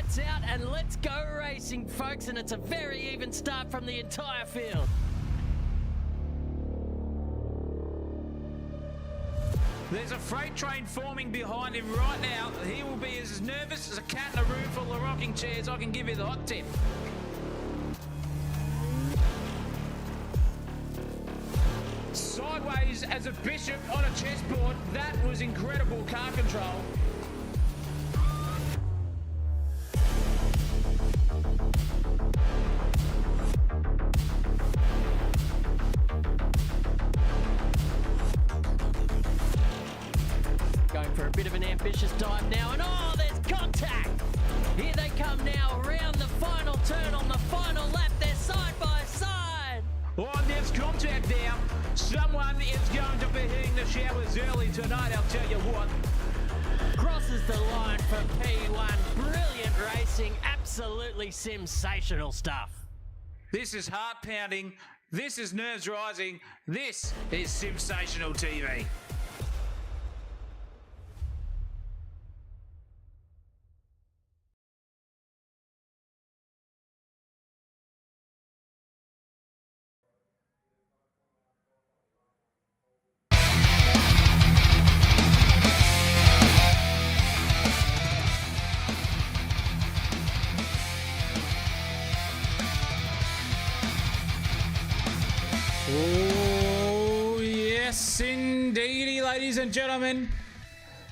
Lights out and let's go racing, folks, and it's a very even start from the entire field. There's a freight train forming behind him right now. He will be as nervous as a cat in a room full of rocking chairs. I can give you the hot tip. Sideways as a bishop on a chessboard. That was incredible car control. Going for a bit of an ambitious dive now, and oh, there's contact! Here they come now, around the final turn on the final lap. They're side by side. Oh, there's contact now. Someone is going to be hitting the showers early tonight, I'll tell you what. Crosses the line for P1. Brilliant racing, absolutely sensational stuff. This is heart pounding. This is nerves rising. This is sensational TV. Oh, yes, indeedy, ladies and gentlemen.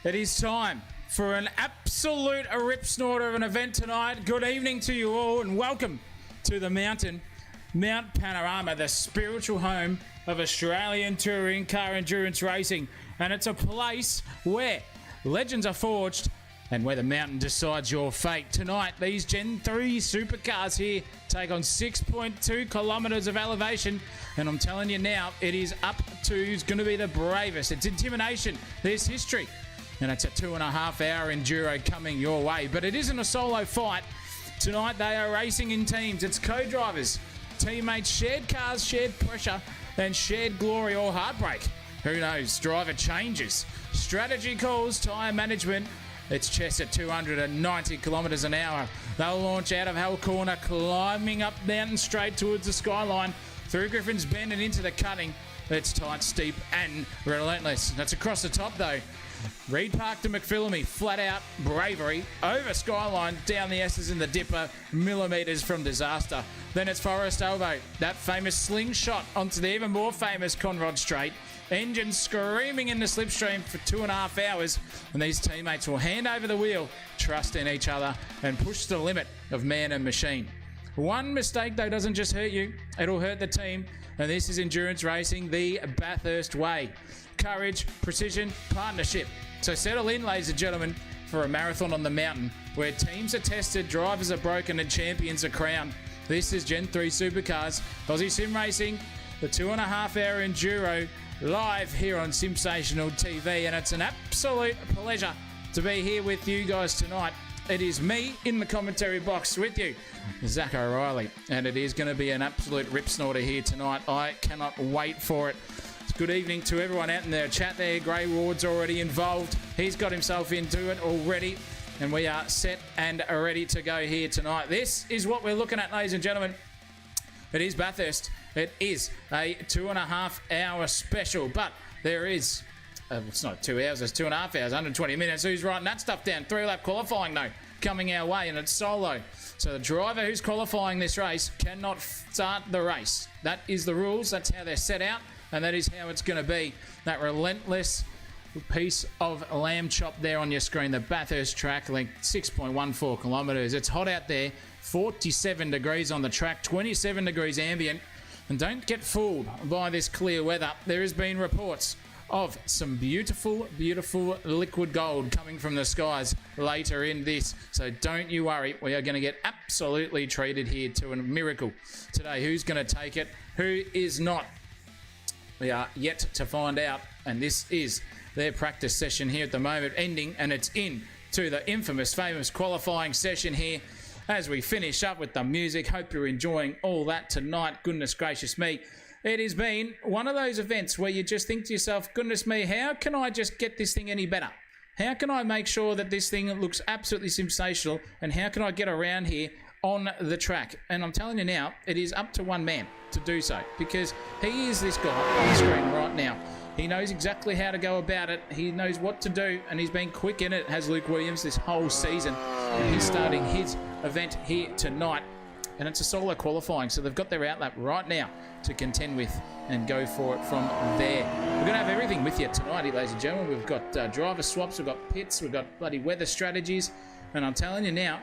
It is time for an absolute rip snorter of an event tonight. Good evening to you all and welcome to the mountain, Mount Panorama, the spiritual home of Australian touring car endurance racing. And it's a place where legends are forged and where the mountain decides your fate. Tonight, these Gen 3 supercars here take on 6.2 kilometres of elevation. And I'm telling you now, it is up to who's going to be the bravest. It's intimidation. There's history. And it's a 2.5-hour enduro coming your way. But it isn't a solo fight. Tonight, they are racing in teams. It's co-drivers, teammates, shared cars, shared pressure, and shared glory or heartbreak. Who knows? Driver changes. Strategy calls, tyre management. It's chess at 290 kilometres an hour. They'll launch out of Hell Corner, climbing up Mountain Straight towards the skyline, through Griffin's Bend and into the cutting. It's tight, steep and relentless. That's across the top though. Reed Park to McPhillamy, flat out bravery, over skyline, down the S's in the dipper, millimetres from disaster. Then it's Forest Elbow, that famous slingshot onto the even more famous Conrod Straight. Engine screaming in the slipstream for 2.5 hours, and these teammates will hand over the wheel, trust in each other, and push the limit of man and machine. One mistake, though, doesn't just hurt you, it'll hurt the team, and this is endurance racing the Bathurst way. Courage, precision, partnership. So settle in, ladies and gentlemen, for a marathon on the mountain, where teams are tested, drivers are broken, and champions are crowned. This is Gen 3 Supercars, Aussie Sim Racing, the 2.5-hour enduro, live here on Sensational TV, and it's an absolute pleasure to be here with you guys tonight. It is me in the commentary box with you, Zach O'Reilly, and it is going to be an absolute rip snorter here tonight. I cannot wait for it. Good evening to everyone out in the chat there. Gray Ward's already involved. He's got himself into it already, and we are set and ready to go here tonight. This is what we're looking at, ladies and gentlemen. It is Bathurst. It is a 2.5-hour special, but there is, it's not 2 hours, it's 2.5 hours, 120 minutes. Who's writing that stuff down? 3-lap qualifying, though, coming our way, and it's solo. So the driver who's qualifying this race cannot start the race. That is the rules. That's how they're set out, and that is how it's going to be. That relentless piece of lamb chop there on your screen, the Bathurst track length, 6.14 kilometres. It's hot out there, 47 degrees on the track, 27 degrees ambient. And don't get fooled by this clear weather. There has been reports of some beautiful, beautiful liquid gold coming from the skies later in this. So don't you worry. We are going to get absolutely treated here to a miracle today. Who's going to take it? Who is not? We are yet to find out. And this is their practice session here at the moment ending. And it's in to the infamous, famous qualifying session here. As we finish up with the music, hope you're enjoying all that tonight. Goodness gracious me. It has been one of those events where you just think to yourself, goodness me, how can I just get this thing any better? How can I make sure that this thing looks absolutely sensational, and how can I get around here on the track? And I'm telling you now, it is up to one man to do so, because he is this guy on the screen right now. He knows exactly how to go about it. He knows what to do, and he's been quick in it, has Luke Williams this whole season. And he's starting his event here tonight, and it's a solo qualifying, so they've got their outlap right now to contend with and go for it from there. We're going to have everything with you tonight, ladies and gentlemen. We've got driver swaps, we've got pits, we've got bloody weather strategies, and I'm telling you now,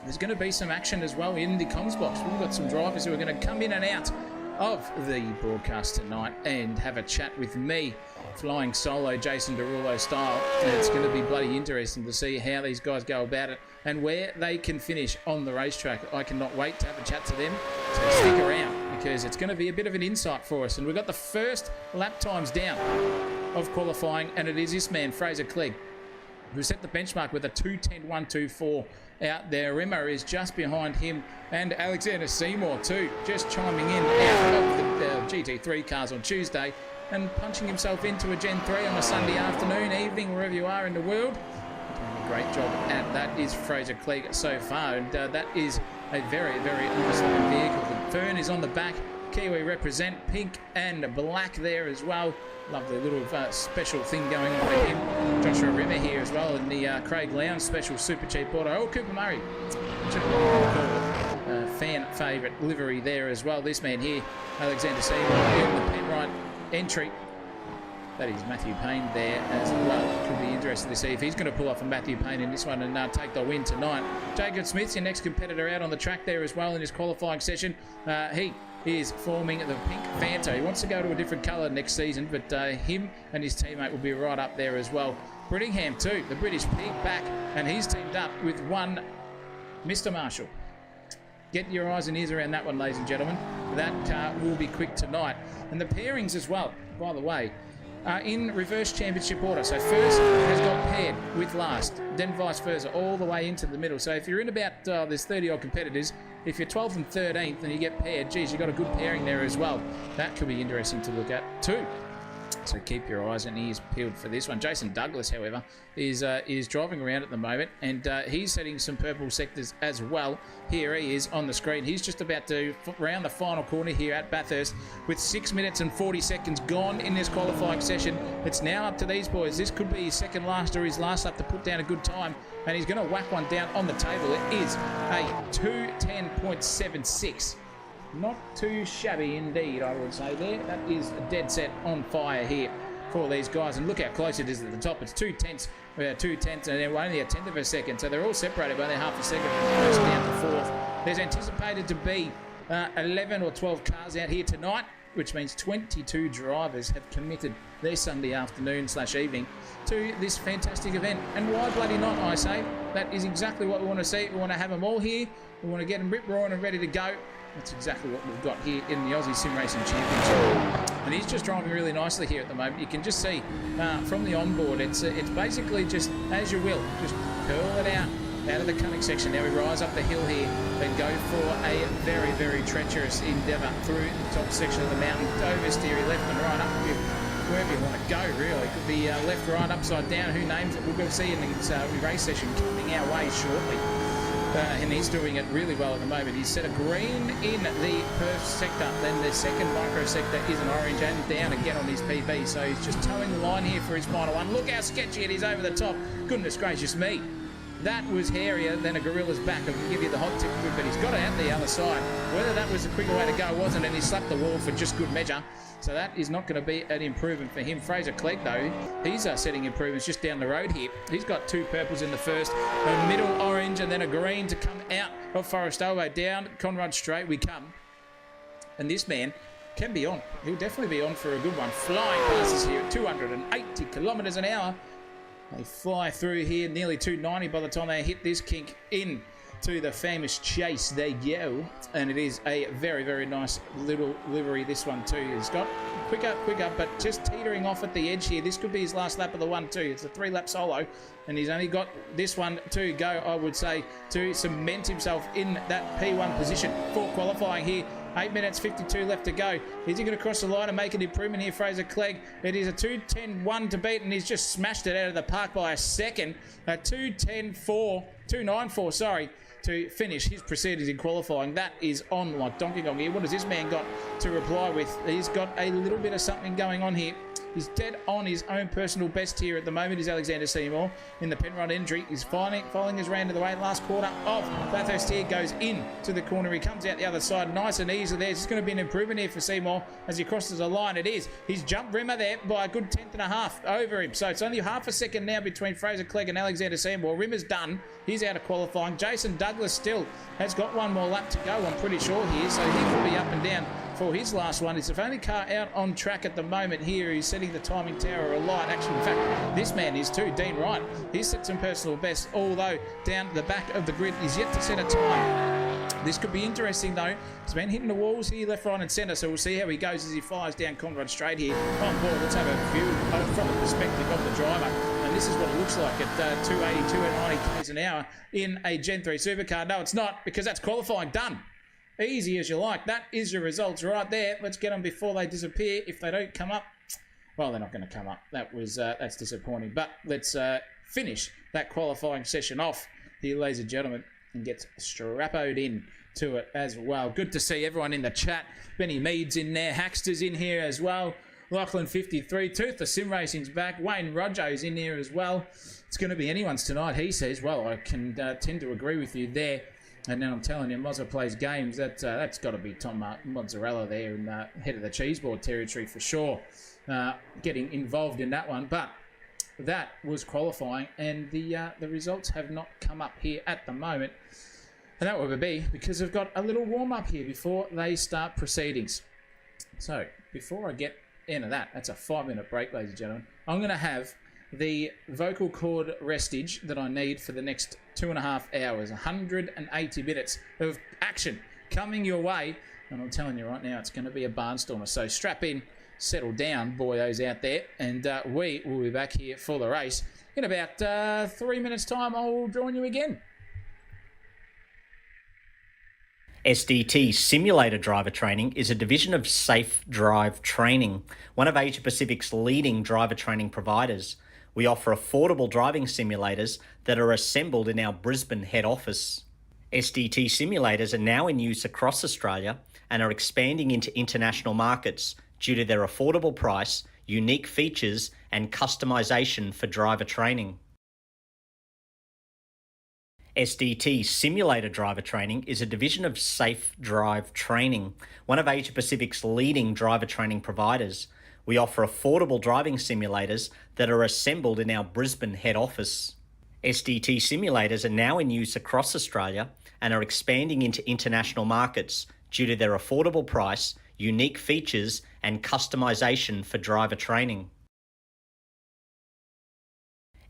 there's going to be some action as well in the comms box. We've got some drivers who are going to come in and out of the broadcast tonight and have a chat with me, flying solo Jason Derulo style. And it's going to be bloody interesting to see how these guys go about it and where they can finish on the racetrack. I cannot wait to have a chat to them, so stick around, because it's going to be a bit of an insight for us. And we've got the first lap times down of qualifying, and it is this man, Fraser Clegg, who set the benchmark with a 2:10.124 out there. Rimmer is just behind him, and Alexander Seymour too, just chiming in out of the GT3 cars on Tuesday and punching himself into a Gen 3 on a Sunday afternoon, evening, wherever you are in the world. Doing a great job at that is Fraser Clegg so far, and that is a very, very nice looking vehicle. The Fern is on the back. Kiwi represent, pink and black there as well. Lovely little special thing going on for him. Joshua Rimmer here as well in the Craig Lowndes special super cheap auto. Oh, Cooper Murray, fan favourite livery there as well. This man here, Alexander Seymour, in the Penrite entry. That is Matthew Payne there as well. Could be interesting to see if he's going to pull off a Matthew Payne in this one and take the win tonight. Jacob Smith's your next competitor out on the track there as well in his qualifying session. He is forming the pink Fanta. He wants to go to a different colour next season, but him and his teammate will be right up there as well. Brittingham too, the British pig back, and he's teamed up with one Mr. Marshall. Get your eyes and ears around that one, ladies and gentlemen. That car will be quick tonight. And the pairings as well, by the way, are in reverse championship order. So first has got paired with last, then vice versa, all the way into the middle. So if you're in about, there's 30 odd competitors, if you're 12th and 13th and you get paired, geez, you've got a good pairing there as well. That could be interesting to look at too. So keep your eyes and ears peeled for this one. Jason Douglas, however, is driving around at the moment, and he's setting some purple sectors as well. Here he is on the screen. He's just about to round the final corner here at Bathurst with 6 minutes and 40 seconds gone in this qualifying session. It's now up to these boys. This could be his second last or his last lap to put down a good time, and he's going to whack one down on the table. It is a 2:10.76. Not too shabby indeed, I would say there. That is a dead set on fire here for these guys. And look how close it is at the top. It's 2/10, and they're only a tenth of a second. So they're all separated by only half a second from first down to fourth. There's anticipated to be 11 or 12 cars out here tonight, which means 22 drivers have committed their Sunday afternoon / evening to this fantastic event. And why bloody not, I say? That is exactly what we want to see. We want to have them all here. We want to get them rip-roaring and ready to go. That's exactly what we've got here in the Aussie Sim Racing Championship. And he's just driving really nicely here at the moment. You can just see from the onboard, it's basically just as you will. Just curl it out of the cunning section. Now we rise up the hill here and go for a very, very treacherous endeavour through the top section of the mountain. Over steer left and right up wherever you want to go, really. It could be left, right, upside down. Who names it? We'll go see in the race session coming our way shortly. And he's doing it really well at the moment. He's set a green in the first sector, then the second micro sector is an orange, and down again on his PB. So he's just towing the line here for his final one. Look how sketchy it is over the top. Goodness gracious me. That was hairier than a gorilla's back. I can give you the hot tip, but he's got it out the other side. Whether that was the quicker way to go wasn't, and he slapped the wall for just good measure. So that is not going to be an improvement for him. Fraser Clegg, though, he's setting improvements just down the road here. He's got two purples in the first, a middle orange, and then a green to come out of Forest Oval. Down Conrad Straight we come. And this man can be on. He'll definitely be on for a good one. Flying passes here at 280 kilometres an hour. They fly through here, nearly 290 by the time they hit this kink in to the famous chase. They go, and it is a very, very nice little livery, this one too. He's got quicker, but just teetering off at the edge here. This could be his last lap of the 1-2. It's a 3-lap solo, and he's only got this one to go, I would say, to cement himself in that P1 position for qualifying here. 8 minutes 52 left to go. Is he going to cross the line and make an improvement here, Fraser Clegg? It is a 2:10.1 to beat, and he's just smashed it out of the park by a second. A 2:9.4, sorry, to finish his proceedings in qualifying. That is on like Donkey Kong here. What has this man got to reply with? He's got a little bit of something going on here. He's dead on his own personal best here at the moment is Alexander Seymour in the Penrod entry. He's following his round to the way. Last quarter of Bathurst here goes in to the corner. He comes out the other side nice and easy there. It's going to be an improvement here for Seymour as he crosses the line. It is. He's jumped Rimmer there by a good 10.5 over him. So it's only half a second now between Fraser Clegg and Alexander Seymour. Rimmer's done. He's out of qualifying. Jason Douglas still has got one more lap to go, I'm pretty sure here. So he could be up and down for his last one. It's the only car out on track at the moment here. He's setting the timing tower alight. Actually, in fact, this man is too. Dean Wright. He's set some personal best, although down the back of the grid is yet to set a time. This could be interesting though. He's been hitting the walls here, left, right and centre, so we'll see how he goes as he flies down Conrad Straight here. On board, let's have a view from the perspective of the driver. And this is what it looks like at 282 and 90 km an hour in a Gen 3 supercar. No, it's not, because that's qualifying done. Easy as you like. That is your results right there. Let's get them before they disappear. If they don't come up, well, they're not going to come up. That's disappointing. But let's finish that qualifying session off here, ladies and gentlemen, and get strappoed in to it as well. Good to see everyone in the chat. Benny Mead's in there. Hackster's in here as well. Lachlan 53. Tooth the Sim Racing's back. Wayne Rodjo's in here as well. It's going to be anyone's tonight, he says. Well, I can tend to agree with you there. And then I'm telling you, Mozza plays games. That's got to be Tom Mozzarella there in head of the cheeseboard territory for sure. Getting involved in that one. But that was qualifying, and the results have not come up here at the moment. And that would be because I've got a little warm-up here before they start proceedings. So before I get into that, that's a 5-minute break, ladies and gentlemen. I'm going to have the vocal cord restage that I need for the next 2.5 hours. 180 minutes of action coming your way. And I'm telling you right now, it's going to be a barnstormer. So strap in, settle down, boyos out there. And we will be back here for the race. In about 3 minutes' time, I'll join you again. SDT Simulator Driver Training is a division of Safe Drive Training, one of Asia Pacific's leading driver training providers. We offer affordable driving simulators that are assembled in our Brisbane head office. SDT simulators are now in use across Australia and are expanding into international markets due to their affordable price, unique features, and customization for driver training. SDT Simulator Driver Training is a division of Safe Drive Training, one of Asia Pacific's leading driver training providers. We offer affordable driving simulators that are assembled in our Brisbane head office. SDT simulators are now in use across Australia and are expanding into international markets due to their affordable price, unique features, and customization for driver training.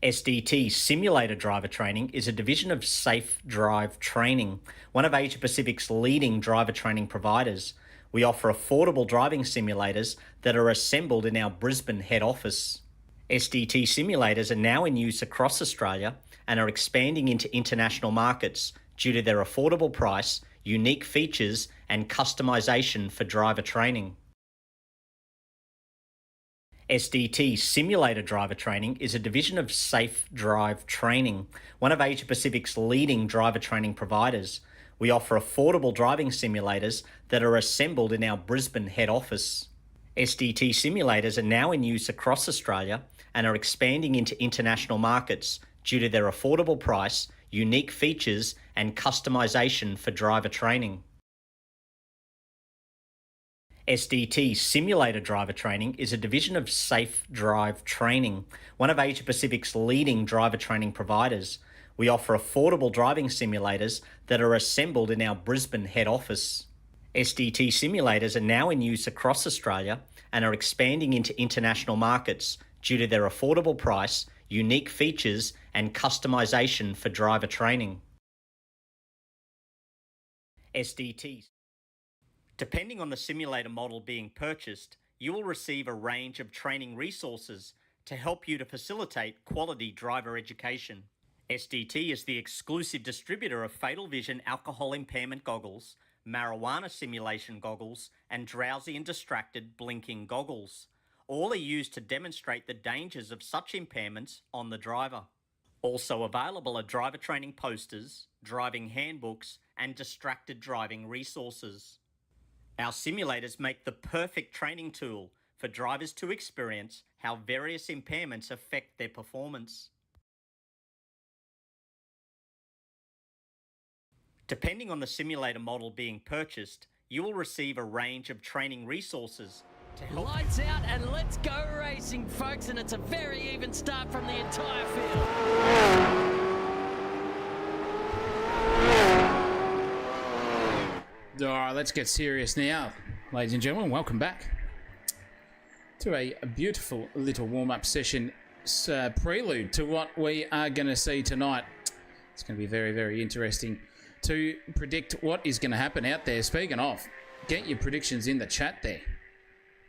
SDT Simulator Driver Training is a division of Safe Drive Training, one of Asia Pacific's leading driver training providers. We offer affordable driving simulators that are assembled in our Brisbane head office. SDT simulators are now in use across Australia and are expanding into international markets due to their affordable price, unique features, and customization for driver training. SDT Simulator Driver Training is a division of Safe Drive Training, one of Asia Pacific's leading driver training providers. We offer affordable driving simulators that are assembled in our Brisbane head office. SDT simulators are now in use across Australia and are expanding into international markets due to their affordable price, unique features, and customization for driver training. SDT Simulator Driver Training is a division of Safe Drive Training, one of Asia Pacific's leading driver training providers. We offer affordable driving simulators that are assembled in our Brisbane head office. SDT simulators are now in use across Australia and are expanding into international markets due to their affordable price, unique features, and customization for driver training. SDT. Depending on the simulator model being purchased, you will receive a range of training resources to help you to facilitate quality driver education. SDT is the exclusive distributor of Fatal Vision alcohol impairment goggles, marijuana simulation goggles, and drowsy and distracted blinking goggles. All are used to demonstrate the dangers of such impairments on the driver. Also available are driver training posters, driving handbooks, and distracted driving resources. Our simulators make the perfect training tool for drivers to experience how various impairments affect their performance. Depending on the simulator model being purchased, you will receive a range of training resources to help. Lights out and let's go racing, folks, and it's a very even start from the entire field. All right, let's get serious now, ladies and gentlemen. Welcome back to a beautiful little warm-up session, prelude to what we are going to see tonight. It's going to be very, very interesting to predict what is going to happen out there. Speaking of, get your predictions in the chat there.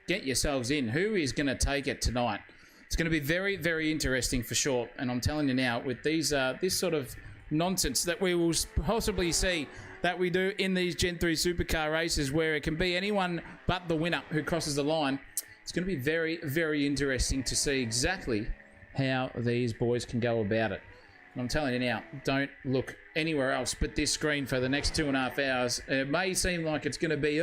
Get yourselves in. Who is going to take it tonight? It's going to be very, very interesting for sure. And I'm telling you now, with these this sort of nonsense that we will possibly see that we do in these Gen 3 supercar races, where it can be anyone but the winner who crosses the line, it's going to be very, very interesting to see exactly how these boys can go about it. And I'm telling you now, don't look anywhere else but this screen for the next 2.5 hours. It may seem like it's going to be,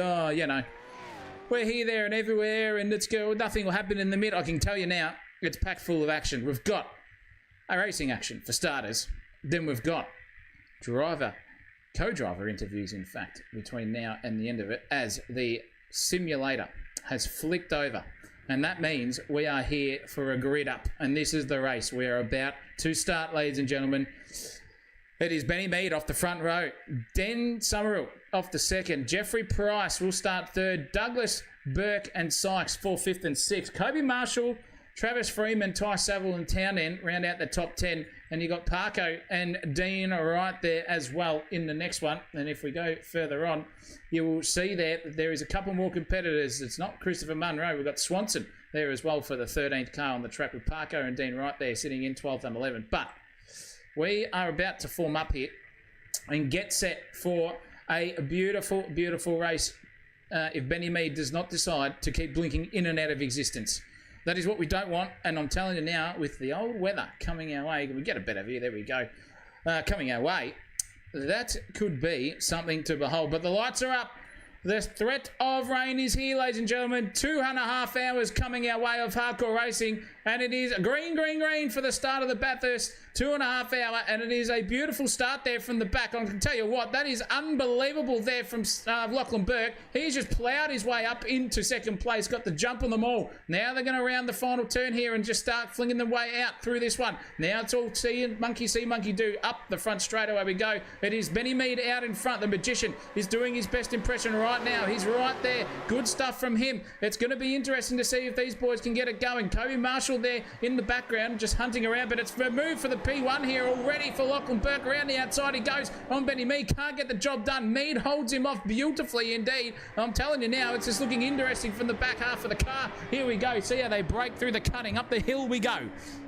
we're here, there, and everywhere, and nothing will happen in the mid. I can tell you now, it's packed full of action. We've got a racing action for starters. Then we've got co-driver interviews, in fact, between now and the end of it, as the simulator has flicked over. And that means we are here for a grid up. And this is the race we are about to start, ladies and gentlemen. It is Benny Mead off the front row. Den Summerall off the second. Jeffrey Price will start third. Douglas, Burke and Sykes 4th, 5th and 6th. Kobe Marshall, Travis Freeman, Ty Saville and Townend round out the top 10. And you got Parko and Dean right there as well in the next one. And if we go further on, you will see there is a couple more competitors. It's not Christopher Munro. We've got Swanson there as well for the 13th car on the track, with Parko and Dean right there sitting in 12th and 11th. But we are about to form up here and get set for a beautiful, beautiful race if Benny Mead does not decide to keep blinking in and out of existence. That is what we don't want, and I'm telling you now, with the old weather coming our way, we get a better view, there we go, coming our way, that could be something to behold. But the lights are up. The threat of rain is here, ladies and gentlemen. 2.5 hours coming our way of hardcore racing, and it is green, green, green for the start of the Bathurst 2.5 hour, and it is a beautiful start there from the back. I can tell you what, that is unbelievable there from Lachlan Burke. He's just ploughed his way up into second place, got the jump on them all. Now they're going to round the final turn here and just start flinging their way out through this one. Now it's all see, monkey do, up the front straight away we go. It is Benny Mead out in front. The Magician is doing his best impression right now. He's right there. Good stuff from him. It's going to be interesting to see if these boys can get it going. Kobe Marshall there in the background just hunting around, but it's removed for the P1 here already for Lachlan Burke. Around the outside he goes on Benny Mead. Can't get the job done. Mead holds him off beautifully indeed. I'm telling you now, it's just looking interesting from the back half of the car. Here we go. See how they break through the cutting. Up the hill we go.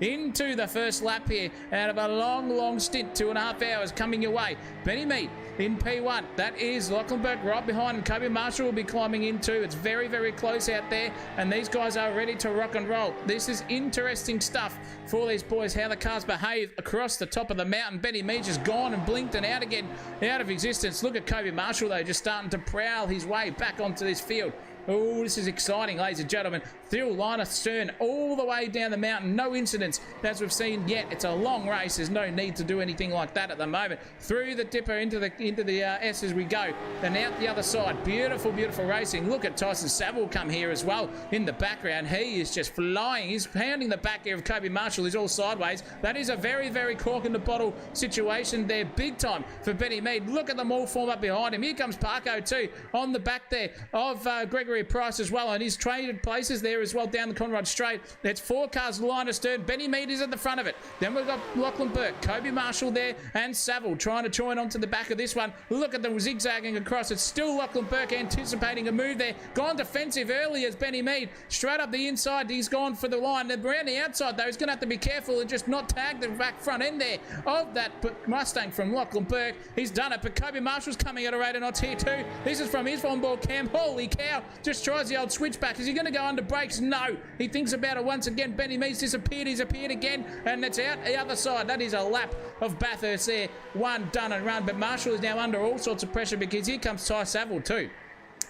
Into the first lap here out of a long, long stint. 2.5 hours coming your way. Benny Mead in P1. That is Lachlan Burke right behind him. Kobe Marshall will be climbing in too. It's very, very close out there, and these guys are ready to rock and roll. This is interesting stuff for these boys, how the cars behave across the top of the mountain. Benny Mead just gone and blinked and out again, out of existence. Look at Kobe Marshall though, just starting to prowl his way back onto this field. Oh, this is exciting, ladies and gentlemen. Through line of stern all the way down the mountain. No incidents as we've seen yet. It's a long race. There's no need to do anything like that at the moment. Through the dipper into the S as we go. And out the other side. Beautiful, beautiful racing. Look at Tyson Saville come here as well in the background. He is just flying. He's pounding the back here of Kobe Marshall. He's all sideways. That is a very, very cork in the bottle situation there. Big time for Benny Mead. Look at them all form up behind him. Here comes Parko too on the back there of Gregory Gary Price as well, and he's traded places there as well down the Conrad Straight. It's 4 cars line astern. Benny Mead is at the front of it. Then we've got Lachlan Burke, Kobe Marshall there, and Saville trying to join onto the back of this one. Look at them zigzagging across. It's still Lachlan Burke anticipating a move there. Gone defensive early as Benny Mead. Straight up the inside, he's gone for the line. Around the outside, though, he's going to have to be careful and just not tag the back front end there of that Mustang from Lachlan Burke. He's done it, but Kobe Marshall's coming at a rate of knots here too. This is from his onboard cam. Holy cow, just tries the old switchback. Is he going to go under brakes? No. He thinks about it once again. Benny Mead's disappeared. He's appeared again, and it's out the other side. That is a lap of Bathurst there. One done and run, but Marshall is now under all sorts of pressure because here comes Ty Saville too.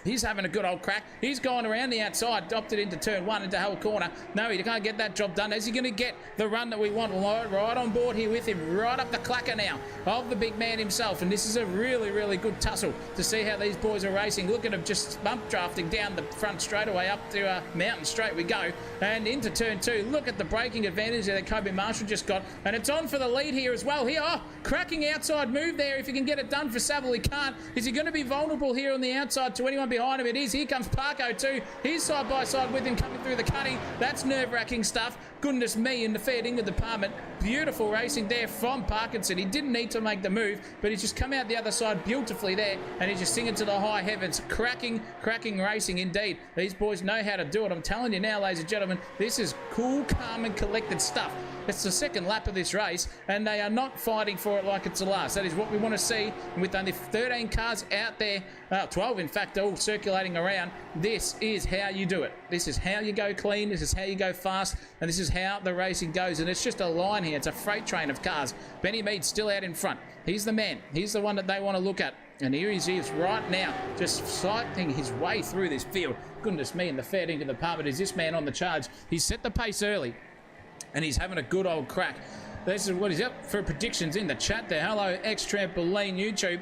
He's having a good old crack. He's gone around the outside, opted into turn 1 into Hull Corner. No, he can't get that job done. Is he going to get the run that we want? Right on board here with him, right up the clacker now of the big man himself. And this is a really, really good tussle to see how these boys are racing. Look at them just bump drafting down the front straightaway up to Mountain Straight we go. And into turn 2. Look at the braking advantage that Kobe Marshall just got. And it's on for the lead here as well. Here, cracking outside move there. If he can get it done for Saville, he can't. Is he going to be vulnerable here on the outside to anyone behind him? It is. Here comes Parko too. He's side by side with him coming through the cutting. That's nerve-wracking stuff. Goodness me, in the fair dinkum department. Beautiful racing there from Parkinson. He didn't need to make the move, but he's just come out the other side beautifully there, and he's just singing to the high heavens. Cracking racing indeed. These boys know how to do it. I'm telling you now, ladies and gentlemen, this is cool, calm, and collected stuff. It's the second lap of this race, and they are not fighting for it like it's the last. That is what we want to see. With only 13 cars out there, 12 in fact, all circulating around, this is how you do it. This is how you go clean. This is how you go fast, and this is how the racing goes. And it's just a line here. It's a freight train of cars. Benny Mead's still out in front. He's the man. He's the one that they want to look at. And here he is right now, just cycling his way through this field. Goodness me, in the fair dinkum department is this man on the charge. He's set the pace early, and he's having a good old crack. This is what he's up for predictions in the chat there. Hello, X-Trampoline YouTube.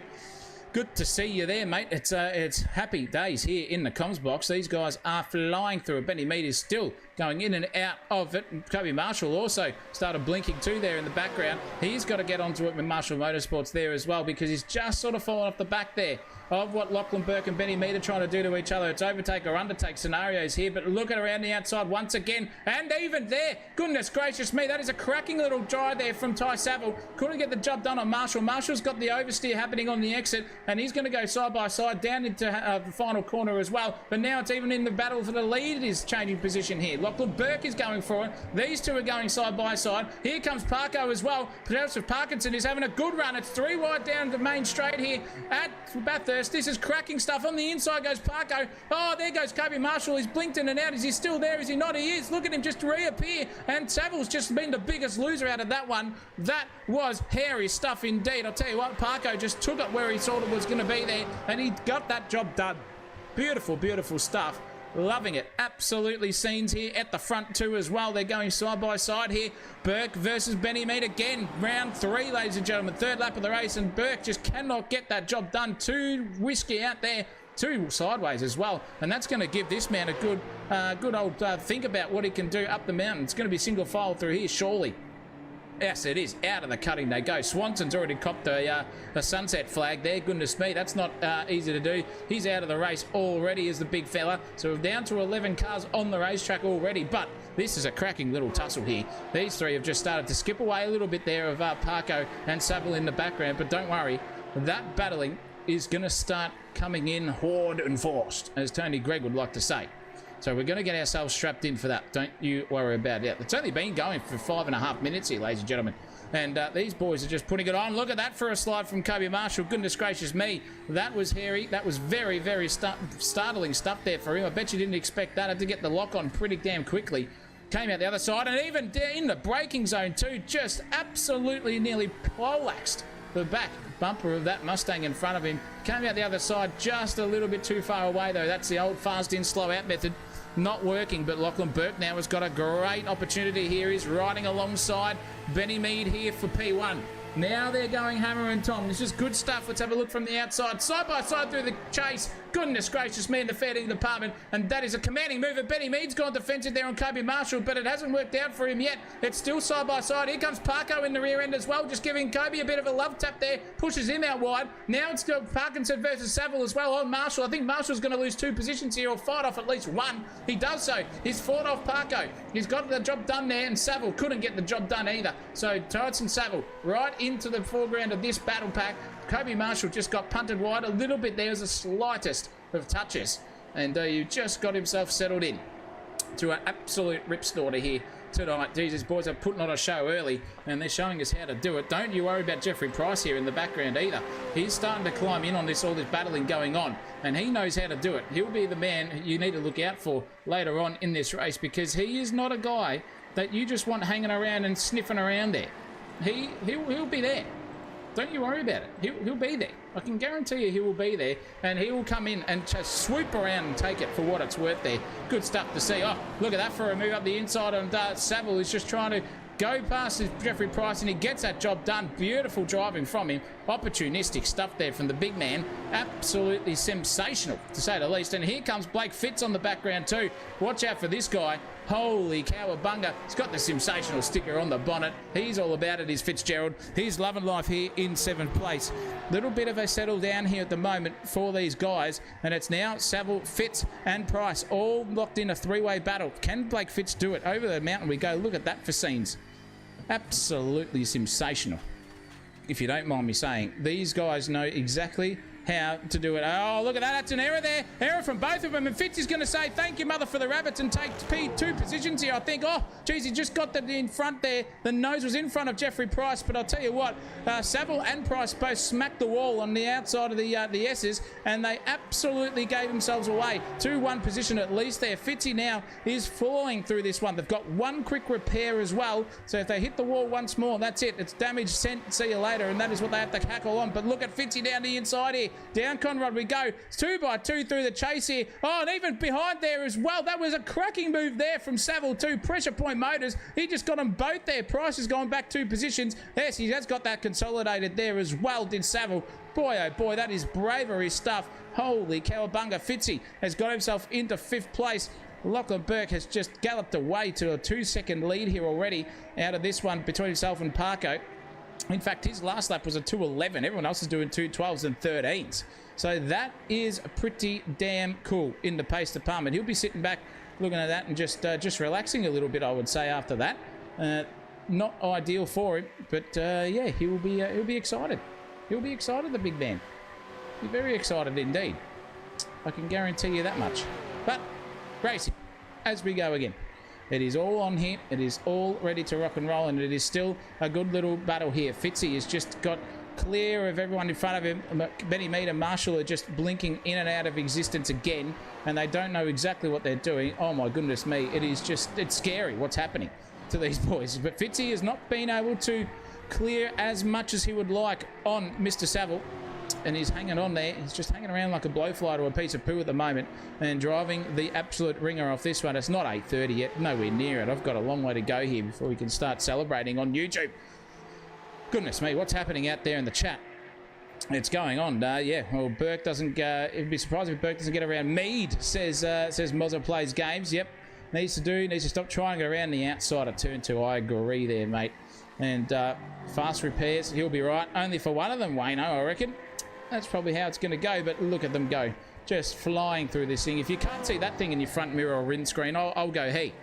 Good to see you there, mate. It's happy days here in the comms box. These guys are flying through it. Benny Mead is still going in and out of it. And Kobe Marshall also started blinking too there in the background. He's got to get onto it with Marshall Motorsports there as well, because he's just sort of fallen off the back there of what Lachlan Burke and Benny Mead are trying to do to each other. It's overtake or undertake scenarios here, but look at around the outside once again, and even there, goodness gracious me, that is a cracking little drive there from Ty Saville. Couldn't get the job done on Marshall. Marshall's got the oversteer happening on the exit, and he's going to go side by side down into the final corner as well. But now it's even in the battle for the lead. It is changing position here. Lachlan Burke is going for it. These two are going side by side. Here comes Parko as well. Joseph Parkinson is having a good run. It's 3 wide down the main straight here at Bathurst. This is cracking stuff. On the inside goes Parko. Oh, there goes Kobe Marshall. He's blinked in and out. Is he still there? Is he not? He is. Look at him just reappear. And Saville's just been the biggest loser out of that one. That was hairy stuff indeed. I'll tell you what, Parko just took it where he thought it was going to be there, and he got that job done. Beautiful, beautiful stuff. Loving it. Absolutely scenes here at the front too as well. They're going side by side here. Burke versus Benny Mead again. Round 3, ladies and gentlemen. 3rd lap of the race, and Burke just cannot get that job done. Too risky out there. 2 sideways as well. And that's going to give this man a good old think about what he can do up the mountain. It's going to be single file through here, surely. Yes, it is. Out of the cutting they go. Swanson's already copped a sunset flag there. Goodness me, that's not easy to do. He's out of the race already as the big fella. So we're down to 11 cars on the racetrack already. But this is a cracking little tussle here. These 3 have just started to skip away a little bit there of Parko and Saville in the background. But don't worry, that battling is going to start coming in hard and fast, as Tony Gregg would like to say. So we're going to get ourselves strapped in for that. Don't you worry about it. It's only been going for 5.5 minutes here, ladies and gentlemen. And these boys are just putting it on. Look at that for a slide from Kobe Marshall. Goodness gracious me. That was hairy. That was very, very startling stuff there for him. I bet you didn't expect that. Had to get the lock on pretty damn quickly. Came out the other side, and even in the braking zone too, just absolutely nearly poleaxed the back bumper of that Mustang in front of him. Came out the other side just a little bit too far away though. That's the old fast in, slow out method. Not working, but Lachlan Burke now has got a great opportunity here. He's riding alongside Benny Mead here for P1. Now they're going hammer and Tom. This is good stuff. Let's have a look from the outside. Side by side through the chase. Goodness gracious me in the fair-dinning department. And that is a commanding move. Benny Mead's gone defensive there on Kobe Marshall, but it hasn't worked out for him yet. It's still side by side. Here comes Parko in the rear end as well, just giving Kobe a bit of a love tap there. Pushes him out wide. Now it's got Parkinson versus Saville as well on Marshall. I think Marshall's going to lose 2 positions here or fight off at least 1. He does so. He's fought off Parko. He's got the job done there, and Saville couldn't get the job done either. So Torrance and Saville right into the foreground of this battle pack. Kobe Marshall just got punted wide a little bit. There was the slightest of touches, and you just got himself settled in to an absolute rip snorter here tonight. Jesus, boys are putting on a show early, and they're showing us how to do it. Don't you worry about Jeffrey Price here in the background either. He's starting to climb in on all this battling going on, and he knows how to do it. He'll be the man you need to look out for later on in this race, because he is not a guy that you just want hanging around and sniffing around there. He'll be there. Don't you worry about it. He'll be there. I can guarantee you he will be there, and he will come in and just swoop around and take it for what it's worth there. Good stuff to see. Oh, look at that for a move up the inside, and Saville is just trying to go past Jeffrey Price, and he gets that job done. Beautiful driving from him. Opportunistic stuff there from the big man. Absolutely sensational, to say the least. And here comes Blake Fitz on the background too. Watch out for this guy. Holy cowabunga. He's got the sensational sticker on the bonnet. He's all about it, is Fitzgerald. He's loving life here in 7th place. Little bit of a settle down here at the moment for these guys, and it's now Saville, Fitz and Price all locked in a 3-way battle. Can Blake Fitz do it? Over the mountain we go. Look at that for scenes. Absolutely sensational, if you don't mind me saying. These guys know exactly how to do it. Oh, look at that. That's an error there. Error from both of them. And Fitz is going to say, thank you, mother, for the rabbits, and take P2 positions here, I think. Oh, geez, he just got that in front there. The nose was in front of Jeffrey Price, but I'll tell you what, Saville and Price both smacked the wall on the outside of the S's, and they absolutely gave themselves away. 2-1 position at least there. Fitzy now is flying through this one. They've got 1 quick repair as well, so if they hit the wall once more, that's it. It's damage sent, see you later, and that is what they have to cackle on. But look at Fitzy down the inside here. Down Conrad we go. It's 2x2 through the chase here. Oh, and even behind there as well. That was a cracking move there from Saville too. Pressure point motors. He just got them both there. Price has gone back 2 positions. Yes, he has got that consolidated there as well, did Saville. Boy, oh boy, that is bravery stuff. Holy cowabunga. Fitzy has got himself into 5th place. Lachlan Burke has just galloped away to a 2-second lead here already out of this one between himself and Parko. In fact, his last lap was a 2:11. Everyone else is doing 2:12s and 13s. So that is pretty damn cool in the pace department. He'll be sitting back looking at that and just relaxing a little bit, I would say, after that. Not ideal for him, but yeah, he'll be excited. He'll be excited, the big man. He's very excited indeed. I can guarantee you that much. But racing, as we go again. It is all on here. It is all ready to rock and roll, and it is still a good little battle here. Fitzy has just got clear of everyone in front of him. Benny Mead and Marshall are just blinking in and out of existence again, and they don't know exactly what they're doing. Oh my goodness me, it's scary what's happening to these boys. But Fitzy has not been able to clear as much as he would like on Mr. Saville, and he's hanging on there. He's just hanging around like a blowfly to a piece of poo at the moment, and driving the absolute ringer off this one. It's not 8:30 yet, nowhere near it. I've got a long way to go here before we can start celebrating on YouTube. Goodness me, what's happening out there in the chat? It's going on. Yeah, well, Burke doesn't it'd be surprised if Burke doesn't get around. Mead says Mozza plays games. Yep, needs to stop trying to get around the outside of turn 2. I agree there, mate. And fast repairs, he'll be right. Only for one of them, Wayno, I reckon. That's probably how it's going to go, but look at them go. Just flying through this thing. If you can't see that thing in your front mirror or windscreen, I'll go, hey.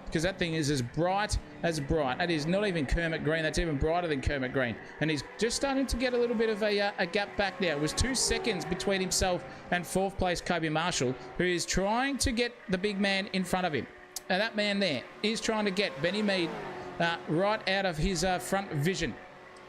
Because that thing is as bright as bright. That is not even Kermit Green. That's even brighter than Kermit Green. And he's just starting to get a little bit of a gap back now. It was 2 seconds between himself and 4th place Kobe Marshall, who is trying to get the big man in front of him. And that man there is trying to get Benny Mead right out of his front vision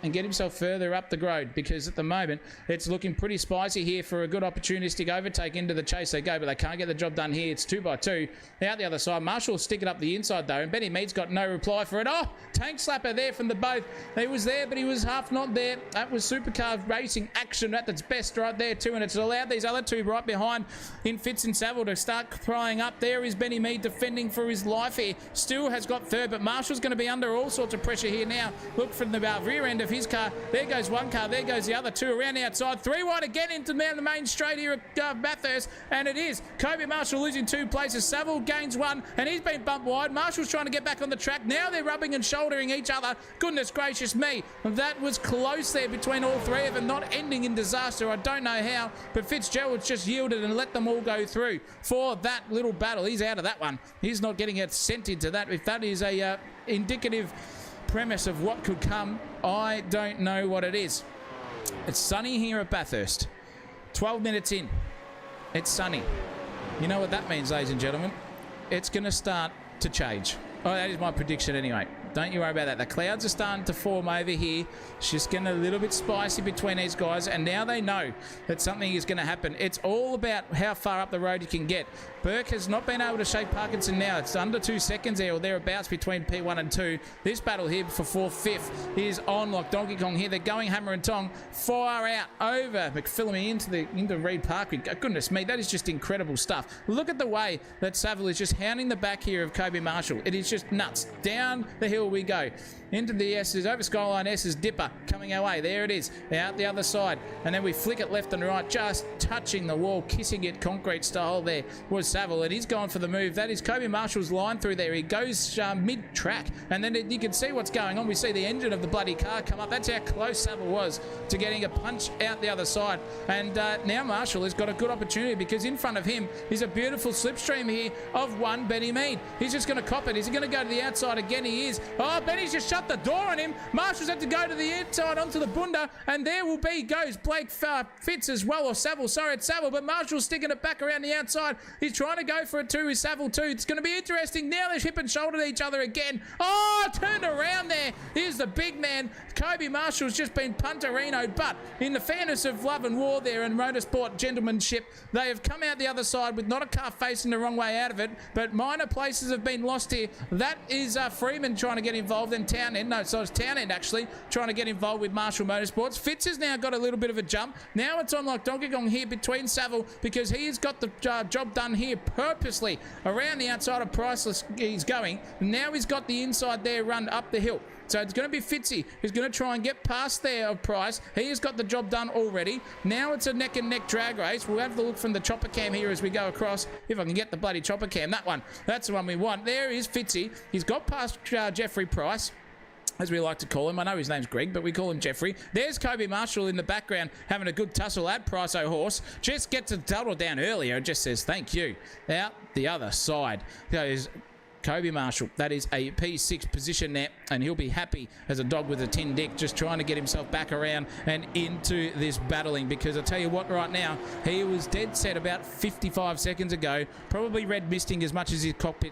and get himself further up the road, because at the moment it's looking pretty spicy here for a good opportunistic overtake. Into the chase they go, but they can't get the job done here. It's 2x2 out the other side. Marshall sticking up the inside though, and Benny Mead's got no reply for it. Oh, tank slapper there from the both. He was there, but he was half not there. That was Supercars racing action at its best right there too, and it's allowed these other two right behind in Fitz and Saville to start crying up. There is Benny Mead defending for his life here. Still has got third, but Marshall's going to be under all sorts of pressure here now. Look from the rear end of of his car. There goes one car. There goes the other two around the outside. 3 wide again into the main straight here at Bathurst. And it is Kobe Marshall losing 2 places. Saville gains 1, and he's been bumped wide. Marshall's trying to get back on the track. Now they're rubbing and shouldering each other. Goodness gracious me. That was close there between all 3 of them, not ending in disaster. I don't know how, but Fitzgerald's just yielded and let them all go through for that little battle. He's out of that one. He's not getting sent into that. If that is a indicative premise of what could come, I don't know what it is. It's sunny here at Bathurst. 12 minutes in. It's sunny. You know what that means, ladies and gentlemen? It's going to start to change. Oh, that is my prediction anyway. Don't you worry about that. The clouds are starting to form over here. It's just getting a little bit spicy between these guys, and now they know that something is going to happen. It's all about how far up the road you can get. Burke has not been able to shake Parkinson now. It's under 2 seconds there or thereabouts between P1 and 2. This battle here for 4th, 5th is on like Donkey Kong here. They're going hammer and tong far out over McPhillamy into Reed Parkway. Goodness me, that is just incredible stuff. Look at the way that Saville is just hounding the back here of Kobe Marshall. It is just nuts. Down the hill we go. Into the S's, over Skyline S's, Dipper coming our way. There it is, out the other side. And then we flick it left and right, just touching the wall, kissing it concrete style there was Saville. And he's gone for the move. That is Kobe Marshall's line through there. He goes mid-track. And then you can see what's going on. We see the engine of the bloody car come up. That's how close Saville was to getting a punch out the other side. And now Marshall has got a good opportunity because in front of him is a beautiful slipstream here of one Benny Mead. He's just going to cop it. Is he going to go to the outside again? He is. Oh, Benny's just shut the door on him. Marshall's had to go to the inside onto the bunda, and there will be goes Blake Fitz as well, or Saville. Sorry, it's Saville, but Marshall's sticking it back around the outside. He's trying to go for it too with Saville too. It's going to be interesting. Now they're hip and shouldered each other again. Oh, turned around there. Here's the big man. Kobe Marshall's just been punterinoed, but in the fairness of love and war there and motorsport gentlemanship, they have come out the other side with not a car facing the wrong way out of it, but minor places have been lost here. That is Freeman trying to get involved, and Townend, no, so it's Townend actually trying to get involved with Marshall Motorsports. Fitz has now got a little bit of a jump. Now it's on like Donkey Kong here between Saville because he has got the job done here purposely around the outside of Priceless. He's going. Now he's got the inside there run up the hill. So it's going to be Fitzy who's going to try and get past there of Price. He has got the job done already. Now it's a neck and neck drag race. We'll have to look from the chopper cam here as we go across. If I can get the bloody chopper cam. That one. That's the one we want. There is Fitzy. He's got past Jeffrey Price, as we like to call him. I know his name's Greg, but we call him Jeffrey. There's Kobe Marshall in the background having a good tussle at Price O'Horse. Just gets a double down earlier and just says thank you. Out the other side goes Kobe Marshall. That is a P6 position there, and he'll be happy as a dog with a tin dick, just trying to get himself back around and into this battling, because I tell you what, right now, he was dead set about 55 seconds ago, probably red misting as much as his cockpit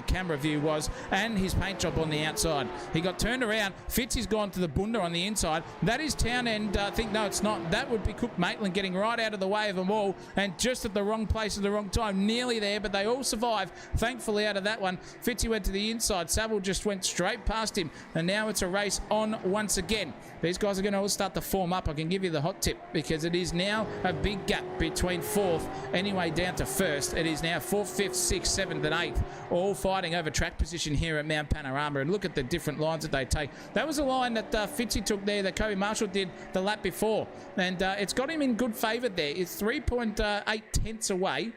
camera view was, and his paint job on the outside. He got turned around. Fitz has gone to the bunda on the inside. That is Townend. I think, no, it's not. That would be Cook Maitland getting right out of the way of them all, and just at the wrong place at the wrong time. Nearly there, but they all survive, thankfully, out of that one. Fitzy went to the inside. Saville just went straight past him, and now it's a race on once again. These guys are going to all start to form up. I can give you the hot tip, because it is now a big gap between 4th, anyway, down to 1st. It is now 4th, 5th, 6th, 7th, and 8th, all fighting over track position here at Mount Panorama. And look at the different lines that they take. That was a line that Fitzy took there that Kobe Marshall did the lap before, and it's got him in good favour there. It's 3.8 tenths away.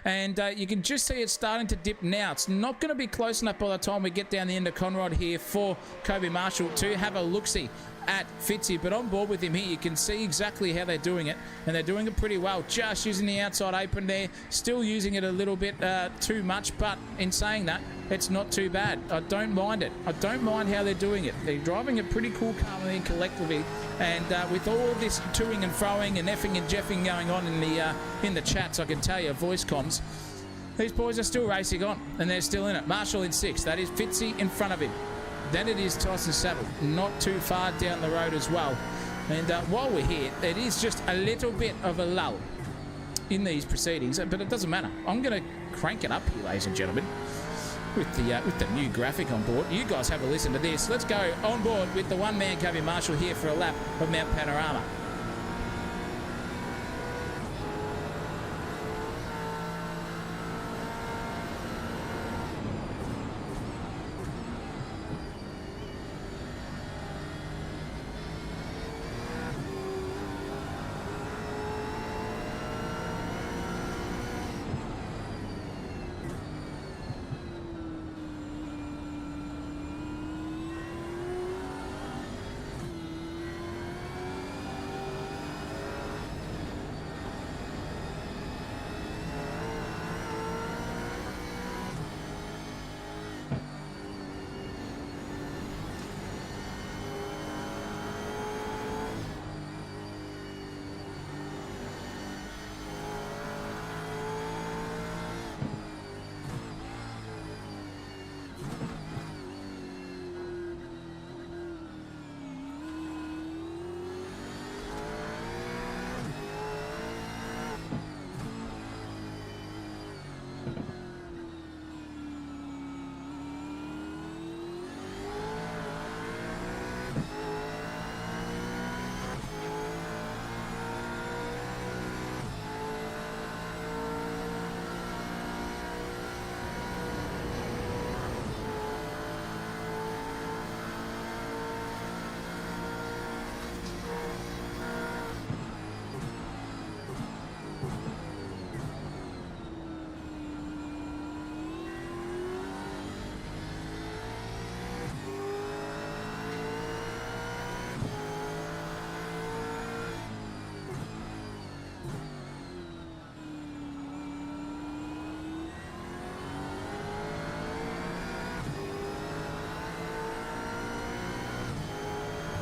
And you can just see it starting to dip now. It's not going to be close enough by the time we get down the end of Conrod here for Kobe Marshall to have a look-see at Fitzy, but on board with him here, you can see exactly how they're doing it, and they're doing it pretty well. Just using the outside apron there, still using it a little bit too much, but in saying that, it's not too bad. I don't mind it. I don't mind how they're doing it. They're driving a pretty cool, calmly and collectively, and with all of this toing and froing and effing and jeffing going on in the chats, I can tell you, voice comms, these boys are still racing on, and they're still in it. Marshall in 6th. That is Fitzy in front of him. Then it is Tyson Saville, not too far down the road as well. And while we're here, it is just a little bit of a lull in these proceedings, but it doesn't matter. I'm going to crank it up here, ladies and gentlemen, with the new graphic on board. You guys have a listen to this. Let's go on board with the one-man Kobe Marshall here for a lap of Mount Panorama.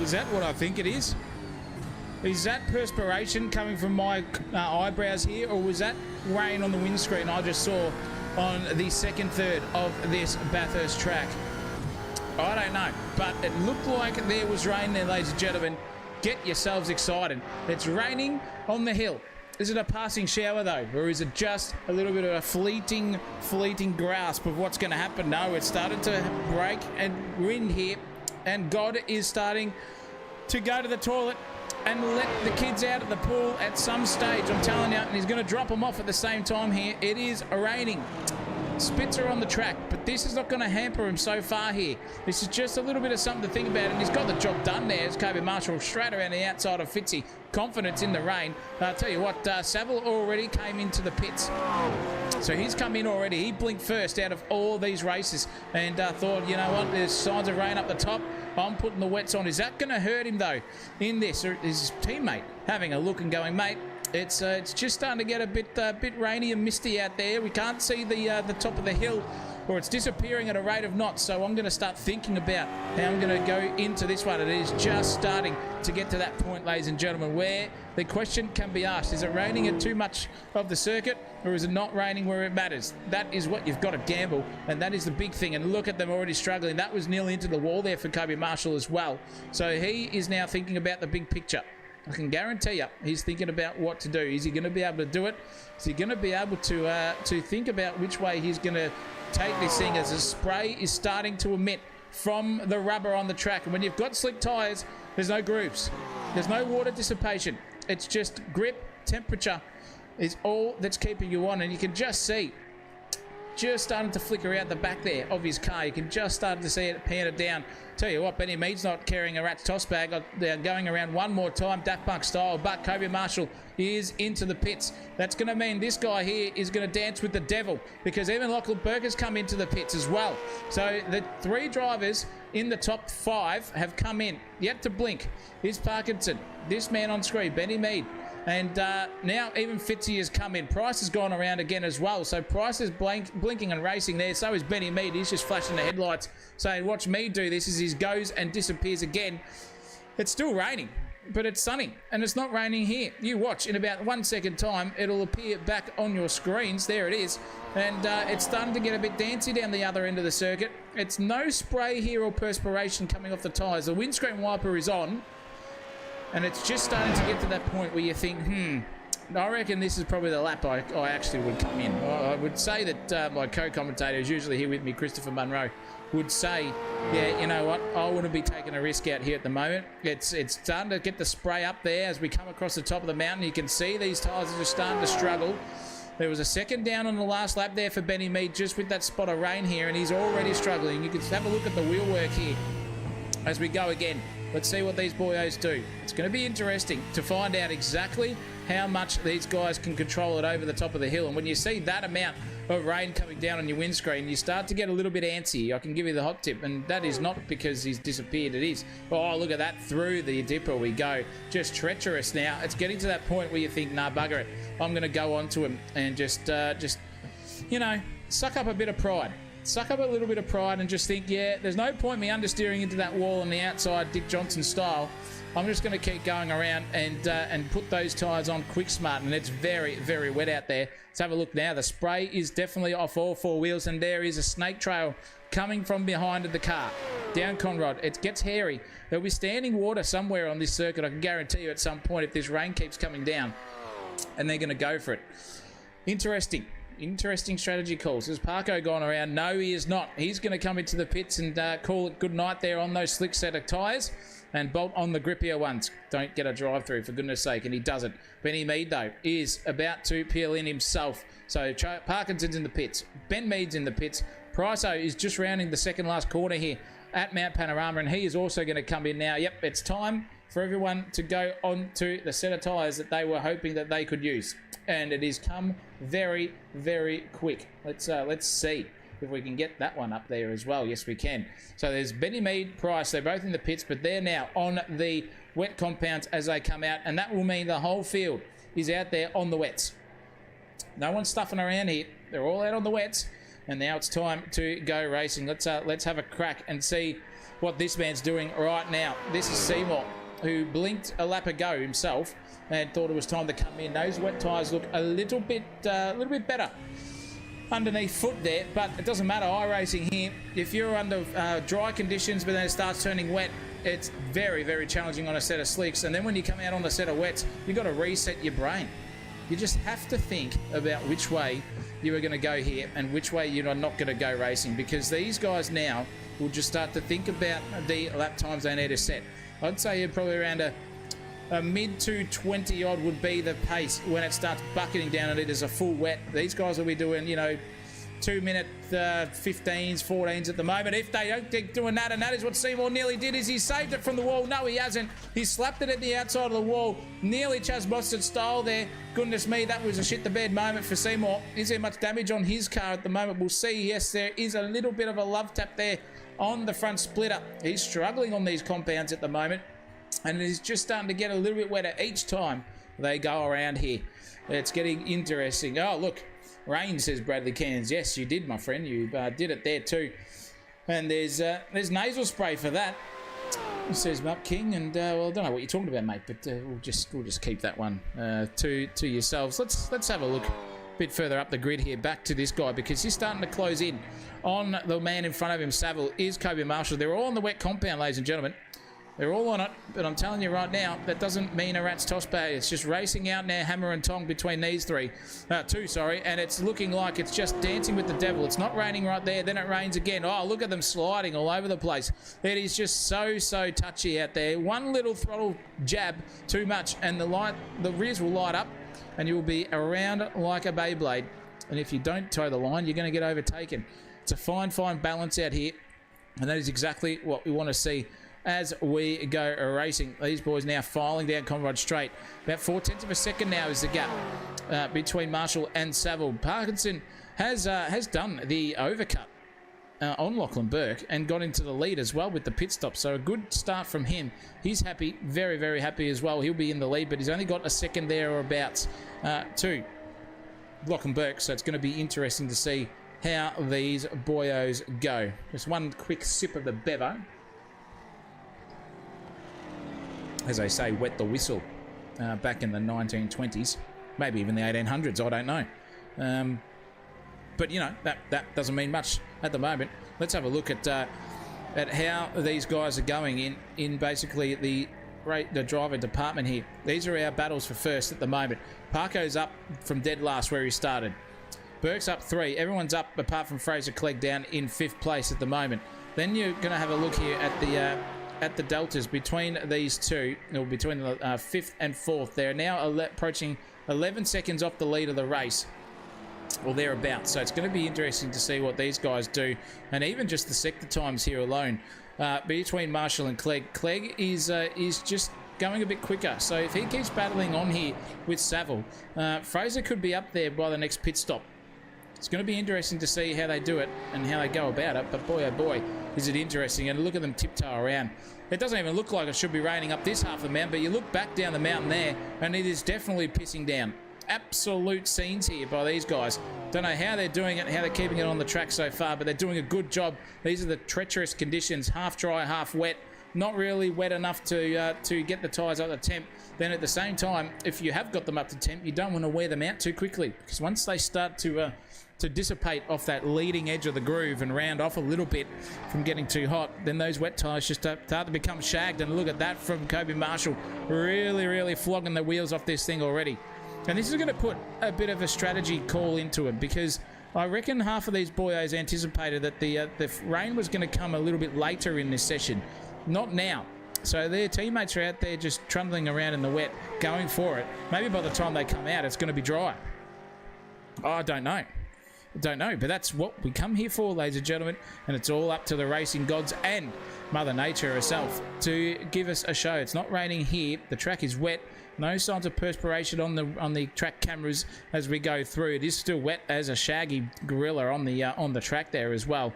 Is that what I think it is? Is that perspiration coming from my eyebrows here, or was that rain on the windscreen I just saw on the second third of this Bathurst track? I don't know, but it looked like there was rain there, ladies and gentlemen. Get yourselves excited. It's raining on the hill. Is it a passing shower though, or is it just a little bit of a fleeting grasp of what's going to happen? No, it's started to break and wind here, and God is starting to go to the toilet and let the kids out of the pool at some stage, I'm telling you, and he's going to drop them off at the same time here. It is raining. Spits are on the track, but this is not going to hamper him so far here. This is just a little bit of something to think about, and he's got the job done there as Kobe Marshall straight around the outside of Fitzy. Confidence in the rain. I'll tell you what, Saville already came into the pits. So he's come in already. He blinked first out of all these races and thought, you know what, there's signs of rain up the top. I'm putting the wets on. Is that going to hurt him, though, in this? Or is his teammate having a look and going, mate, it's just starting to get a bit rainy and misty out there. We can't see the top of the hill, or it's disappearing at a rate of knots. So I'm going to start thinking about how I'm going to go into this one. It is just starting to get to that point, ladies and gentlemen, where the question can be asked. Is it raining at too much of the circuit, or is it not raining where it matters? That is what you've got to gamble, and that is the big thing. And look at them already struggling. That was nearly into the wall there for Kobe Marshall as well. So he is now thinking about the big picture. I can guarantee you he's thinking about what to do. Is he going to be able to do it? Is he going to be able to think about which way he's going to take this thing as the spray is starting to emit from the rubber on the track? And when you've got slick tyres, there's no grooves. There's no water dissipation. It's just grip, temperature is all that's keeping you on. And you can just see just starting to flicker out the back there of his car. You can just start to see it pan it down. Tell you what, Benny Mead's not carrying a rat's toss bag. They're going around one more time, Daft Punk style, but Kobe Marshall is into the pits. That's going to mean this guy here is going to dance with the devil, because even Lachlan Burke has come into the pits as well. So the three drivers in the top five have come in. Yet to blink is Parkinson, this man on screen, Benny Mead. And now even Fitzy has come in. Price has gone around again as well. So Price is blinking and racing there. So is Benny Mead. He's just flashing the headlights saying, watch me do this, as he goes and disappears again. It's still raining, but it's sunny, and it's not raining here. You watch, in about 1 second time, it'll appear back on your screens. There it is. And it's starting to get a bit dancy down the other end of the circuit. It's no spray here or perspiration coming off the tyres. The windscreen wiper is on. And it's just starting to get to that point where you think, I reckon this is probably the lap I actually would come in. I would say that my co-commentator, who's usually here with me, Christopher Munro, would say, yeah, you know what, I wouldn't be taking a risk out here at the moment. It's starting to get the spray up there as we come across the top of the mountain. You can see these tyres are just starting to struggle. There was a second down on the last lap there for Benny Mead, just with that spot of rain here, and he's already struggling. You can have a look at the wheel work here as we go again. Let's see what these boyos do. It's going to be interesting to find out exactly how much these guys can control it over the top of the hill. And when you see that amount of rain coming down on your windscreen, you start to get a little bit antsy. I can give you the hot tip, and that is not because he's disappeared. It is, oh, look at that, through the dipper we go. Just treacherous now. It's getting to that point where you think, nah, bugger it. I'm going to go on to him and just, you know, suck up a bit of pride. Suck up a little bit of pride and just think, yeah, there's no point me understeering into that wall on the outside, Dick Johnson style. I'm just going to keep going around and put those tyres on quick smart, and it's very, very wet out there. Let's have a look now. The spray is definitely off all four wheels, and there is a snake trail coming from behind the car. Down Conrod. It gets hairy. There'll be standing water somewhere on this circuit, I can guarantee you, at some point, if this rain keeps coming down, and they're going to go for it. Interesting strategy calls. Has Parko gone around? No, he is not. He's going to come into the pits and call it good night there on those slick set of tyres and bolt on the grippier ones. Don't get a drive through, for goodness sake, and he doesn't. Benny Mead, though, is about to peel in himself. So Parkinson's in the pits. Ben Mead's in the pits. Priso is just rounding the second last corner here at Mount Panorama, and he is also going to come in now. Yep, it's time for everyone to go on to the set of tyres that they were hoping that they could use. And it has come very, very quick. Let's see if we can get that one up there as well. Yes, we can. So there's Benny Mead, Price. They're both in the pits, but they're now on the wet compounds as they come out, and that will mean the whole field is out there on the wets. No one's stuffing around here. They're all out on the wets, and now it's time to go racing. Let's have a crack and see what this man's doing right now. This is Seymour, who blinked a lap ago himself and thought it was time to come in. Those wet tyres look a little bit better underneath foot there, but it doesn't matter. iRacing here, if you're under dry conditions but then it starts turning wet, it's very, very challenging on a set of slicks. And then when you come out on the set of wets, you've got to reset your brain. You just have to think about which way you are going to go here and which way you're not going to go racing, because these guys now will just start to think about the lap times they need to set. I'd say you're probably around a mid to 20 odd would be the pace when it starts bucketing down and it is a full wet. These guys will be doing, 2-minute 15s, 14s at the moment. If they don't keep doing that, and that is what Seymour nearly did, is he saved it from the wall. No, he hasn't. He slapped it at the outside of the wall. Nearly Chaz Mostert style there. Goodness me, that was a shit the bed moment for Seymour. Is there much damage on his car at the moment? We'll see. Yes, there is a little bit of a love tap there on the front splitter. He's struggling on these compounds at the moment, and it is just starting to get a little bit wetter each time they go around here. It's getting interesting. Oh, look. Rain, says Bradley Cairns. Yes, you did, my friend. You did it there too. And there's nasal spray for that, says Mup King. And well, I don't know what you're talking about, mate, but we'll just keep that one to yourselves. Let's have a look a bit further up the grid here, back to this guy, because he's starting to close in on the man in front of him. Saville is Kobe Marshall. They're all on the wet compound, ladies and gentlemen. They're all on it, but I'm telling you right now, that doesn't mean a rat's toss bay. It's just racing out now, hammer and tong between these two, and it's looking like it's just dancing with the devil. It's not raining right there, then it rains again. Oh, look at them sliding all over the place. It is just so touchy out there. One little throttle jab too much, and the rears will light up, and you will be around like a Beyblade. And if you don't toe the line, you're going to get overtaken. It's a fine balance out here, and that is exactly what we want to see as we go racing. These boys now filing down Conrad Straight. About 0.4 of a second now is the gap between Marshall and Saville. Parkinson has done the overcut on Lachlan Burke and got into the lead as well with the pit stop. So a good start from him. He's happy, very, very happy as well. He'll be in the lead, but he's only got a second there or abouts to Lachlan Burke. So it's going to be interesting to see how these boyos go. Just one quick sip of the Bevo. As they say, wet the whistle back in the 1920s, maybe even the 1800s, I don't know. But, that doesn't mean much at the moment. Let's have a look at how these guys are going in basically the driver department here. These are our battles for first at the moment. Parko's up from dead last where he started. Burke's up 3. Everyone's up apart from Fraser Clegg down in 5th place at the moment. Then you're going to have a look here at the deltas between these two, or between the 5th and 4th. They're now approaching 11 seconds off the lead of the race, or thereabouts. So it's going to be interesting to see what these guys do, and even just the sector times here alone between Marshall and Clegg. Clegg is just going a bit quicker. So if he keeps battling on here with Saville, Fraser could be up there by the next pit stop. It's going to be interesting to see how they do it and how they go about it, but boy, oh boy, is it interesting. And look at them tiptoe around. It doesn't even look like it should be raining up this half of the mountain, but you look back down the mountain there, and it is definitely pissing down. Absolute scenes here by these guys. Don't know how they're doing it, how they're keeping it on the track so far, but they're doing a good job. These are the treacherous conditions, half dry, half wet. Not really wet enough to get the tyres up to temp. Then at the same time, if you have got them up to temp, you don't want to wear them out too quickly, because once they start to dissipate off that leading edge of the groove and round off a little bit from getting too hot, then those wet tyres just start to become shagged. And look at that from Kobe Marshall, really flogging the wheels off this thing already. And this is going to put a bit of a strategy call into it, because I reckon half of these boyos anticipated that the rain was going to come a little bit later in this session, not now. So their teammates are out there just trundling around in the wet, going for it. Maybe by the time they come out, it's going to be dry. Oh, I don't know, but that's what we come here for, ladies and gentlemen, and it's all up to the racing gods and Mother Nature herself to give us a show. It's not raining here. The track is wet. No signs of perspiration on the track cameras as we go through. It is still wet as a shaggy gorilla on the track there as well.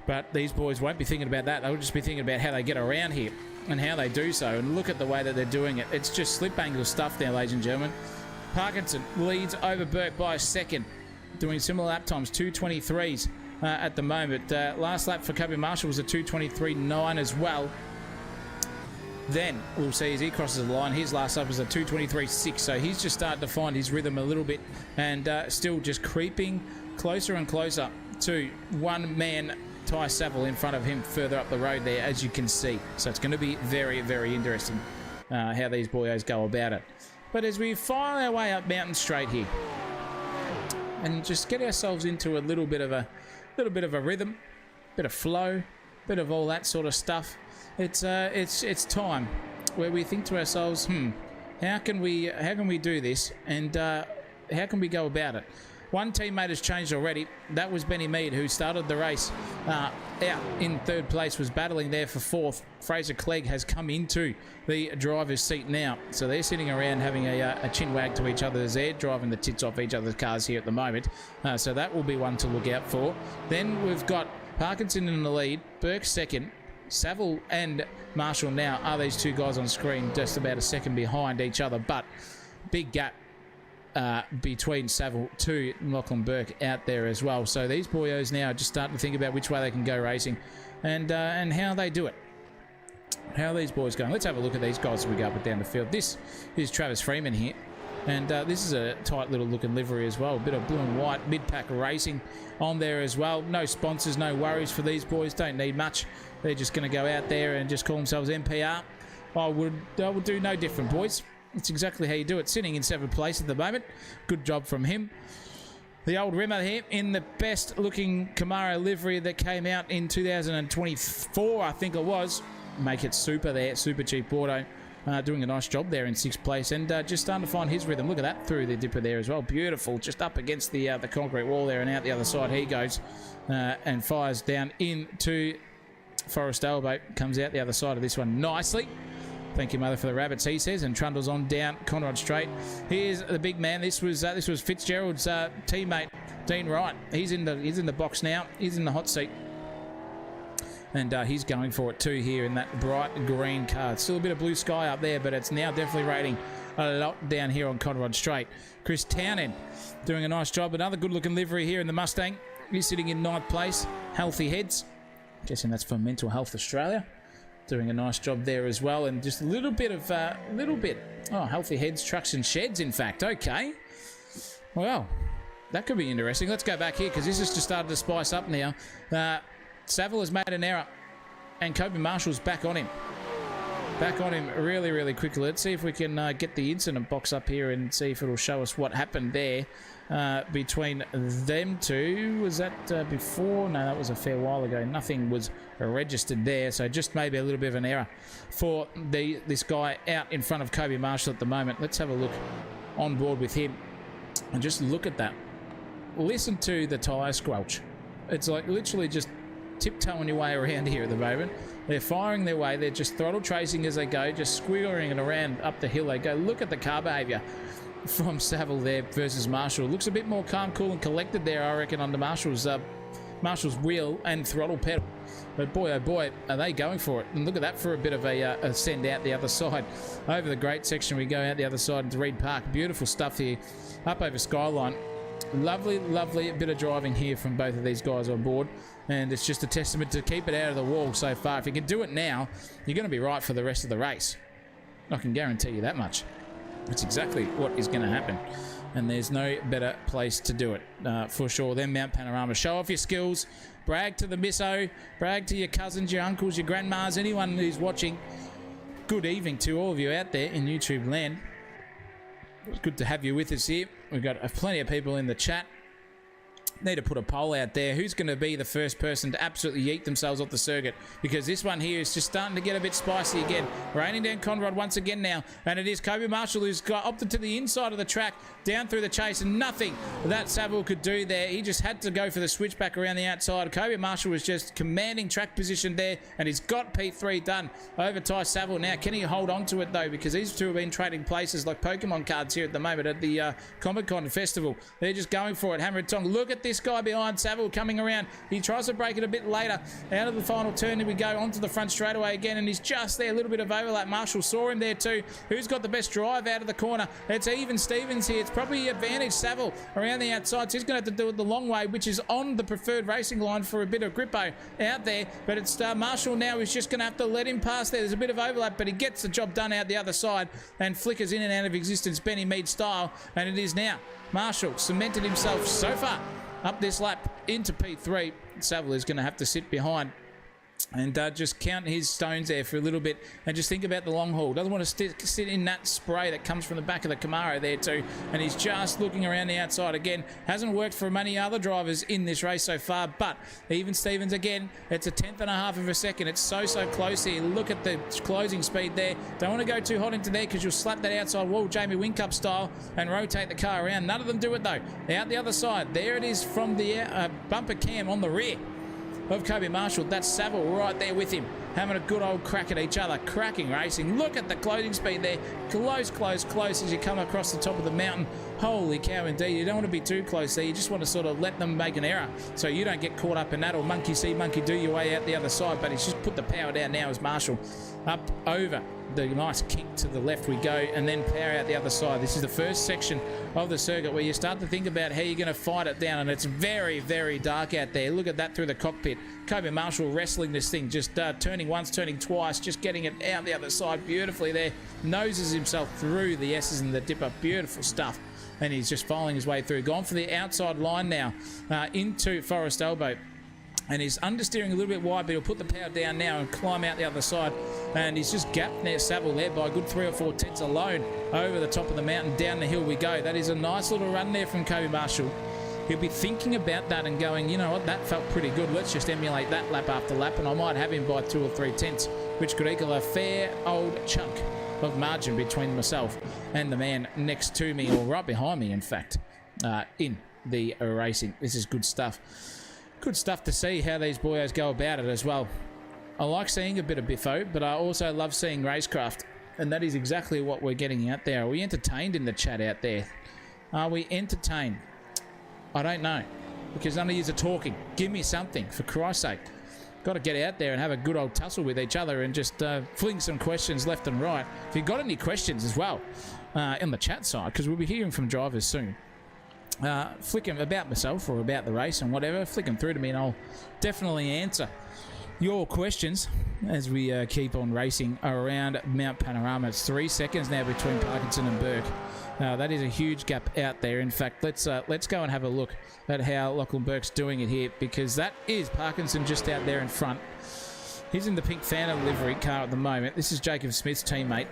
But these boys won't be thinking about that. They'll just be thinking about how they get around here and how they do so. And look at the way that they're doing it. It's just slip angle stuff there, ladies and gentlemen. Parkinson leads over Burke by a second, doing similar lap times, 2:23s. at the moment. Last lap for Kobe Marshall was a 2:23.9 as well. Then we'll see as he crosses the line. His last lap was a 2:23.6, so he's just starting to find his rhythm a little bit, and still just creeping closer and closer to one man, Ty Saville, in front of him further up the road there, as you can see. So it's going to be very, very interesting how these boyos go about it. But as we file our way up Mountain Straight here, and just get ourselves into a little bit of a rhythm, bit of flow, bit of all that sort of stuff. It's time where we think to ourselves, how can we do this, and how can we go about it? One teammate has changed already. That was Benny Mead, who started the race out in third place, was battling there for fourth. Fraser Clegg has come into the driver's seat now. So they're sitting around having a chin wag to each other as they're driving the tits off each other's cars here at the moment. So that will be one to look out for. Then we've got Parkinson in the lead, Burke second. Saville and Marshall now are these two guys on screen, just about a second behind each other, but big gap between Saville to Lachlan Burke out there as well. So these boyos now are just starting to think about which way they can go racing, and how they do it. How are these boys going? Let's have a look at these guys as we go up and down the field. This is Travis Freeman here, and this is a tight little looking livery as well. A bit of blue and white mid-pack racing on there as well. No sponsors, no worries for these boys. Don't need much. They're just going to go out there and just call themselves MPR. I would do no different, boys. It's exactly how you do it. Sitting in 7th place at the moment. Good job from him. The old Rimmer here in the best looking Camaro livery that came out in 2024, I think it was. Make it super there. Super cheap auto. Doing a nice job there in 6th place, and just starting to find his rhythm. Look at that through the dipper there as well. Beautiful. Just up against the concrete wall there, and out the other side he goes and fires down into Forest Elbow. Comes out the other side of this one nicely. Thank you, mother, for the rabbits, he says, and trundles on down Conrad Straight. Here's the big man. This was Fitzgerald's teammate, Dean Wright. He's in the box now. He's in the hot seat. And he's going for it too here in that bright green car. It's still a bit of blue sky up there, but it's now definitely raining a lot down here on Conrad Straight. Chris Townend doing a nice job. Another good-looking livery here in the Mustang. He's sitting in 9th place. Healthy Heads. Guessing that's for Mental Health Australia. Doing a nice job there as well. And just a little bit of, oh, Healthy Heads, Trucks and Sheds, in fact. Okay. Well, that could be interesting. Let's go back here because this has just started to spice up now. Saville has made an error, and Kobe Marshall's back on him. Back on him really, really quickly. Let's see if we can get the incident box up here and see if it'll show us what happened there between them two. Was that before? No, that was a fair while ago. Nothing was registered there, so just maybe a little bit of an error for this guy out in front of Kobe Marshall at the moment. Let's have a look on board with him and just look at that. Listen to the tyre squelch. It's like literally just tiptoeing your way around here at the moment. They're firing their way. They're just throttle tracing as they go, just squiggling it around up the hill they go. Look at the car behaviour from Saville there versus Marshall. Looks a bit more calm, cool and collected there, I reckon, under Marshall's wheel and throttle pedal. But boy, oh boy, are they going for it. And look at that for a bit of a send out the other side. Over the great section, we go out the other side into Reed Park. Beautiful stuff here. Up over Skyline. Lovely, lovely bit of driving here from both of these guys on board. And it's just a testament to keep it out of the wall so far. If you can do it now, you're going to be right for the rest of the race. I can guarantee you that much. That's exactly what is going to happen. And there's no better place to do it, for sure. Then Mount Panorama. Show off your skills. Brag to the misso. Brag to your cousins, your uncles, your grandmas, anyone who's watching. Good evening to all of you out there in YouTube land. It's good to have you with us here. We've got plenty of people in the chat. Need to put a poll out there. Who's going to be the first person to absolutely yeet themselves off the circuit? Because this one here is just starting to get a bit spicy again. Raining down Conrad once again now. And it is Kobe Marshall who's got opted to the inside of the track, down through the chase, and nothing that Saville could do there. He just had to go for the switchback around the outside. Kobe Marshall was just commanding track position there, and he's got P3 done over Ty Saville. Now, can he hold on to it, though? Because these two have been trading places like Pokemon cards here at the moment at the Comic-Con Festival. They're just going for it. Hammer and Tong. Look at this this guy behind Saville coming around. He tries to break it a bit later. Out of the final turn, here we go onto the front straightaway again, and he's just there. A little bit of overlap. Marshall saw him there too. Who's got the best drive out of the corner? It's even Stevens here. It's probably advantage Saville around the outside. So he's going to have to do it the long way, which is on the preferred racing line for a bit of grippo out there. But it's Marshall now who's just going to have to let him pass there. There's a bit of overlap, but he gets the job done out the other side and flickers in and out of existence, Benny Mead style. And it is now Marshall cemented himself so far up this lap into P3. Saville is going to have to sit behind and just count his stones there for a little bit and just think about the long haul. Doesn't want to sit in that spray that comes from the back of the Camaro there too. And he's just looking around the outside again. Hasn't worked for many other drivers in this race so far, but even Stevens again, it's a 1/10 of a second. It's so close here. Look at the closing speed there. Don't want to go too hot into there because you'll slap that outside wall, Jamie Whincup style, and rotate the car around. None of them do it though. Out the other side, there it is from the bumper cam on the rear of Kobe Marshall. That's Saville right there with him, having a good old crack at each other. Cracking racing. Look at the closing speed there. Close as you come across the top of the mountain. Holy cow indeed. You don't want to be too close there. You just want to sort of let them make an error so you don't get caught up in that, or monkey see, monkey do your way out the other side. But he's just put the power down now as Marshall up over the nice kick to the left we go, and then power out the other side. This is the first section of the circuit where you start to think about how you're going to fight it down, and it's very, very dark out there. Look at that through the cockpit. Kobe Marshall wrestling this thing, just turning once, turning twice, just getting it out the other side beautifully there. Noses himself through the S's and the dipper. Beautiful stuff. And he's just following his way through. Gone for the outside line now into Forest Elbow. And he's understeering a little bit wide, but he'll put the power down now and climb out the other side. And he's just gapped there, Saville there by a good 3 or 4 tenths alone over the top of the mountain. Down the hill we go. That is a nice little run there from Kobe Marshall. He'll be thinking about that and going, you know what, that felt pretty good. Let's just emulate that lap after lap, and I might have him by 2 or 3 tenths, which could equal a fair old chunk of margin between myself and the man next to me, or right behind me, in fact, in the racing. This is good stuff. Good stuff to see how these boyos go about it as well. I like seeing a bit of biffo, but I also love seeing racecraft, and that is exactly what we're getting out there. Are we entertained in the chat out there? Are we entertained? I don't know, because none of you are talking. Give me something, for Christ's sake. Got to get out there and have a good old tussle with each other and just fling some questions left and right. If you've got any questions as well in the chat side, because we'll be hearing from drivers soon. Flick them about myself or about the race and whatever. Flick them through to me and I'll definitely answer your questions as we keep on racing around Mount Panorama. It's 3 seconds now between Parkinson and Burke. That is a huge gap out there. In fact, let's go and have a look at how Lachlan Burke's doing it here, because that is Parkinson just out there in front. He's in the pink Phantom livery car at the moment. This is Jacob Smith's teammate.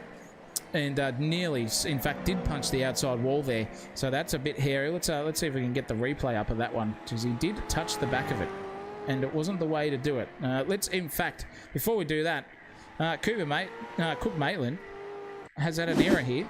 And nearly, in fact, did punch the outside wall there. So that's a bit hairy. Let's see if we can get the replay up of that one, because he did touch the back of it, and it wasn't the way to do it. Let's, in fact, before we do that, Cook Maitland has had an error here.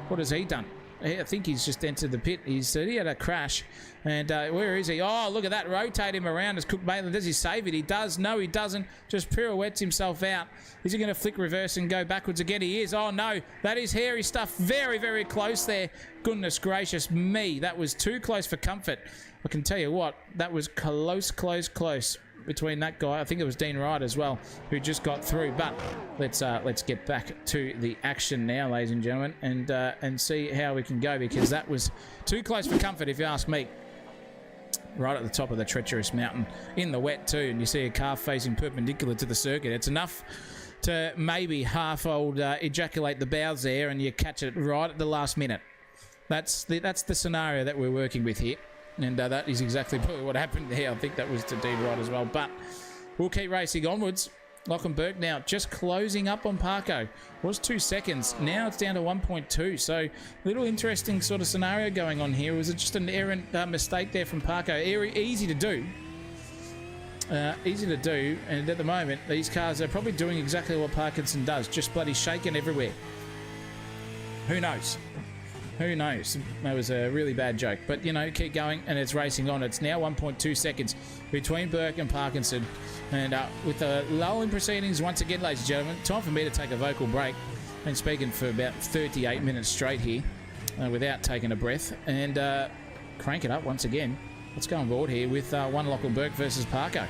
What has he done? I think he's just entered the pit. He had a crash. And where is he? Oh, look at that. Rotate him around as Cook Maitland. Does he save it? He does. No, he doesn't. Just pirouettes himself out. Is he going to flick reverse and go backwards again? He is. Oh, no. That is hairy stuff. Very, very close there. Goodness gracious me. That was too close for comfort. I can tell you what. That was close between that guy. I think it was Dean Wright as well, who just got through. But let's get back to the action now, ladies and gentlemen, and see how we can go, because that was too close for comfort, if you ask me. Right at the top of the treacherous mountain in the wet too, and you see a car facing perpendicular to the circuit. It's enough to maybe half-old ejaculate the bows there, and you catch it right at the last minute. That's the scenario that we're working with here. And that is exactly probably what happened there. I think that was to Dean Wright as well. But we'll keep racing onwards. Lachlan Burke now just closing up on Parko. Was 2 seconds. Now it's down to 1.2. So little interesting sort of scenario going on here. Was it just an errant mistake there from Parko? Easy to do. Easy to do. And at the moment, these cars are probably doing exactly what Parkinson does. Just bloody shaking everywhere. Who knows? Who knows? That was a really bad joke. But, you know, keep going, and it's racing on. It's now 1.2 seconds between Burke and Parkinson. And with the lull in proceedings, once again, ladies and gentlemen, time for me to take a vocal break. Been speaking for about 38 minutes straight here without taking a breath. And crank it up once again. Let's go on board here with one Lachlan Burke versus Parko.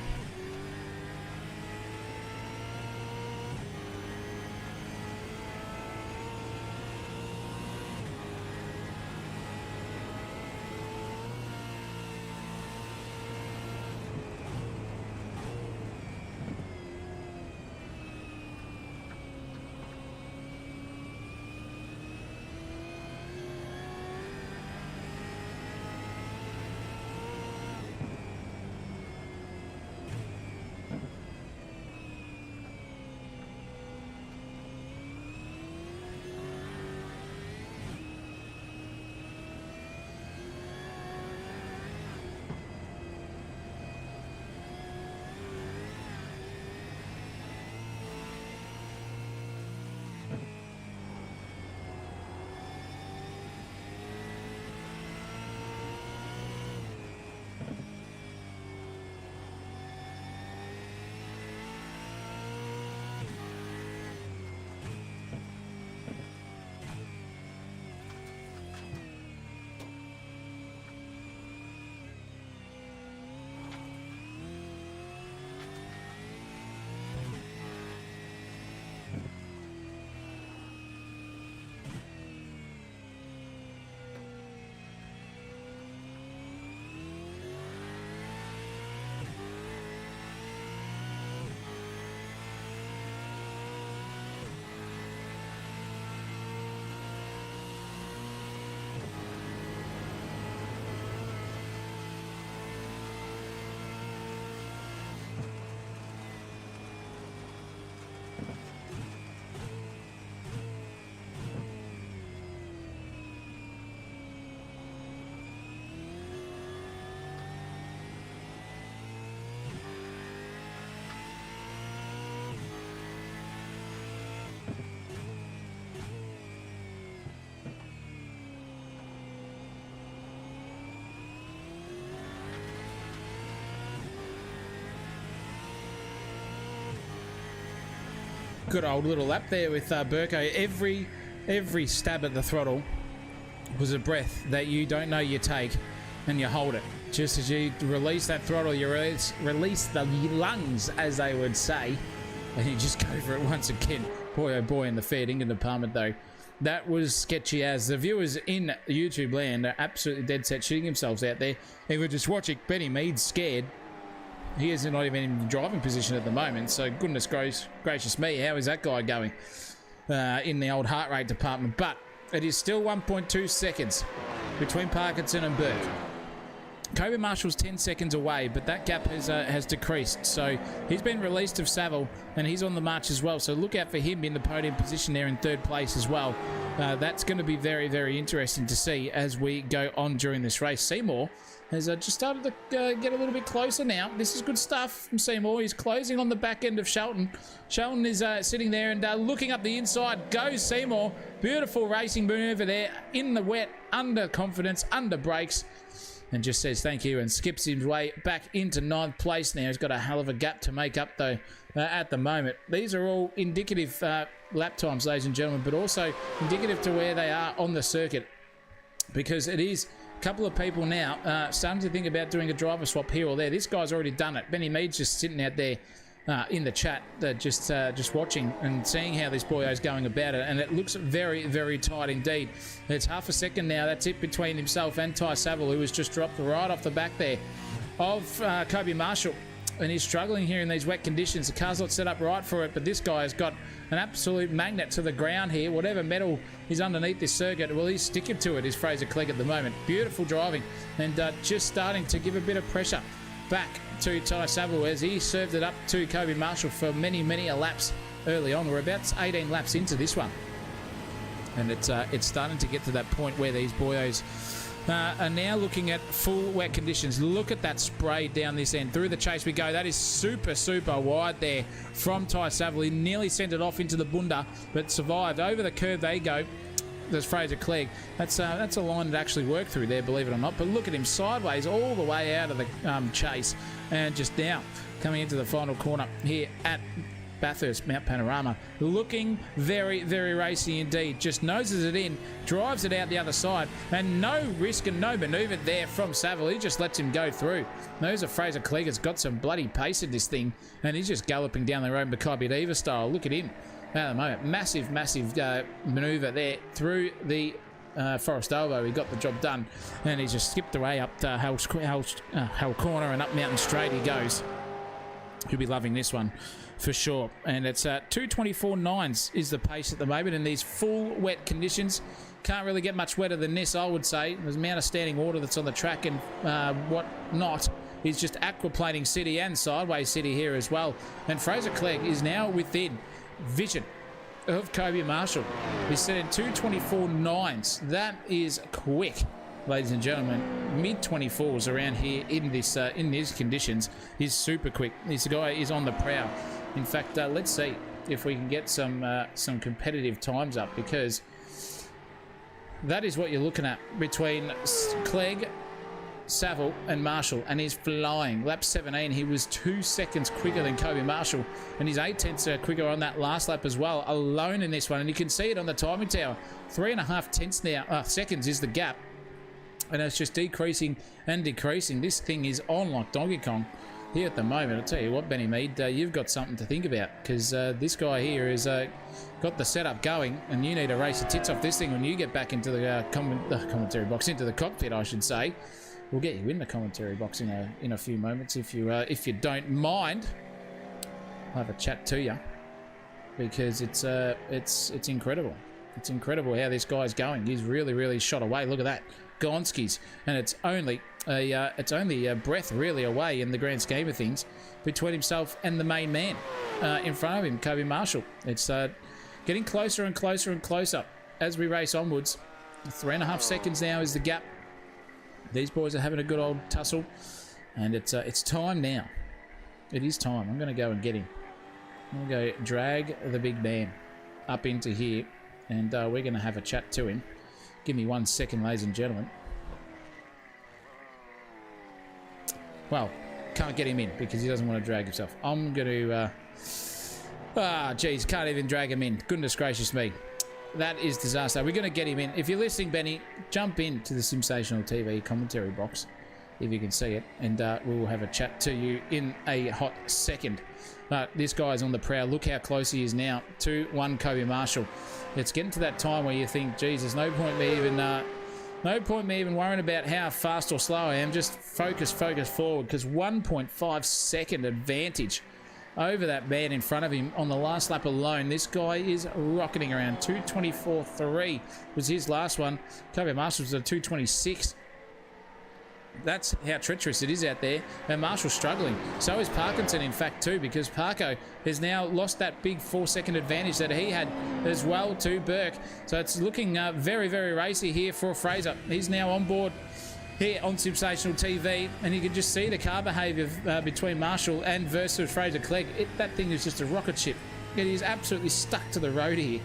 Good old little lap there with Burko. Every stab at the throttle was a breath that you don't know you take, and you hold it. Just as you release that throttle, you release the lungs, as they would say, and you just go for it once again. Boy, oh boy, in the fair dinkum department, though. That was sketchy as. The viewers in YouTube land are absolutely dead set shooting themselves out there. They were just watching Benny Mead scared. He is not even in the driving position at the moment, so goodness gracious me, how is that guy going in the old heart rate department? But it is still 1.2 seconds between Parkinson and Burke. Kobe Marshall's 10 seconds away, but that gap has decreased. So he's been released of Saville, and he's on the march as well. So look out for him in the podium position there in third place as well. That's going to be very, very interesting to see as we go on during this race. Seymour has just started to get a little bit closer now. This is good stuff from Seymour. He's closing on the back end of Shelton. Shelton is sitting there and looking up the inside. Goes Seymour. Beautiful racing maneuver there in the wet, under confidence, under brakes. And just says thank you and skips his way back into 9th place now. He's got a hell of a gap to make up, though, at the moment. These are all indicative lap times, ladies and gentlemen, but also indicative to where they are on the circuit. Because it is a couple of people now starting to think about doing a driver swap here or there. This guy's already done it. Benny Mead's just sitting out there in the chat, just watching and seeing how this boyo's going about it, and it looks very, very tight indeed. It's half a second now, that's it, between himself and Ty Saville, who has just dropped right off the back there of Kobe Marshall, and he's struggling here in these wet conditions. The car's not set up right for it, but this guy has got an absolute magnet to the ground here. Whatever metal is underneath this circuit, well, he's sticking to it, is Fraser Clegg at the moment. Beautiful driving, and just starting to give a bit of pressure back to Ty Saville as he served it up to Kobe Marshall for many, many laps early on. We're about 18 laps into this one, and it's starting to get to that point where these boyos are now looking at full wet conditions. Look at that spray down this end. Through the chase we go. That is super, super wide there from Ty Saville. He nearly sent it off into the bunda, but survived. Over the curve they go. There's Fraser Clegg. That's a line that actually worked through there, believe it or not. But look at him sideways all the way out of the chase, and just now coming into the final corner here at Bathurst Mount Panorama. Looking very, very racy indeed. Just noses it in, drives it out the other side, and no risk and no manoeuvre there from Saville. He just lets him go through. Those are Fraser Clegg has got some bloody pace in this thing, and he's just galloping down the road Maccabi Diva style. Look at him at the moment. Massive, massive manoeuvre there through the Forest Elbow. He got the job done, and he just skipped away up to Hell Corner, and up Mountain Straight he goes. He'll be loving this one for sure. And it's 2:24.9 is the pace at the moment in these full wet conditions. Can't really get much wetter than this, I would say. The amount of standing water that's on the track and what not is just aquaplaning City and Sideways City here as well. And Fraser Clegg is now within vision of Kobe Marshall. He's set in 2:24.9. That is quick, ladies and gentlemen. Mid 24s around here in these conditions is super quick. This guy is on the prowl. In fact, let's see if we can get some competitive times up, because that is what you're looking at between Clegg, Saville and Marshall, and he's flying. Lap 17, he was 2 seconds quicker than Kobe Marshall, and he's 8/10 quicker on that last lap as well, alone in this one. And you can see it on the timing tower. 3.5 now, seconds is the gap, and it's just decreasing and decreasing. This thing is on like Donkey Kong here at the moment. I'll tell you what, Benny Mead, you've got something to think about, because this guy here has got the setup going, and you need to race your tits off this thing when you get back into the commentary box, into the cockpit, I should say. We'll get you in the commentary box in a few moments if you don't mind. I'll have a chat to you, because it's incredible. It's incredible how this guy's going. He's really shot away. Look at that, Gonskis, and it's only a breath really away in the grand scheme of things between himself and the main man in front of him, Kobe Marshall. It's getting closer and closer and closer as we race onwards. 3.5 seconds now is the gap. These boys are having a good old tussle, and it's time now. It is time. I'm going to go and get him. I'm going to go drag the big man up into here, and we're going to have a chat to him. Give me 1 second, ladies and gentlemen. Well, can't get him in because he doesn't want to drag himself. I'm going to... geez, can't even drag him in. Goodness gracious me. That is disaster. We're going to get him in. If you're listening, Benny, jump into the Sensational TV commentary box, if you can see it, and we'll have a chat to you in a hot second. This guy's on the prowl. Look how close he is now to one Kobe Marshall. It's getting to that time where you think, geez, there's no point me even worrying about how fast or slow I am. Just focus forward, because 1.5 second advantage over that man in front of him on the last lap alone. This guy is rocketing around. 2:24.3 was his last one. Kobe Marshall was at 2:26. That's how treacherous it is out there. And Marshall's struggling. So is Parkinson, in fact, too, because Parko has now lost that big 4-second advantage that he had as well to Burke. So it's looking very, very racy here for Fraser. He's now on board here on Sensational TV, and you can just see the car behaviour between Marshall and versus Fraser Clegg. That thing is just a rocket ship. It is absolutely stuck to the road here,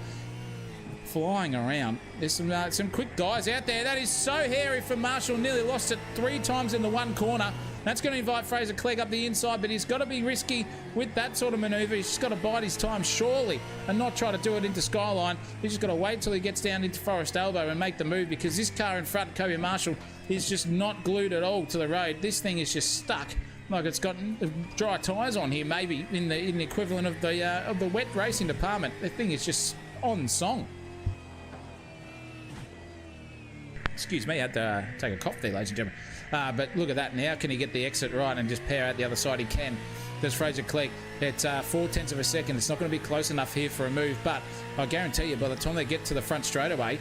flying around. There's some quick guys out there. That is so hairy for Marshall. Nearly lost it 3 times in the one corner. That's going to invite Fraser Clegg up the inside, but he's got to be risky with that sort of manoeuvre. He's just got to bide his time, surely, and not try to do it into Skyline. He's just got to wait till he gets down into Forest Elbow and make the move, because this car in front, Kobe Marshall, is just not glued at all to the road. This thing is just stuck, like it's got dry tyres on here, maybe in the equivalent of the wet racing department. The thing is just on song. Excuse me, I had to take a cough there, ladies and gentlemen. But look at that now. Can he get the exit right and just power out the other side? He can. Does Fraser Clegg. It's 0.4 of a second. It's not going to be close enough here for a move, but I guarantee you by the time they get to the front straightaway,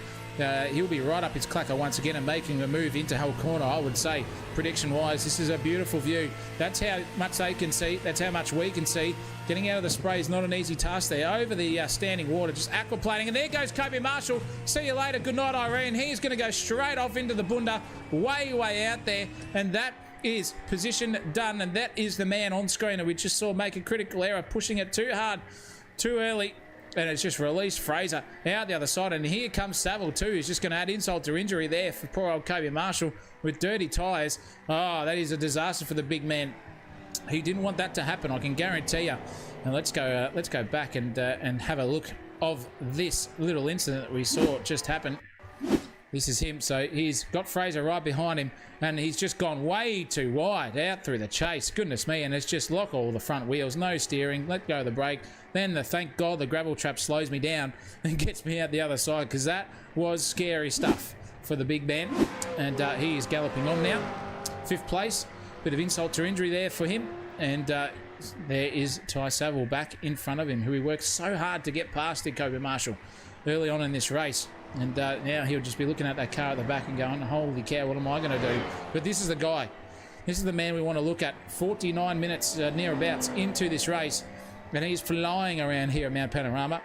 he'll be right up his clacker once again and making a move into Hull Corner, I would say. Prediction-wise, this is a beautiful view. That's how much they can see. That's how much we can see. Getting out of the spray is not an easy task there. Over the standing water, just aquaplaning. And there goes Kobe Marshall. See you later. Good night, Irene. He's going to go straight off into the bunda, way out there. And that is position done. And that is the man on screen we just saw make a critical error, pushing it too hard, too early. And it's just released Fraser out the other side. And here comes Saville too. He's just going to add insult to injury there for poor old Kobe Marshall with dirty tyres. Oh, that is a disaster for the big man. He didn't want that to happen, I can guarantee you. And let's go back and have a look of this little incident that we saw just happen. This is him. So he's got Fraser right behind him, and he's just gone way too wide out through the chase. Goodness me, and it's just lock all the front wheels, no steering, let go of the brake. Then thank God the gravel trap slows me down and gets me out the other side, because that was scary stuff for the big man. And he is galloping on now. 5th place. Bit of insult to injury there for him. And there is Ty Saville back in front of him, who he worked so hard to get past in Kobe Marshall early on in this race. And now he'll just be looking at that car at the back and going, holy cow, what am I going to do? But this is the guy. This is the man we want to look at. 49 minutes nearabouts into this race. And he's flying around here at Mount Panorama.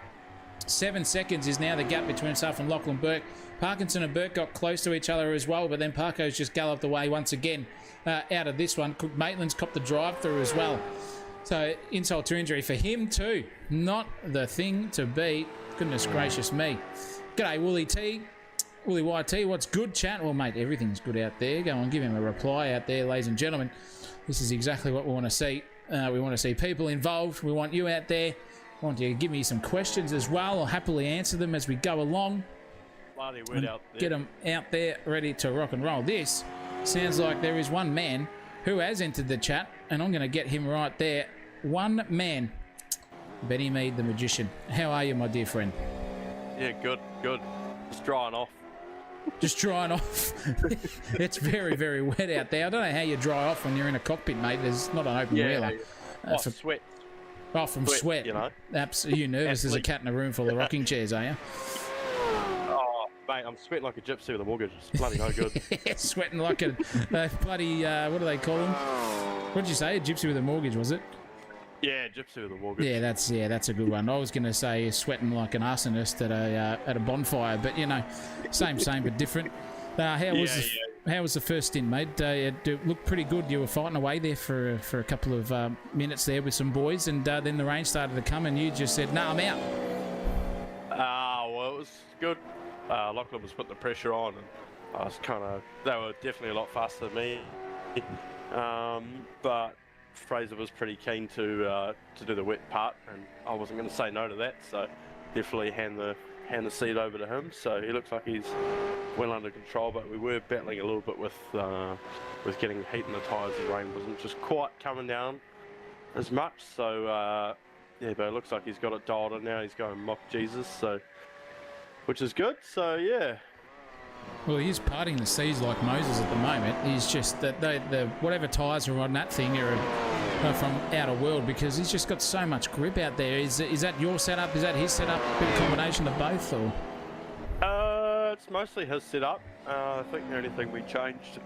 7 seconds is now the gap between himself and Lachlan Burke. Parkinson and Burke got close to each other as well, but then Parko's just galloped away once again out of this one. Maitland's copped the drive-through as well. So insult to injury for him too. Not the thing to beat. Goodness gracious me. G'day, Wooly T. Wooly YT, what's good, chat? Well, mate, everything's good out there. Go on, give him a reply out there, ladies and gentlemen. This is exactly what we want to see. We want to see people involved. We want you out there. I want you to give me some questions as well. I'll happily answer them as we go along. Bloody word out there. Get them out there, ready to rock and roll. This sounds like there is one man who has entered the chat, and I'm going to get him right there. One man. Benny Mead, the magician. How are you, my dear friend? Yeah, good. Just drying off. Just drying off. It's very, very wet out there. I don't know how you dry off when you're in a cockpit, mate. There's not an open wheeler. Sweat. Oh, from sweat. You know. Absolutely. You nervous as a cat in a room full of rocking chairs, are you? Oh, mate, I'm sweating like a gypsy with a mortgage. It's bloody no good. Sweating like a bloody, what do they call them? What did you say? A gypsy with a mortgage, was it? Yeah, gypsy with a mortgage. Yeah, that's a good one. I was going to say sweating like an arsonist at a bonfire, but you know, same but different. How was the first stint, mate? It looked pretty good. You were fighting away there for a couple of minutes there with some boys, and then the rain started to come, and you just said, "No, I'm out." Well, it was good. Lachlan was putting the pressure on, and I was they were definitely a lot faster than me. But Fraser was pretty keen to do the wet part, and I wasn't going to say no to that, so definitely hand the seat over to him. So he looks like he's well under control, but we were battling a little bit with getting heat in the tyres. The rain wasn't just quite coming down as much, so yeah, but it looks like he's got it dialed in now. He's going mock Jesus, so which is good. So yeah. Well, he's parting the seas like Moses at the moment. He's just that the whatever tyres are on that thing are from outer world, because he's just got so much grip out there. Is that your setup? Is that his setup? A bit of combination of both, or? It's mostly his setup. I think the only thing we changed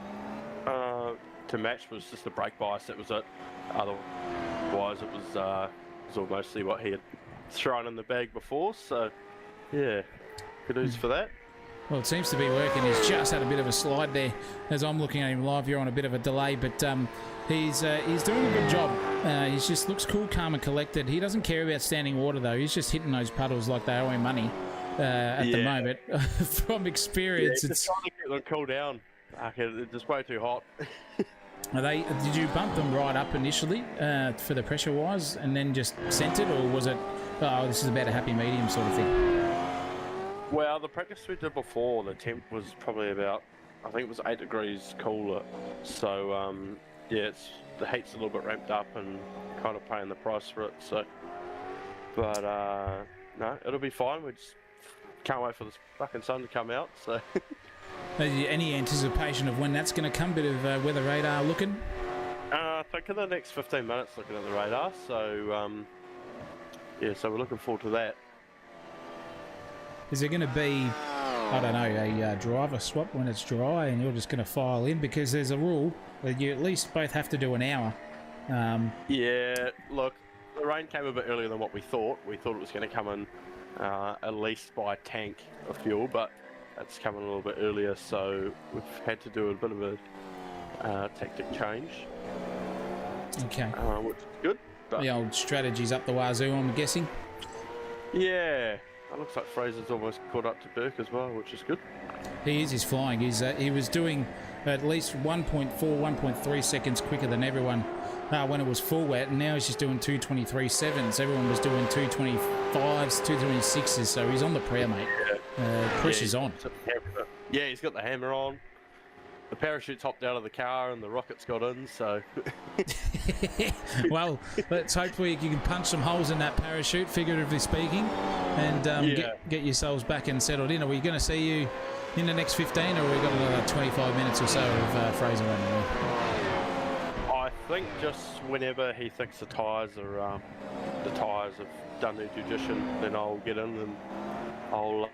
to match was just the brake bias. That was it. Otherwise, it was all mostly what he had thrown in the bag before. So, yeah, good news for that. Well, it seems to be working. He's just had a bit of a slide there. As I'm looking at him live, you're on a bit of a delay, but he's doing a good job. He just looks cool, calm and collected. He doesn't care about standing water, though. He's just hitting those puddles like they owe him money at the moment. From experience, it's trying to get them cool down. It's just way too hot. Did you bump them right up initially for the pressure-wise and then just sent it, or was it, oh, this is about a happy medium sort of thing? Well, the practice we did before, the temp was probably about, I think it was 8 degrees cooler. So, yeah, the heat's a little bit ramped up and kind of paying the price for it. So, but no, it'll be fine. We just can't wait for this fucking sun to come out. So, any anticipation of when that's going to come? Bit of weather radar looking? I think in the next 15 minutes looking at the radar. So, yeah, so we're looking forward to that. Is there going to be, I don't know, a driver swap when it's dry and you're just going to file in? Because there's a rule that you at least both have to do an hour. Yeah, look, the rain came a bit earlier than what we thought. We thought it was going to come in at least by a tank of fuel, but it's coming a little bit earlier, so we've had to do a bit of a tactic change. Okay. Which is good. But the old strategy's up the wazoo, I'm guessing. Yeah. It looks like Fraser's almost caught up to Burke as well, which is good. He's flying. He was doing at least 1.4, 1.3 seconds quicker than everyone when it was full wet, and now he's just doing 2:23.7s. Everyone was doing 2:25s, 2:26s, so he's on the prayer, mate. Pressure's on. Yeah, he's got the hammer on. The parachute's hopped out of the car and the rocket's got in, so... Well, let's hopefully you can punch some holes in that parachute, figuratively speaking, and get yourselves back and settled in. Are we going to see you in the next 15, or have we got another 25 minutes or so of Fraser running? I think just whenever he thinks the tyres have done their judicial, then I'll get in and I'll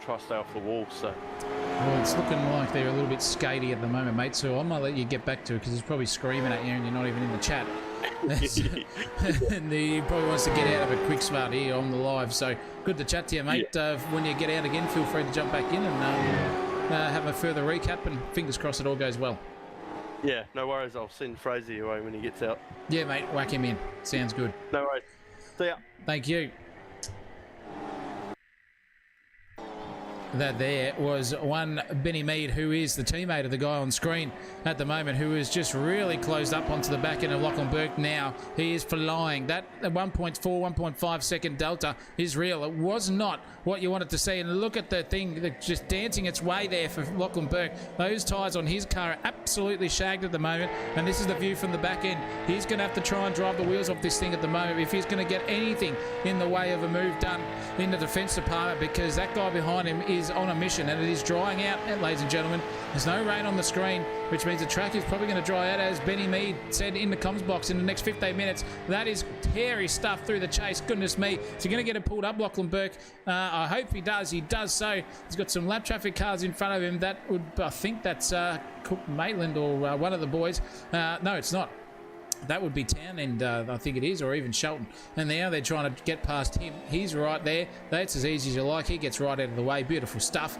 try to stay off the wall. So well, it's looking like they're a little bit skatey at the moment, mate, so I might let you get back to it because he's probably screaming at you and you're not even in the chat. And he probably wants to get out of a quick smart here on the live, so good to chat to you, mate. When you get out again, feel free to jump back in and have a further recap, and fingers crossed it all goes well. Yeah, no worries. I'll send Fraser your way when he gets out. Yeah, mate, whack him in. Sounds good. No worries. See ya. Thank you. That there was one Benny Mead, who is the teammate of the guy on screen at the moment, who is just really closed up onto the back end of Lachlan Burke now. He is flying. That 1.4, 1.5 second delta is real. It was not what you wanted to see. And look at the thing just dancing its way there for Lachlan Burke. Those tyres on his car are absolutely shagged at the moment. And this is the view from the back end. He's going to have to try and drive the wheels off this thing at the moment if he's going to get anything in the way of a move done in the defence department, because that guy behind him is on a mission, and it is drying out, ladies and gentlemen. There's no rain on the screen, which means the track is probably going to dry out, as Benny Mead said in the comms box, in the next 15 minutes. That is hairy stuff through the chase. Goodness me. Is he going to get it pulled up, Lachlan Burke? I hope he does. He does so. He's got some lap traffic cars in front of him. That would, I think that's Cook Maitland or one of the boys. No, it's not. That would be Townend, I think it is, or even Shelton. And now they're trying to get past him. He's right there. That's as easy as you like. He gets right out of the way. Beautiful stuff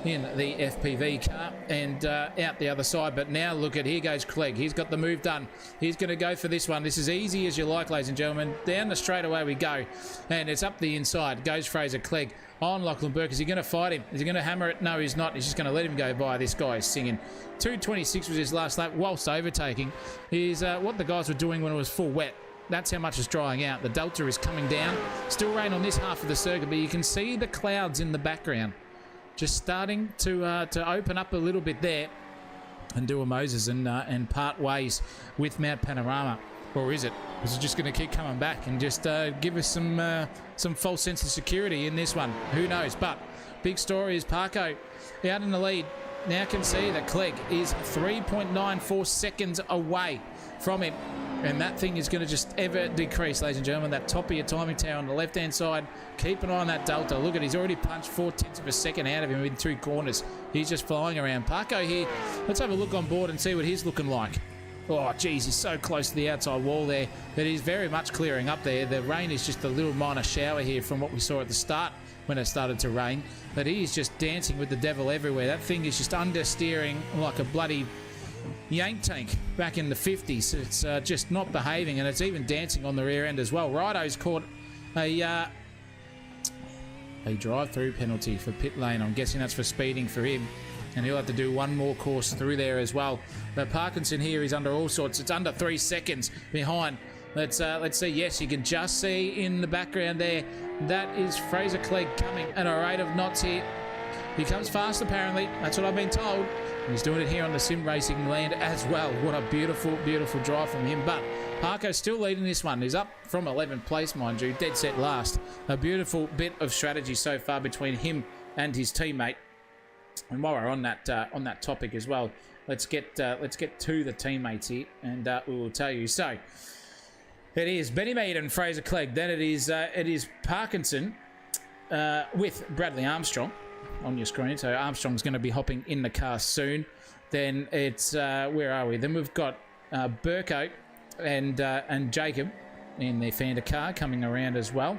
in the FPV car and out the other side. But now look at, here goes Clegg. He's got the move done. He's going to go for this one. This is easy as you like, ladies and gentlemen. Down the straightaway we go. And it's up the inside. Goes Fraser Clegg on Lachlan Burke. Is he going to fight him? Is he going to hammer it? No, he's not. He's just going to let him go by. This guy is singing. 2:26 was his last lap whilst overtaking. Is what the guys were doing when it was full wet. That's how much it's drying out. The delta is coming down. Still rain on this half of the circuit, but you can see the clouds in the background just starting to open up a little bit there, and do a Moses and part ways with Mount Panorama. Or is it? Is it just going to keep coming back and just give us some false sense of security in this one? Who knows? But big story is Parko out in the lead. Now can see that Clegg is 3.94 seconds away from him. And that thing is going to just ever decrease, ladies and gentlemen. That top of your timing tower on the left-hand side. Keep an eye on that delta. Look at, he's already punched 0.4 of a second out of him in 2 corners. He's just flying around. Parko here, let's have a look on board and see what he's looking like. Oh, geez, he's so close to the outside wall there that he's very much clearing up there. The rain is just a little minor shower here from what we saw at the start when it started to rain. But he is just dancing with the devil everywhere. That thing is just understeering like a bloody yank tank back in the 50s. It's just not behaving, and it's even dancing on the rear end as well. Righto's caught a drive-through penalty for pit lane. I'm guessing that's for speeding for him, and he'll have to do one more course through there as well. But Parkinson here is under all sorts. It's under 3 seconds behind. Let's see. Yes, you can just see in the background there. That is Fraser Clegg coming at a rate of knots here. He comes fast, apparently. That's what I've been told. And he's doing it here on the sim racing land as well. What a beautiful, beautiful drive from him. But Parko's still leading this one. He's up from 11th place, mind you. Dead set last. A beautiful bit of strategy so far between him and his teammate. And while we're on that topic as well, let's get to the teammates here, and we will tell you. So it is Benny Mead and Fraser Clegg. Then it is Parkinson with Bradley Armstrong on your screen. So Armstrong's going to be hopping in the car soon. Then it's where are we? Then we've got Burko and Jacob in their Fender car coming around as well.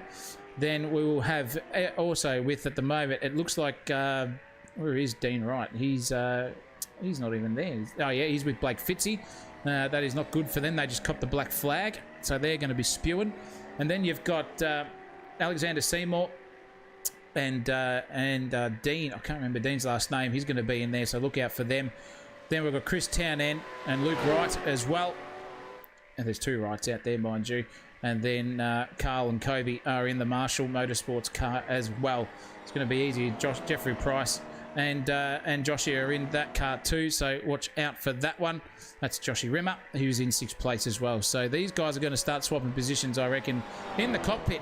Then we will have also with, at the moment, it looks like where is Dean Wright? He's not even there. Oh yeah, he's with Blake Fitzy. That is not good for them. They just copped the black flag, so they're going to be spewing. And then you've got Alexander Seymour and Dean. I can't remember Dean's last name. He's going to be in there, so look out for them. Then we've got Chris Townend and Luke Wright as well. And there's 2 rights out there, mind you. And then Carl and Kobe are in the Marshall Motorsports car as well. It's going to be easy. Jeffrey Price and Joshy are in that car too, so watch out for that one. That's Joshy Rimmer, who's in 6th place as well. So these guys are going to start swapping positions, I reckon, in the cockpit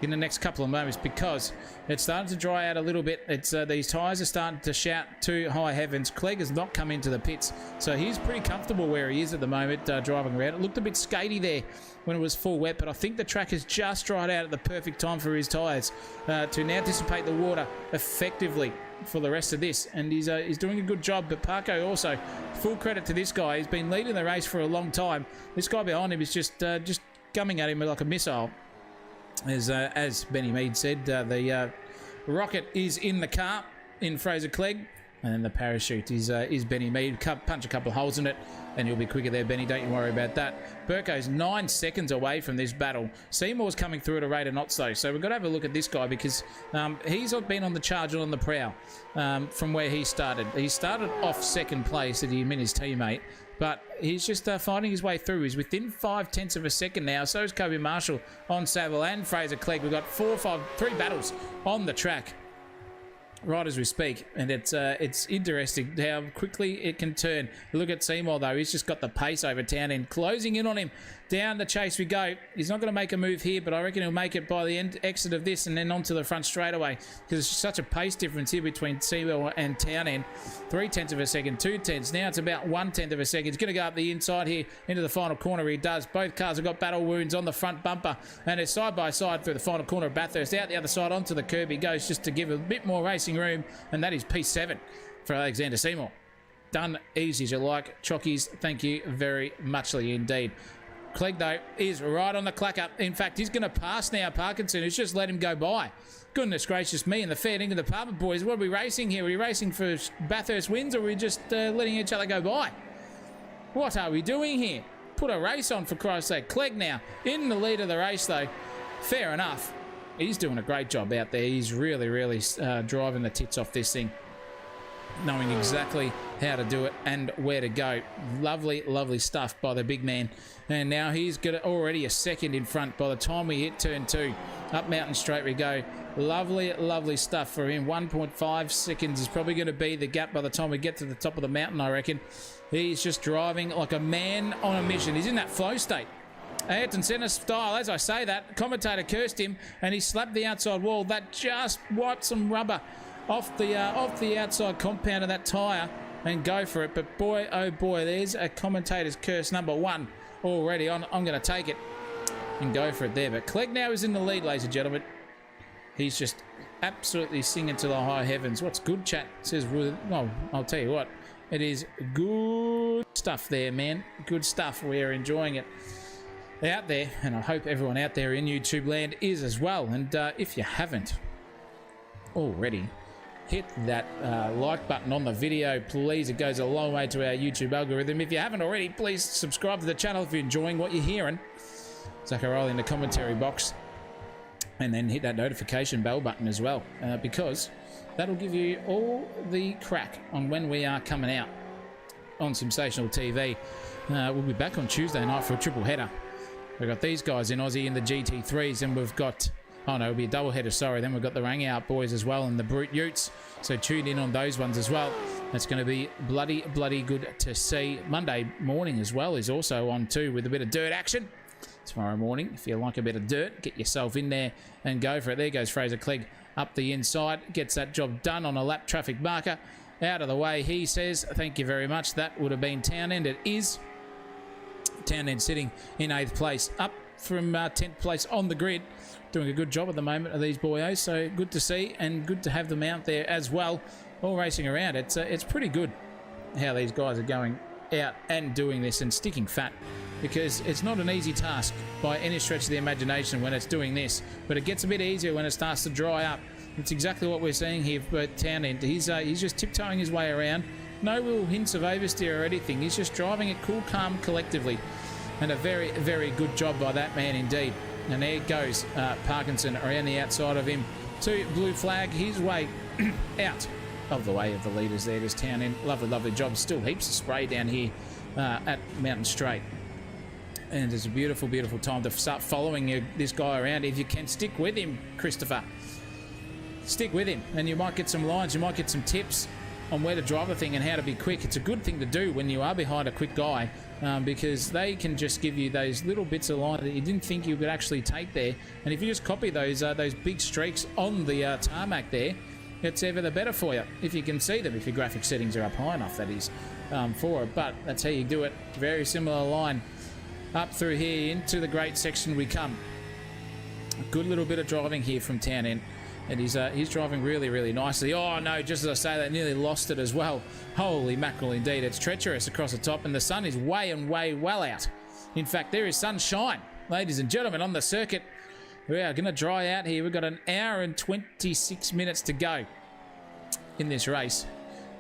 in the next couple of moments, because it's starting to dry out a little bit. It's these tyres are starting to shout to high heavens. Clegg has not come into the pits, so he's pretty comfortable where he is at the moment, driving around. It looked a bit skatey there when it was full wet, but I think the track has just dried out at the perfect time for his tyres to now dissipate the water effectively for the rest of this, and he's doing a good job. But Parko also, full credit to this guy. He's been leading the race for a long time. This guy behind him is just gumming at him like a missile. As Benny Mead said, the rocket is in the car in Fraser Clegg, and then the parachute is Benny Mead. Punch a couple of holes in it, and you'll be quicker there, Benny. Don't you worry about that. Burko's 9 seconds away from this battle. Seymour's coming through at a rate of knots, though, so we've got to have a look at this guy, because he's been on the charge and on the prowl from where he started. He started off 2nd place at him and his teammate, but he's just finding his way through. He's within 0.5 of a second now. So is Kobe Marshall on Saville and Fraser Clegg. We've got 3 battles on the track right as we speak, and it's interesting how quickly it can turn. Look at Seymour, though. He's just got the pace over Townend, closing in on him. Down the chase we go. He's not going to make a move here, but I reckon he'll make it by the exit of this and then onto the front straight away, because there's such a pace difference here between Seymour and Townend. 0.3 of a second, 0.2. Now it's about 0.1 of a second. He's going to go up the inside here into the final corner. He does. Both cars have got battle wounds on the front bumper, and it's side by side through the final corner of Bathurst. Out the other side onto the curb he goes, just to give a bit more racing room, and that is P7 for Alexander Seymour. Done easy as you like. Chockies, thank you very muchly indeed. Clegg, though, is right on the clacker. In fact, he's going to pass now Parkinson, who's just let him go by. Goodness gracious me, and the fair dinkum department, boys. What are we racing here? Are we racing for Bathurst wins, or are we just letting each other go by? What are we doing here? Put a race on, for Christ's sake. Clegg now in the lead of the race, though. Fair enough. He's doing a great job out there. He's really, really driving the tits off this thing, knowing exactly how to do it and where to go. Lovely, lovely stuff by the big man. And now he's got already a second in front by the time we hit turn 2. Up Mountain Straight we go. Lovely, lovely stuff for him. 1.5 seconds is probably going to be the gap by the time we get to the top of the mountain, I reckon. He's just driving like a man on a mission. He's in that flow state. Ayrton Senna style. As I say that, commentator cursed him, and he slapped the outside wall. That just wiped some rubber off the outside compound of that tyre, and go for it. But boy, oh boy, there's a commentator's curse number 1 already. I'm going to take it and go for it there. But Clegg now is in the lead, ladies and gentlemen. He's just absolutely singing to the high heavens. What's good, chat? Says, well, I'll tell you what. It is good stuff there, man. Good stuff. We're enjoying it out there, and I hope everyone out there in YouTube land is as well. And if you haven't already, hit that like button on the video, please. It goes a long way to our YouTube algorithm. If you haven't already, please subscribe to the channel if you're enjoying what you're hearing. Zachariah in the commentary box. And then hit that notification bell button as well, because that'll give you all the crack on when we are coming out on Sensational TV. We'll be back on Tuesday night for a triple header. We've got these guys in Aussie in the GT3s, and we've got, oh no, it'll be a double header, sorry. Then we've got the Rang Out boys as well, and the Brute Utes. So tune in on those ones as well. That's going to be bloody, bloody good to see. Monday morning as well is also on too, with a bit of dirt action. Tomorrow morning, if you like a bit of dirt, get yourself in there and go for it. There goes Fraser Clegg up the inside, gets that job done on a lap traffic marker. Out of the way, he says, thank you very much. That would have been Townend. It is Townend sitting in 8th place, up from 10th place on the grid. Doing a good job at the moment of these boyos, so good to see and good to have them out there as well, all racing around. It's pretty good how these guys are going out and doing this and sticking fat, because it's not an easy task by any stretch of the imagination when it's doing this, but it gets a bit easier when it starts to dry up. It's exactly what we're seeing here for Townend. He's just tiptoeing his way around. No real hints of oversteer or anything. He's just driving it cool, calm, collectively. And a very, very good job by that man indeed. And there goes Parkinson around the outside of him to blue flag his way out of the way of the leaders there. There's Townend. Lovely, lovely job. Still heaps of spray down here at Mountain Straight. And it's a beautiful, beautiful time to start following this guy around. If you can stick with him, Christopher, stick with him, and you might get some lines, you might get some tips on where to drive the thing and how to be quick. It's a good thing to do when you are behind a quick guy, because they can just give you those little bits of line that you didn't think you could actually take there. And if you just copy those big streaks on the tarmac there, it's ever the better for you if you can see them, if your graphic settings are up high enough, that is, for it. But that's how you do it. Very similar line up through here into the great section we come. A good little bit of driving here from Townend, and he's driving really, really nicely. Oh no, just as I say that, nearly lost it as well. Holy mackerel indeed. It's treacherous across the top, and the sun is way and way well out. In fact, there is sunshine, ladies and gentlemen, on the circuit. We are going to dry out here. We've got an hour and 26 minutes to go in this race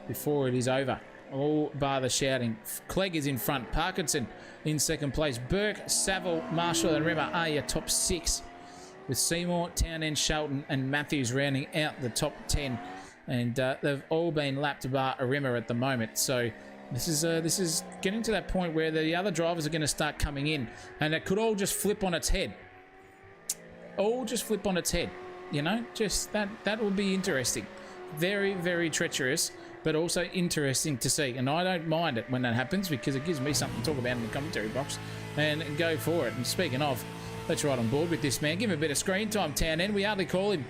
before it is over. All bar the shouting. Clegg is in front. Parkinson in second place. Burke, Saville, Marshall and Rimmer are your top 6, with Seymour, Townend, Shelton and Matthews rounding out the top 10. And they've all been lapped bar Rimmer at the moment. So this is getting to that point where the other drivers are going to start coming in, and it could all just flip on its head. All just flip on its head, you know. Just that will be interesting. Very, very treacherous, but also interesting to see. And I don't mind it when that happens, because it gives me something to talk about in the commentary box and go for it. And speaking of, let's ride on board with this man. Give him a bit of screen time, Townend. We hardly call him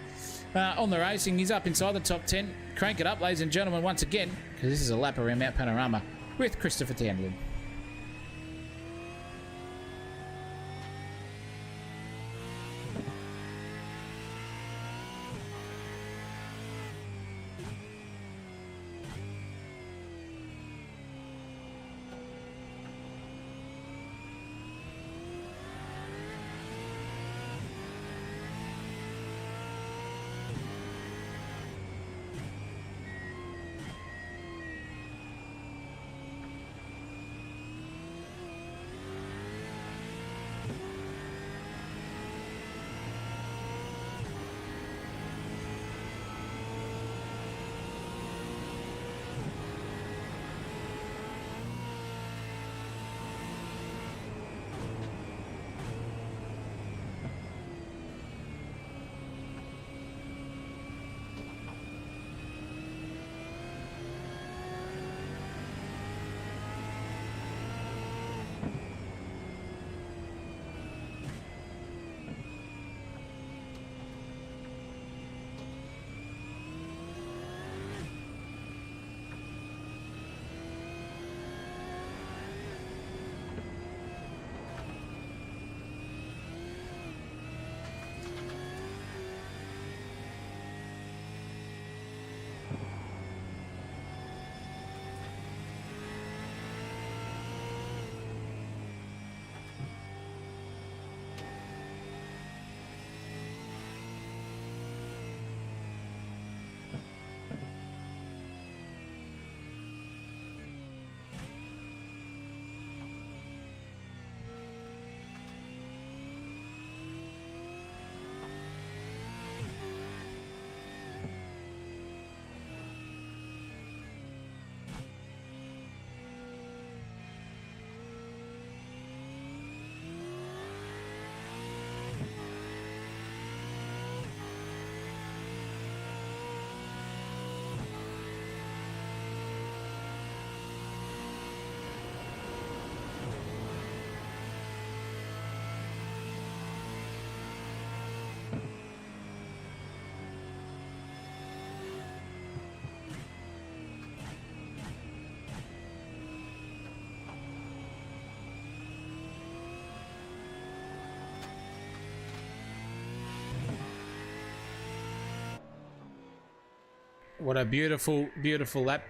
on the racing. He's up inside the top 10. Crank it up, ladies and gentlemen, once again, because this is a lap around Mount Panorama with Christopher Townend. What a beautiful, beautiful lap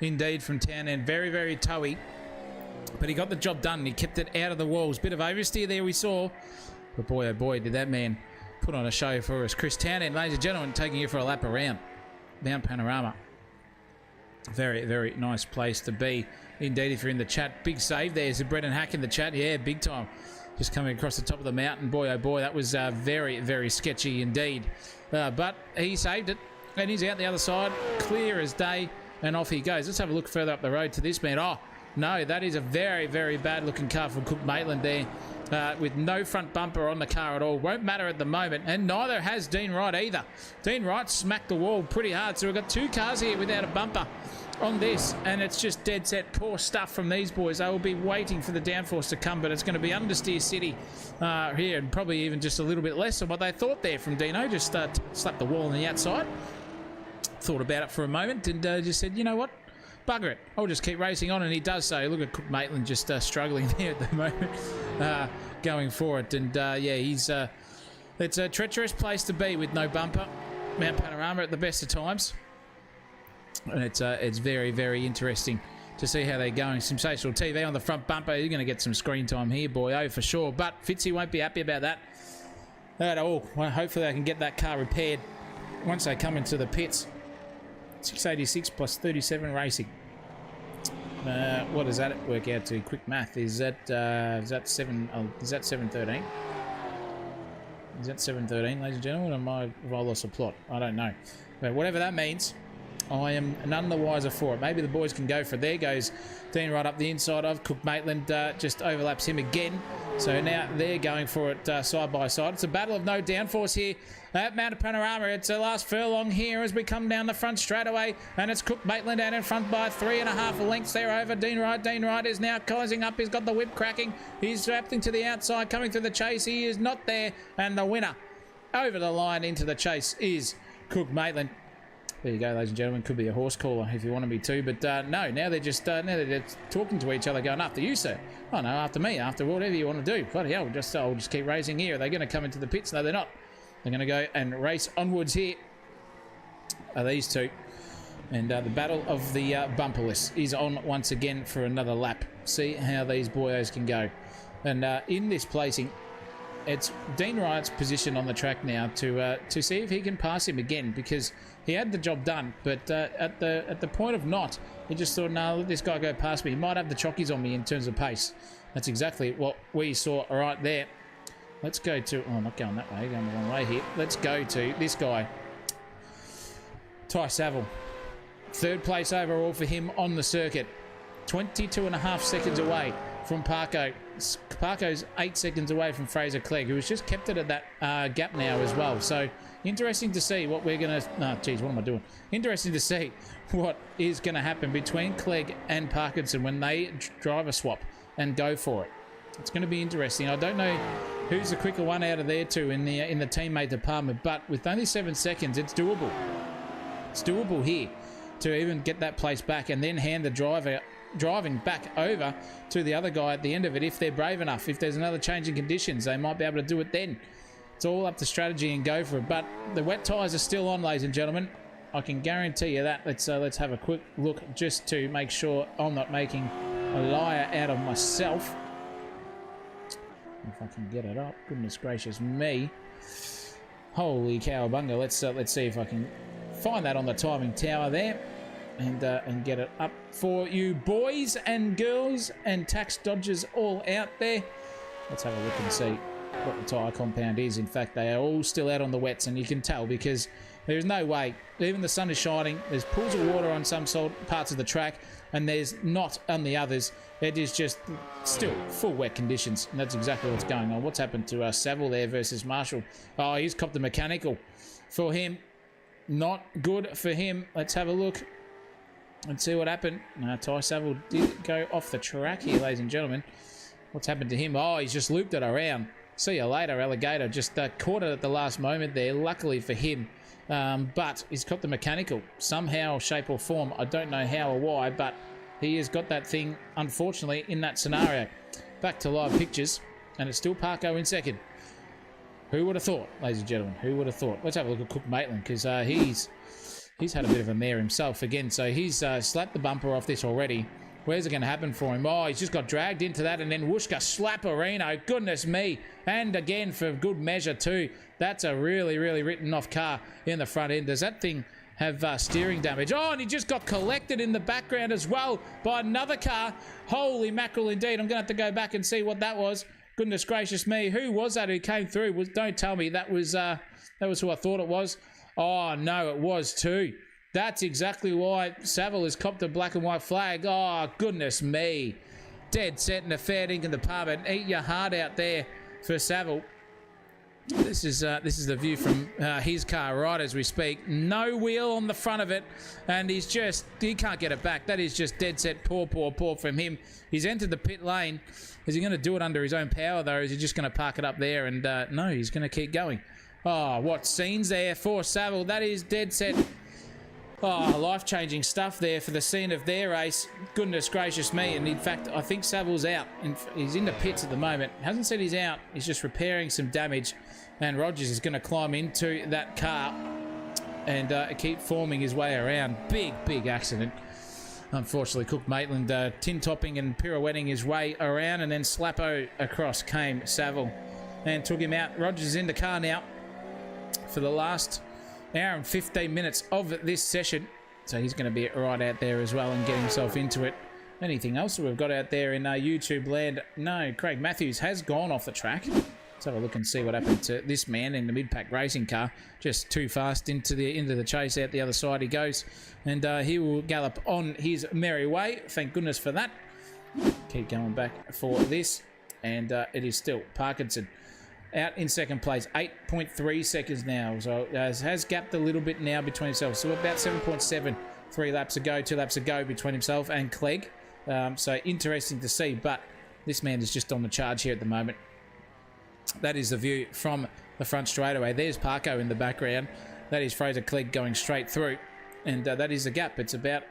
indeed from Townend. Very, very towy, but he got the job done. He kept it out of the walls. Bit of oversteer there we saw, but boy, oh boy, did that man put on a show for us. Chris Townend, ladies and gentlemen, taking you for a lap around Mount Panorama. Very, very nice place to be indeed. If you're in the chat, big save there. Is Brendan Hack in the chat? Yeah, big time. Just coming across the top of the mountain. Boy, oh boy, that was very, very sketchy indeed. But he saved it. And he's out the other side, clear as day, and off he goes. Let's have a look further up the road to this man. Oh, No, that is a very, very bad looking car from Cook Maitland there. With no front bumper on the car at all. Won't matter at the moment, and neither has Dean Wright either. Dean Wright smacked the wall pretty hard, so we've got 2 cars here without a bumper on this, and it's just dead set poor stuff from these boys. They will be waiting for the downforce to come, but it's going to be understeer city here, and probably even just a little bit less than what they thought there from Dino. Just slapped the wall on the outside. Thought about it for a moment and just said, you know what? Bugger it. I'll just keep racing on, and he does so. Look at Cook Maitland just struggling there at the moment, going for it. And yeah, he's it's a treacherous place to be with no bumper. Mount Panorama at the best of times, and it's very, very interesting to see how they're going. Sensational TV on the front bumper. You're going to get some screen time here, boy, oh for sure. But Fitzy won't be happy about that at all. Well, hopefully they can get that car repaired once they come into the pits. 686 plus 37 racing. What does that work out to? Quick math. Is that 7? Is that 713? Is that 713, ladies and gentlemen? Or have I lost a plot? I don't know. But whatever that means, I am none the wiser for it. Maybe the boys can go for it. There goes Dean right up the inside of Cook Maitland. Just overlaps him again. So now they're going for it side by side. It's a battle of no downforce here at Mount Panorama. It's a last furlong here as we come down the front straightaway, and it's Cook Maitland out in front by 3.5 lengths there over Dean Wright. Dean Wright is now closing up. He's got the whip cracking. He's wrapped into the outside, coming through the chase. He is not there, and the winner over the line into the chase is Cook Maitland. There you go, ladies and gentlemen. Could be a horse caller if you want to be too, but no. Now they're just talking to each other, going after you, sir. Oh no, after me, after whatever you want to do. Bloody hell, I'll just keep racing here. Are they going to come into the pits? No, they're not. They're going to go and race onwards here. Are these two? And the battle of the bumperless is on once again for another lap. See how these boyos can go. And in this placing, it's Dean Wright's position on the track now to see if he can pass him again, because he had the job done, but at the point of not, he just thought, no, let this guy go past me. He might have the chockies on me in terms of pace. That's exactly what we saw right there. Let's go to, oh, I'm not going that way, going the wrong way here. Let's go to this guy, Ty Saville. 3rd place overall for him on the circuit. 22.5 seconds away from Parko. Parko's 8 seconds away from Fraser Clegg, who has just kept it at that gap now as well. So interesting to see what we're going to... Oh, geez, what am I doing? Interesting to see what is going to happen between Clegg and Parkinson when they drive a swap and go for it. It's going to be interesting. I don't know who's the quicker one out of there two in the teammate department, but with only 7 seconds, it's doable. It's doable here to even get that place back and then hand the driving back over to the other guy at the end of it if they're brave enough. If there's another change in conditions, they might be able to do it then. It's all up to strategy and go for it. But the wet tyres are still on, ladies and gentlemen. I can guarantee you that. Let's have a quick look just to make sure I'm not making a liar out of myself. If I can get it up. Goodness gracious me. Holy cowabunga. Let's see if I can find that on the timing tower there. And get it up for you boys and girls and tax dodgers all out there. Let's have a look and see what the tyre compound is. In fact, they are all still out on the wets, and you can tell because there's no way. Even the sun is shining. There's pools of water on some parts of the track, and there's not on the others. It is just still full wet conditions, and that's exactly what's going on. What's happened to Saville there versus Marshall? Oh, he's copped the mechanical for him. Not good for him. Let's have a look. Let's see what happened. Ty Saville did go off the track here, ladies and gentlemen. What's happened to him? Oh, he's just looped it around. See you later, Alligator. Just caught it at the last moment there, luckily for him. But he's got the mechanical somehow, shape or form. I don't know how or why, but he has got that thing, unfortunately, in that scenario. Back to live pictures, and it's still Parko in second. Who would have thought, ladies and gentlemen? Who would have thought? Let's have a look at Cook Maitland, because he's had a bit of a mare himself again. So he's slapped the bumper off this already. Where's it going to happen for him? Oh, he's just got dragged into that, and then whooshka slapperino. Goodness me. And again, for good measure too. That's a really, really written off car in the front end. Does that thing have steering damage? Oh, and he just got collected in the background as well by another car. Holy mackerel indeed. I'm going to have to go back and see what that was. Goodness gracious me. Who was that who came through? Don't tell me that was who I thought it was. Oh, no, it was too. That's exactly why Saville has copped a black and white flag. Oh, goodness me. Dead set in a fair dinkum department. Eat your heart out there for Saville. This is the view from his car right as we speak. No wheel on the front of it, and he can't get it back. That is just dead set poor from him. He's entered the pit lane. Is he going to do it under his own power, though, or is he just going to park it up there? And no, he's going to keep going. Oh, what scenes there for Saville. That is dead set. Oh, life-changing stuff there for the scene of their race. Goodness gracious me. And in fact, I think Saville's out. He's in the pits at the moment. Hasn't said he's out. He's just repairing some damage. And Rogers is going to climb into that car and keep forming his way around. Big accident. Unfortunately, Cook Maitland tin-topping and pirouetting his way around, and then slappo across came Saville and took him out. Rogers is in the car now for the last hour and 15 minutes of this session. So he's going to be right out there as well and get himself into it. Anything else that we've got out there in YouTube land? No, Craig Matthews has gone off the track. Let's have a look and see what happened to this man in the mid-pack racing car. Just too fast into the chase. Out the other side he goes. And he will gallop on his merry way. Thank goodness for that. Keep going back for this. And it is still Parkinson out in second place. 8.3 seconds now. So has gapped a little bit now between himself. So about 7.7. 3 laps ago, 2 laps ago between himself and Clegg. So interesting to see. But this man is just on the charge here at the moment. That is the view from the front straightaway. There's Parko in the background. That is Fraser Clegg going straight through. And that is the gap. It's about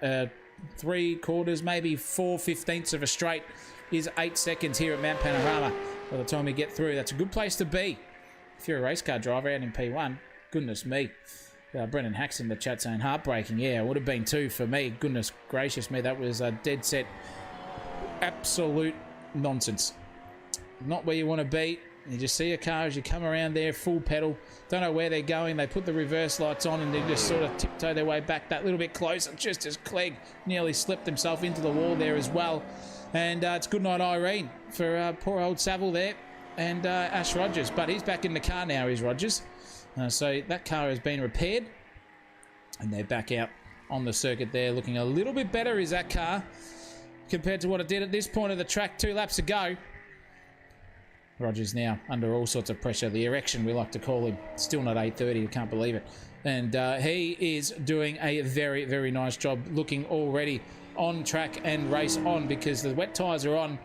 3/4, maybe 4/15 of a straight is 8 seconds here at Mount Panorama. By the time we get through, that's a good place to be. If you're a race car driver out in P1, goodness me. Brendan Hacks in the chat saying heartbreaking. Yeah, it would have been 2 for me. Goodness gracious me. That was a dead set absolute nonsense. Not where you want to be. You just see a car as you come around there, full pedal. Don't know where they're going. They put the reverse lights on and they just sort of tiptoe their way back that little bit closer, just as Clegg nearly slipped himself into the wall there as well. And it's good night Irene for poor old Saville there and Ash Rogers. But he's back in the car now, is Rogers. So that car has been repaired. And they're back out on the circuit there. Looking a little bit better is that car compared to what it did at this point of the track 2 laps ago. Rogers now under all sorts of pressure. The erection, we like to call him. Still not 8:30. I can't believe it. And he is doing a very nice job, looking already on track and race on because the wet tyres are on.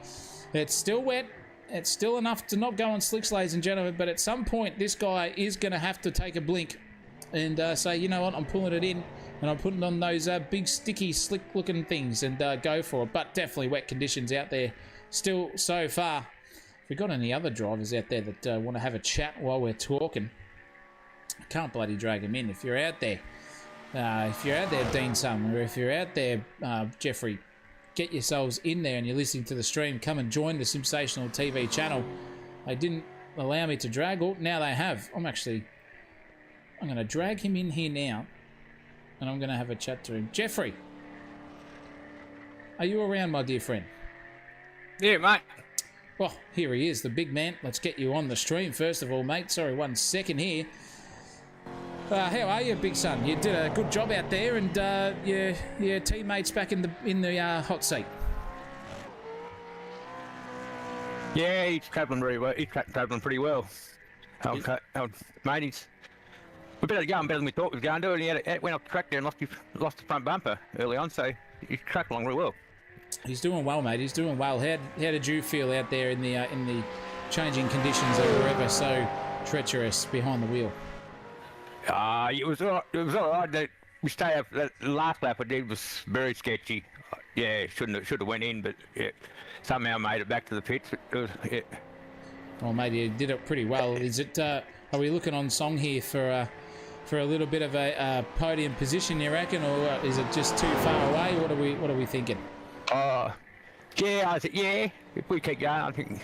It's still wet. It's still enough to not go on slicks, ladies and gentlemen. But at some point, this guy is going to have to take a blink and say, you know what, I'm pulling it in and I'm putting on those big, sticky, slick-looking things and go for it. But definitely wet conditions out there still so far. If we've got any other drivers out there that want to have a chat while we're talking, I can't bloody drag them in. If you're out there, Dean Summer, or if you're out there, Jeffrey, get yourselves in there and you're listening to the stream. Come and join the Sensational TV channel. They didn't allow me to drag. Oh, now they have. I'm going to drag him in here now, and I'm going to have a chat to him. Jeffrey, are you around, my dear friend? Yeah, mate. Well, here he is, the big man. Let's get you on the stream first of all, mate. Sorry, 1 second here. How are you, big son? You did a good job out there, and your teammates back in the hot seat. Yeah, he's travelling very well. He's travelling pretty well. Mate, we better go and better than we thought we were going to. And he went off the track there and lost the front bumper early on, so he's tracked along very well. He's doing well, mate. He's doing well. How did you feel out there in the changing conditions that were ever so treacherous behind the wheel? It was all right. The mistake of the last lap I did was very sketchy. Yeah, should have went in, but yeah, somehow made it back to the pits. Well, mate, you did it pretty well. Is it? Are we looking on song here for a little bit of a podium position, you reckon, or is it just too far away? What are we thinking? Yeah, if we keep going, I think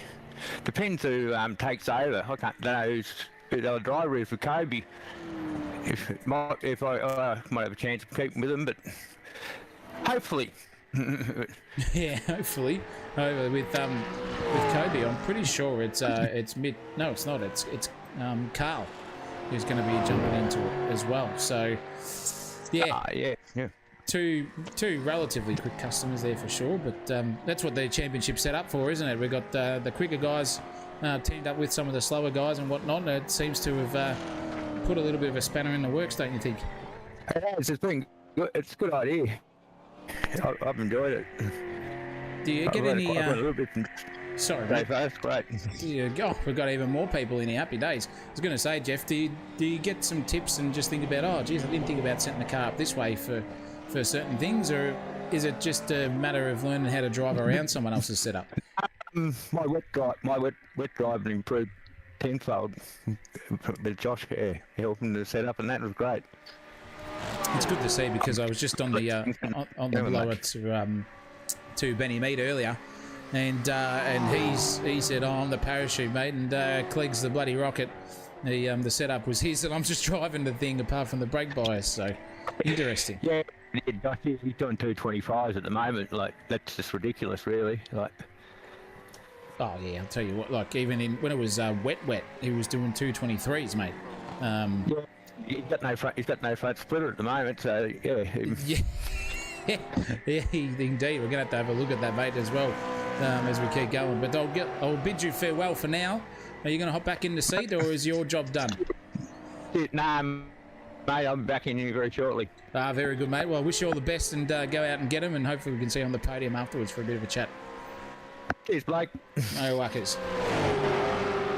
depends who takes over. I don't know who the other driver is for Kobe. If I might have a chance of keeping with him, but hopefully. Yeah, hopefully. With Kobe, I'm pretty sure it's mid. No, it's not. It's Carl who's going to be jumping into it as well. So. Yeah. Yeah. Two relatively quick customers there for sure, but that's what the championship's set up for, isn't it? We've got the quicker guys teamed up with some of the slower guys and whatnot, and it seems to have put a little bit of a spanner in the works, don't you think? It's been good. It's a good idea. I've enjoyed it. Do you get any... I've got a little bit from sorry, Dave, mate. that's great. We've got even more people in here. Happy days. I was going to say, Jeff, do you get some tips and just think about, oh, geez, I didn't think about setting the car up this way for certain things, or is it just a matter of learning how to drive around someone else's setup? My wet drive improved tenfold. But Josh, helping to set up, and that was great. It's good to see, because I was just on the blower to Benny Mead earlier, and he said, "Oh, I'm the parachute mate," and Clegg's the bloody rocket. The setup was his, and I'm just driving the thing apart from the brake bias. So interesting. Yeah, he's doing 225s at the moment. Like, that's just ridiculous, really. Like, oh yeah, I'll tell you what. Like, even when it was wet, he was doing 223s, mate. Yeah, he's got no front splitter at the moment. So yeah. Yeah, indeed. We're gonna have a look at that, mate, as well, as we keep going. But I'll bid you farewell for now. Are you gonna hop back in the seat, or is your job done? Nah, mate, I'll be back in here very shortly. Very good, mate. Well, I wish you all the best, and go out and get him, and hopefully we can see you on the podium afterwards for a bit of a chat. Cheers, Blake. No wuckers.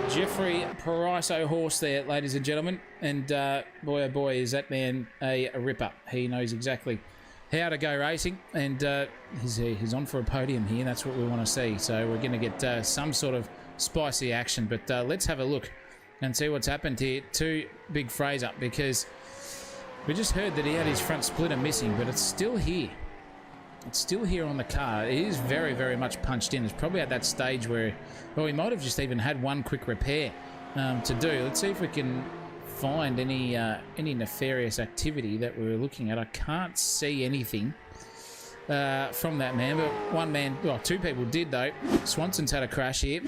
Jeffrey Paraiso Horse there, ladies and gentlemen. And boy, oh boy, is that man a ripper. He knows exactly how to go racing, and he's on for a podium here. That's what we want to see. So we're going to get some sort of spicy action. But let's have a look and see what's happened here to Big Fraser, because we just heard that he had his front splitter missing, but it's still here. It's still here on the car. It is very, very much punched in. It's probably at that stage where, well, we might have just even had one quick repair to do. Let's see if we can find any nefarious activity that we were looking at. I can't see anything from that man, but two people did though. Swanson's had a crash here.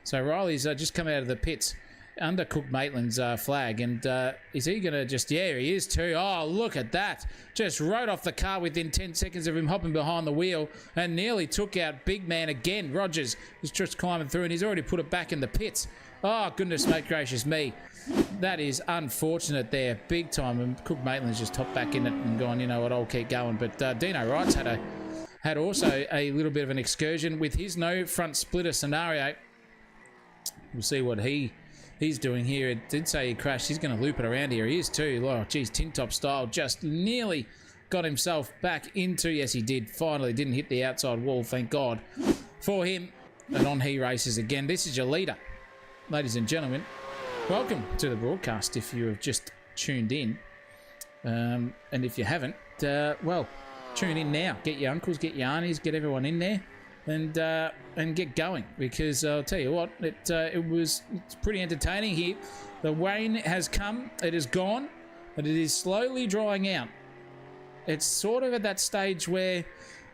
So Riley's just come out of the pits under Cook Maitland's flag, and is he going to just... Yeah, he is too. Oh, look at that. Just rode off the car within 10 seconds of him hopping behind the wheel, and nearly took out big man again. Rogers is just climbing through, and he's already put it back in the pits. Oh, goodness mate gracious me. That is unfortunate there, big time. And Cook Maitland's just hopped back in it and gone, you know what, I'll keep going. But Dino Wright's had also a little bit of an excursion with his no front splitter scenario. We'll see what he's doing here. It did say he crashed. He's going to loop it around here. He is too. Oh, geez, tin top style. Just nearly got himself back into... Yes, he did. Finally didn't hit the outside wall, thank God for him. And on he races again. This is your leader, ladies and gentlemen. Welcome to the broadcast if you have just tuned in. And if you haven't, well, tune in now. Get your uncles, get your aunties, get everyone in there. And get going, because I'll tell you what, it's pretty entertaining here. The rain has come, it is gone, but it is slowly drying out. It's sort of at that stage where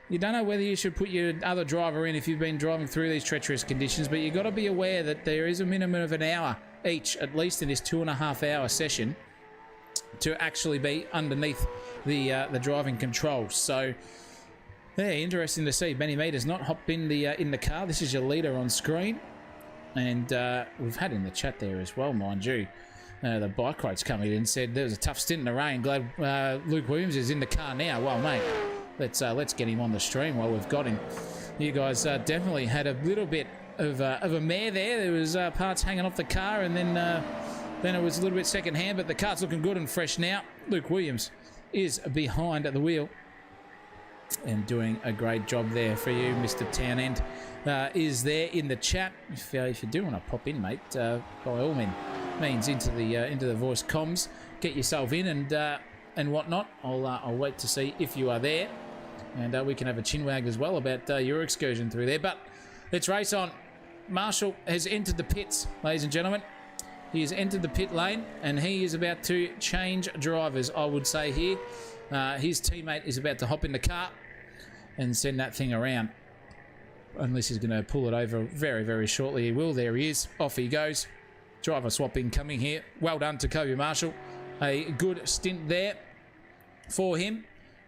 you don't know whether you should put your other driver in if you've been driving through these treacherous conditions, but you've got to be aware that there is a minimum of an hour each, at least in this 2.5 hour session, to actually be underneath the driving controls. So yeah, interesting to see. Benny Mead has not hopped in the car. This is your leader on screen, and we've had in the chat there as well, mind you. The bike rate's coming in and said there was a tough stint in the rain. Glad Luke Williams is in the car now. Well, mate, let's get him on the stream while we've got him. You guys definitely had a little bit of a mare there. There was parts hanging off the car, and then it was a little bit second hand, but the car's looking good and fresh now. Luke Williams is behind the wheel and doing a great job there for you. Mr. Townend is there in the chat. If you do want to pop in, mate, by all means into the voice comms, get yourself in and whatnot. I'll wait to see if you are there, and we can have a chinwag as well about your excursion through there. But let's race on. Marshall has entered the pits, ladies and gentlemen. He has entered the pit lane, and he is about to change drivers, I would say here. His teammate is about to hop in the car and send that thing around. Unless he's going to pull it over very, very shortly. He will. There he is. Off he goes. Driver swap incoming here. Well done to Kobe Marshall. A good stint there for him.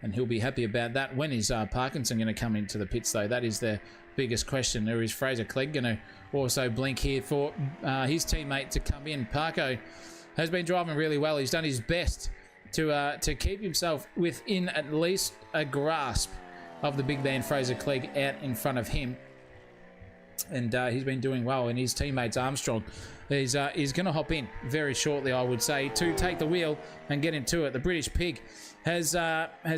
and he'll be happy about that. When is Parkinson going to come into the pits, though? That is the biggest question. There is Fraser Clegg going to also blink here for his teammate to come in. Parko has been driving really well. He's done his best to keep himself within at least a grasp of the big man Fraser Clegg out in front of him. And he's been doing well, and his teammates Armstrong is going to hop in very shortly, I would say, to take the wheel and get into it. The British Pig has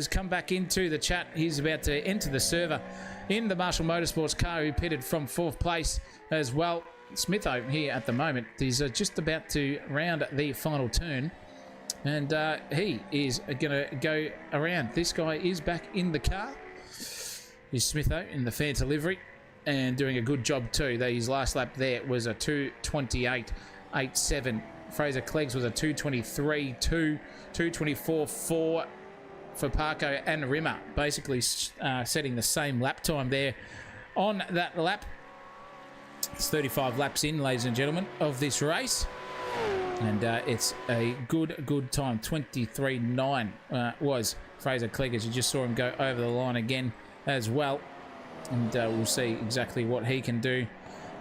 come back into the chat. He's about to enter the server in the Marshall Motorsports car, who pitted from 4th place as well. Smitho here at the moment. He's just about to round the final turn, and he is going to go around. This guy is back in the car. Is Smitho in the Fanta livery, and doing a good job too. His last lap there was a 2:28.87. Fraser Clegg's was a 2:23.2, 2:24.4 for Parko and Rimmer, basically setting the same lap time there on that lap. It's 35 laps in, ladies and gentlemen, of this race, and it's a good time. 23.9 was Fraser Clegg, as you just saw him go over the line again as well. And we'll see exactly what he can do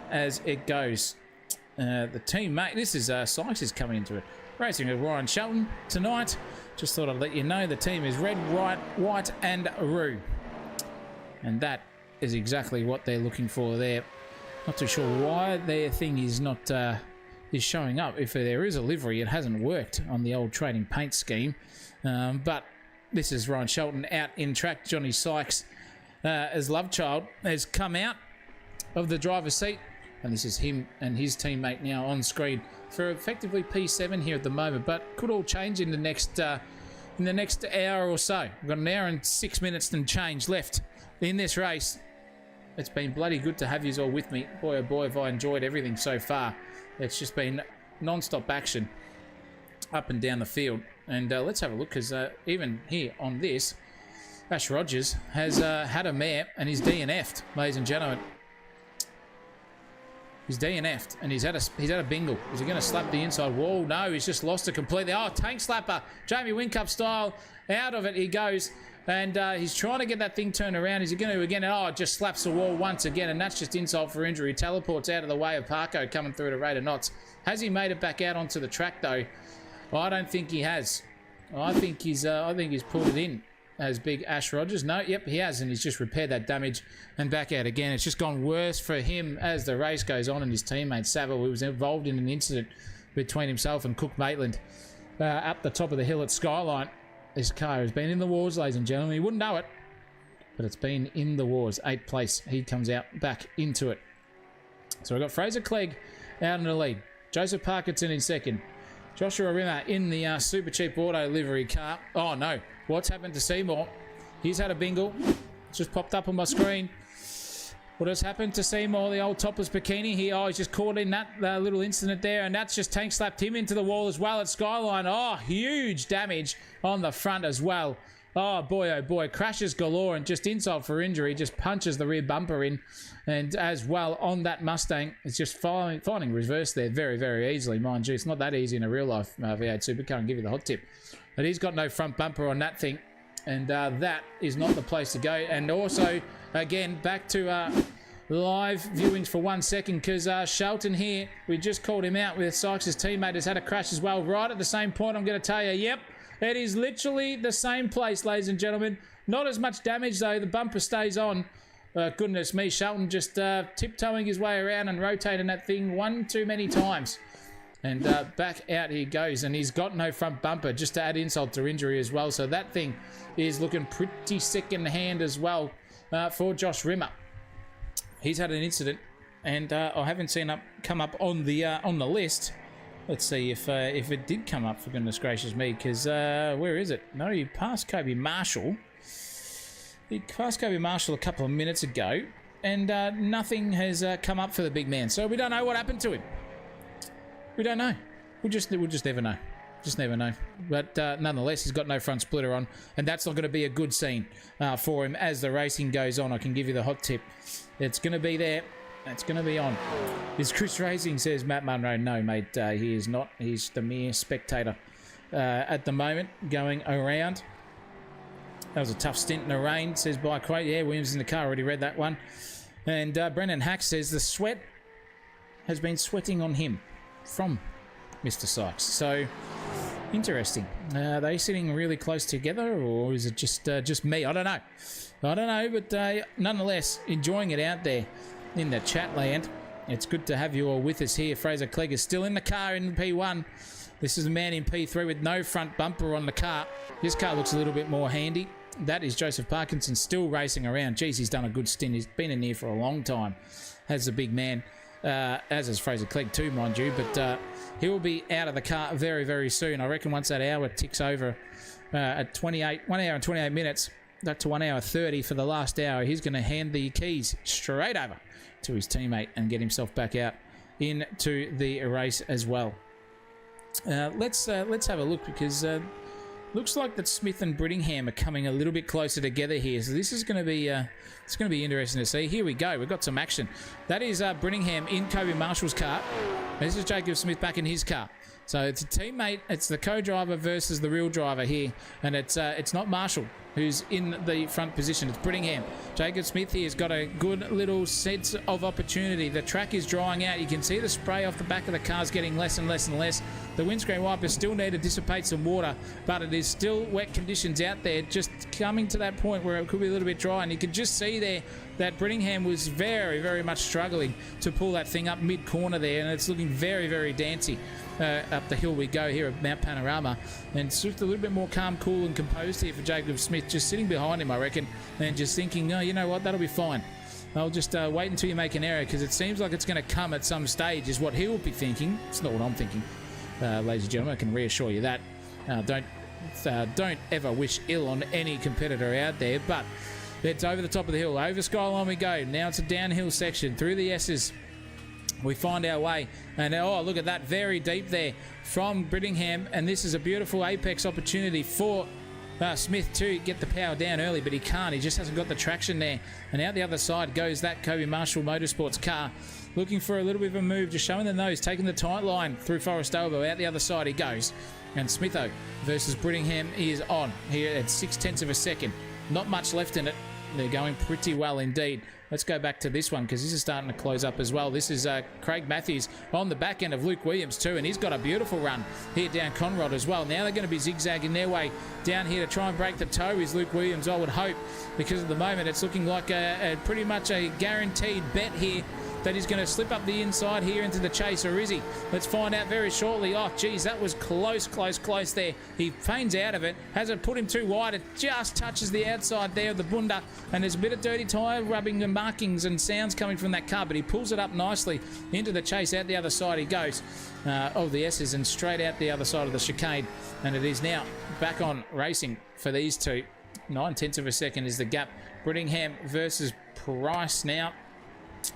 as it goes. The teammate, this is Sykes is coming into it. Racing with Ryan Shelton tonight. Just thought I'd let you know the team is red, white and roo. And that is exactly what they're looking for there. Not too sure why their thing is not is showing up. If there is a livery, it hasn't worked on the old trading paint scheme. But this is Ryan Shelton out in track. Johnny Sykes, as love child, has come out of the driver's seat, and this is him and his teammate now on screen for effectively P7 here at the moment, but could all change in the next hour or so. We've got an hour and 6 minutes and change left in this race. It's been bloody good to have you all with me. Boy oh boy, have I enjoyed everything so far. It's just been non-stop action up and down the field. And let's have a look, because even here on this, Ash Rogers has had a mare, and he's DNF'd, ladies and gentlemen. He's DNF'd, and he's had a bingle. Is he going to slap the inside wall? No, he's just lost it completely. Oh, tank slapper, Jamie Whincup style. Out of it he goes, and he's trying to get that thing turned around. Is he going to again? Oh, it just slaps the wall once again, and that's just insult for injury. Teleports out of the way of Parko coming through at a rate of knots. Has he made it back out onto the track though? Well, I don't think he has. I think he's pulled it in. As big Ash Rogers. No, yep, he has, and he's just repaired that damage and back out again. It's just gone worse for him as the race goes on, and his teammate Saville, who was involved in an incident between himself and Cook Maitland up the top of the hill at Skyline. This car has been in the wars, ladies and gentlemen. You wouldn't know it, but it's been in the wars. 8th place. He comes out back into it. So we've got Fraser Clegg out in the lead. Joseph Parkinson in second. Joshua Rimmer in the super cheap auto livery car. Oh no. What's happened to Seymour? He's had a bingle. It's just popped up on my screen. What has happened to Seymour, the old topless bikini here? Oh, he's just caught in that little incident there, and that's just tank slapped him into the wall as well at Skyline. Oh, huge damage on the front as well. Oh boy, crashes galore, and just insult for injury, just punches the rear bumper in. And as well on that Mustang, it's just finding reverse there very, very easily. Mind you, it's not that easy in a real life V8 supercar. I'll give you the hot tip. But he's got no front bumper on that thing, and that is not the place to go. And also, again, back to live viewings for 1 second, because Shelton here, we just called him out with Sykes' teammate, has had a crash as well. Right at the same point, I'm going to tell you, yep, it is literally the same place, ladies and gentlemen. Not as much damage, though. The bumper stays on. Goodness me, Shelton just tiptoeing his way around and rotating that thing one too many times. And back out he goes, and he's got no front bumper, just to add insult to injury as well. So that thing is looking pretty sick in hand as well for Josh Rimmer. He's had an incident, and I haven't seen it come up on the list. Let's see if it did come up, for goodness gracious me, because where is it? No, he passed Kobe Marshall. He passed Kobe Marshall a couple of minutes ago, and nothing has come up for the big man. So we don't know what happened to him. We don't know. We'll just never know. Just never know. But nonetheless, he's got no front splitter on, and that's not going to be a good scene for him as the racing goes on. I can give you the hot tip. It's going to be there. It's going to be on. Is Chris racing, says Matt Munro. No, mate, he is not. He's the mere spectator at the moment, going around. That was a tough stint in the rain, says by quote. Yeah, Williams in the car, already read that one. And Brendan Hack says the sweat has been sweating on him from Mr. Sykes. So, interesting. Are they sitting really close together, or is it just me? I don't know. But nonetheless, enjoying it out there in the chat land. It's good to have you all with us here. Fraser Clegg is still in the car in P1. This is a man in P3 with no front bumper on the car. This car looks a little bit more handy. That is Joseph Parkinson still racing around. Geez, he's done a good stint. He's been in here for a long time as a big man, as is Fraser Clegg too, mind you. But he will be out of the car very, very soon. I reckon once that hour ticks over at 1 hour and 28 minutes, up to 1 hour 30 for the last hour, he's going to hand the keys straight over to his teammate and get himself back out into the race as well. Let's have a look, because looks like that Smith and Brittingham are coming a little bit closer together here. So this is going to be it's going to be interesting to see. Here we go. We've got some action. That is Brittingham in Kobe Marshall's car. This is Jacob Smith back in his car. So it's a teammate. It's the co-driver versus the real driver here, and it's not Marshall who's in the front position. It's Brittingham. Jacob Smith here has got a good little sense of opportunity. The track is drying out. You can see the spray off the back of the cars getting less and less and less. The windscreen wipers still need to dissipate some water, but it is still wet conditions out there, just coming to that point where it could be a little bit dry. And you can just see there that Brittingham was very, very much struggling to pull that thing up mid-corner there, and it's looking very, very dancy. Up the hill we go here at Mount Panorama, and it's just a little bit more calm, cool and composed here for Jacob Smith, just sitting behind him, I reckon, and just thinking, no, you know what, that'll be fine. I'll just wait until you make an error, because it seems like it's going to come at some stage, is what he'll be thinking. It's not what I'm thinking, ladies and gentlemen. I can reassure you that. Don't ever wish ill on any competitor out there, but it's over the top of the hill. Over Skyline we go. Now it's a downhill section through the S's. We find our way, and oh, look at that, very deep there from Brittingham, and this is a beautiful apex opportunity for Smith to get the power down early, but he can't. He just hasn't got the traction there, and out the other side goes that Kobe Marshall Motorsports car, looking for a little bit of a move, just showing the nose, taking the tight line through Forest Elbow. Out the other side he goes, and Smitho versus Brittingham is on here at 0.6 of a second. Not much left in it. They're going pretty well indeed. Let's go back to this one, because this is starting to close up as well. This is Craig Matthews on the back end of Luke Williams too, and he's got a beautiful run here down Conrod as well. Now they're going to be zigzagging their way down here to try and break the toe is Luke Williams, I would hope, because at the moment it's looking like a pretty much a guaranteed bet here that he's going to slip up the inside here into the chase, or is he? Let's find out very shortly. Oh, geez, that was close there. He feigns out of it. Hasn't put him too wide. It just touches the outside there of the bunda, and there's a bit of dirty tyre rubbing and markings and sounds coming from that car, but he pulls it up nicely into the chase. Out the other side he goes of the S's, and straight out the other side of the chicane, and it is now back on racing for these two. 0.9 of a second is the gap. Brittingham versus Price now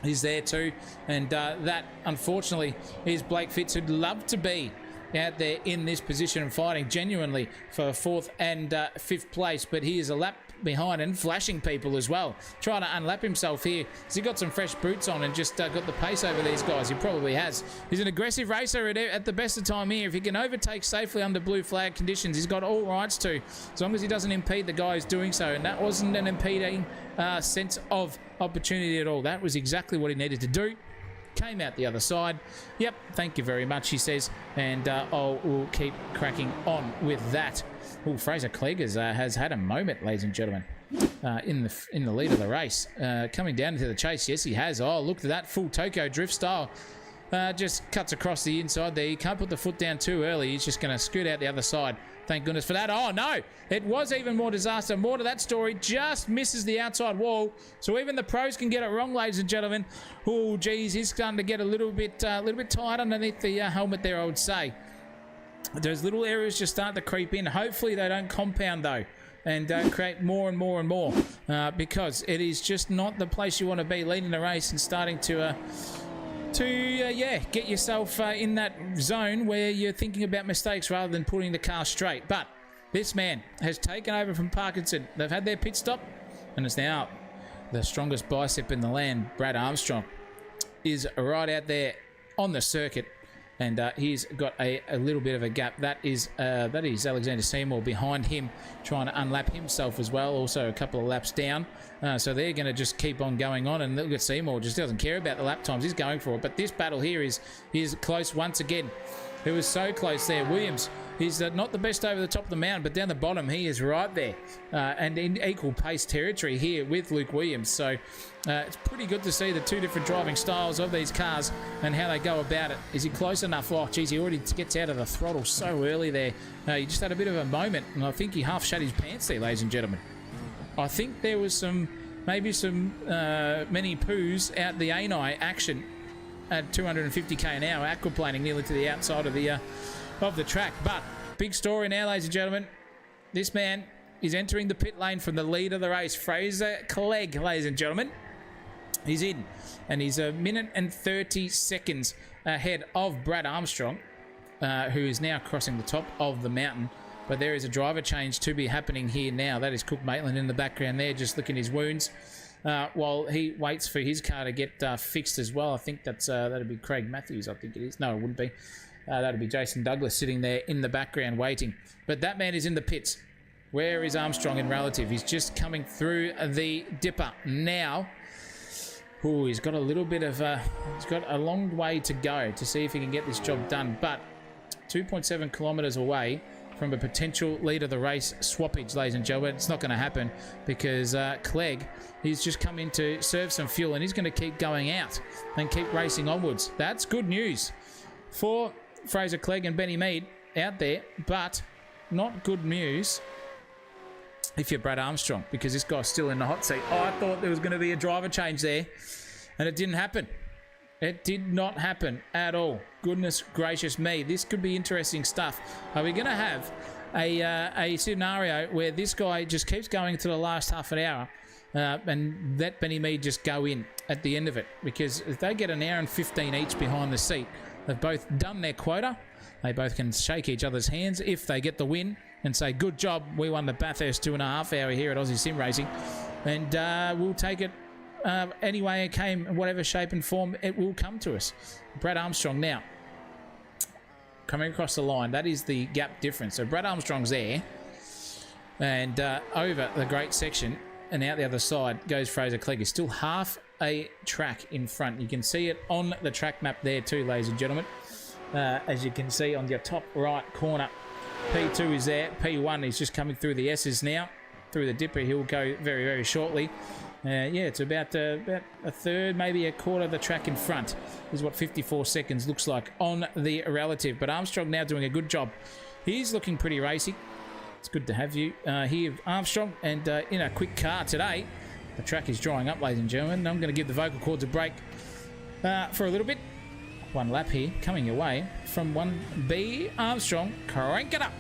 is there too, and that unfortunately is Blake Fitz, who'd love to be out there in this position and fighting genuinely for 4th and 5th place, but he is a lap behind and flashing people as well, trying to unlap himself here. Has he got some fresh boots on and just got the pace over these guys? He probably has. He's an aggressive racer at the best of time here. If he can overtake safely under blue flag conditions, he's got all rights to, as long as he doesn't impede the guy who's doing so, and that wasn't an impeding sense of opportunity at all. That was exactly what he needed to do. Came out the other side. Yep, thank you very much, he says, and we'll keep cracking on with that. Oh, Fraser Clegg has had a moment, ladies and gentlemen, in the lead of the race. Coming down into the chase, yes, he has. Oh, look at that full Tokyo drift style. Just cuts across the inside there. You can't put the foot down too early. He's just going to scoot out the other side. Thank goodness for that. Oh, no. It was even more disaster. More to that story. Just misses the outside wall. So even the pros can get it wrong, ladies and gentlemen. Oh, geez. He's starting to get a little bit tight underneath the helmet there, I would say. Those little areas just start to creep in. Hopefully they don't compound, though, and create more and more and more, because it is just not the place you want to be leading the race and starting to get yourself in that zone where you're thinking about mistakes rather than putting the car straight. But this man has taken over from Parkinson. They've had their pit stop, and it's now the strongest bicep in the land. Brad Armstrong is right out there on the circuit, And he's got a little bit of a gap. That is Alexander Seymour behind him, trying to unlap himself as well. Also a couple of laps down. So they're going to just keep on going on. And look at Seymour, just doesn't care about the lap times. He's going for it. But this battle here is close once again. It was so close there. Williams, he's not the best over the top of the mountain, but down the bottom, he is right there. And in equal pace territory here with Luke Williams. So it's pretty good to see the two different driving styles of these cars and how they go about it. Is he close enough? Oh, geez, he already gets out of the throttle so early there. He just had a bit of a moment, and I think he half shut his pants there, ladies and gentlemen. I think there was maybe some many poos out the Anai action at 250k an hour, aquaplaning nearly to the outside of the track. But big story now, ladies and gentlemen. This man is entering the pit lane from the lead of the race. Fraser Clegg, ladies and gentlemen. He's in, and he's 1 minute and 30 seconds ahead of Brad Armstrong, who is now crossing the top of the mountain. But there is a driver change to be happening here now. That is Cook Maitland in the background there, just licking his wounds. While he waits for his car to get fixed as well. I think that'd be Craig Matthews, I think it is. No, it wouldn't be. That'd be Jason Douglas sitting there in the background waiting. But that man is in the pits. Where is Armstrong in relative? He's just coming through the dipper now. Oh, he's got a little bit of he's got a long way to go to see if he can get this job done. But 2.7 kilometres away from a potential lead of the race swappage, ladies and gentlemen. It's not going to happen because Clegg, he's just come in to serve some fuel, and he's going to keep going out and keep racing onwards. That's good news for Fraser Clegg and Benny Mead out there, but not good news if you're Brad Armstrong, because this guy's still in the hot seat. Oh, I thought there was going to be a driver change there, and it didn't happen. It did not happen at all. Goodness gracious me. This could be interesting stuff. Are we going to have a scenario where this guy just keeps going to the last half an hour and let Benny Mead just go in at the end of it? Because if they get an hour and 15 each behind the seat, they've both done their quota. They both can shake each other's hands if they get the win and say, good job, we won the Bathurst 2.5 hour here at Aussie Sim Racing. And we'll take it any way it came, in whatever shape and form it will come to us. Brad Armstrong now coming across the line. That is the gap difference. So Brad Armstrong's there, and over the great section and out the other side goes Fraser Clegg. He's still half a track in front. You can see it on the track map there too, ladies and gentlemen. As you can see on your top right corner, P2 is there. P1 is just coming through the S's now. Through the dipper, he'll go very, very shortly. Yeah, it's about a third, maybe a quarter of the track in front is what 54 seconds looks like on the relative. But Armstrong now doing a good job. He's looking pretty racy. It's good to have you here, Armstrong. And in a quick car today, the track is drying up, ladies and gentlemen. I'm going to give the vocal cords a break for a little bit. One lap here coming your way from 1B Armstrong. Crank it up.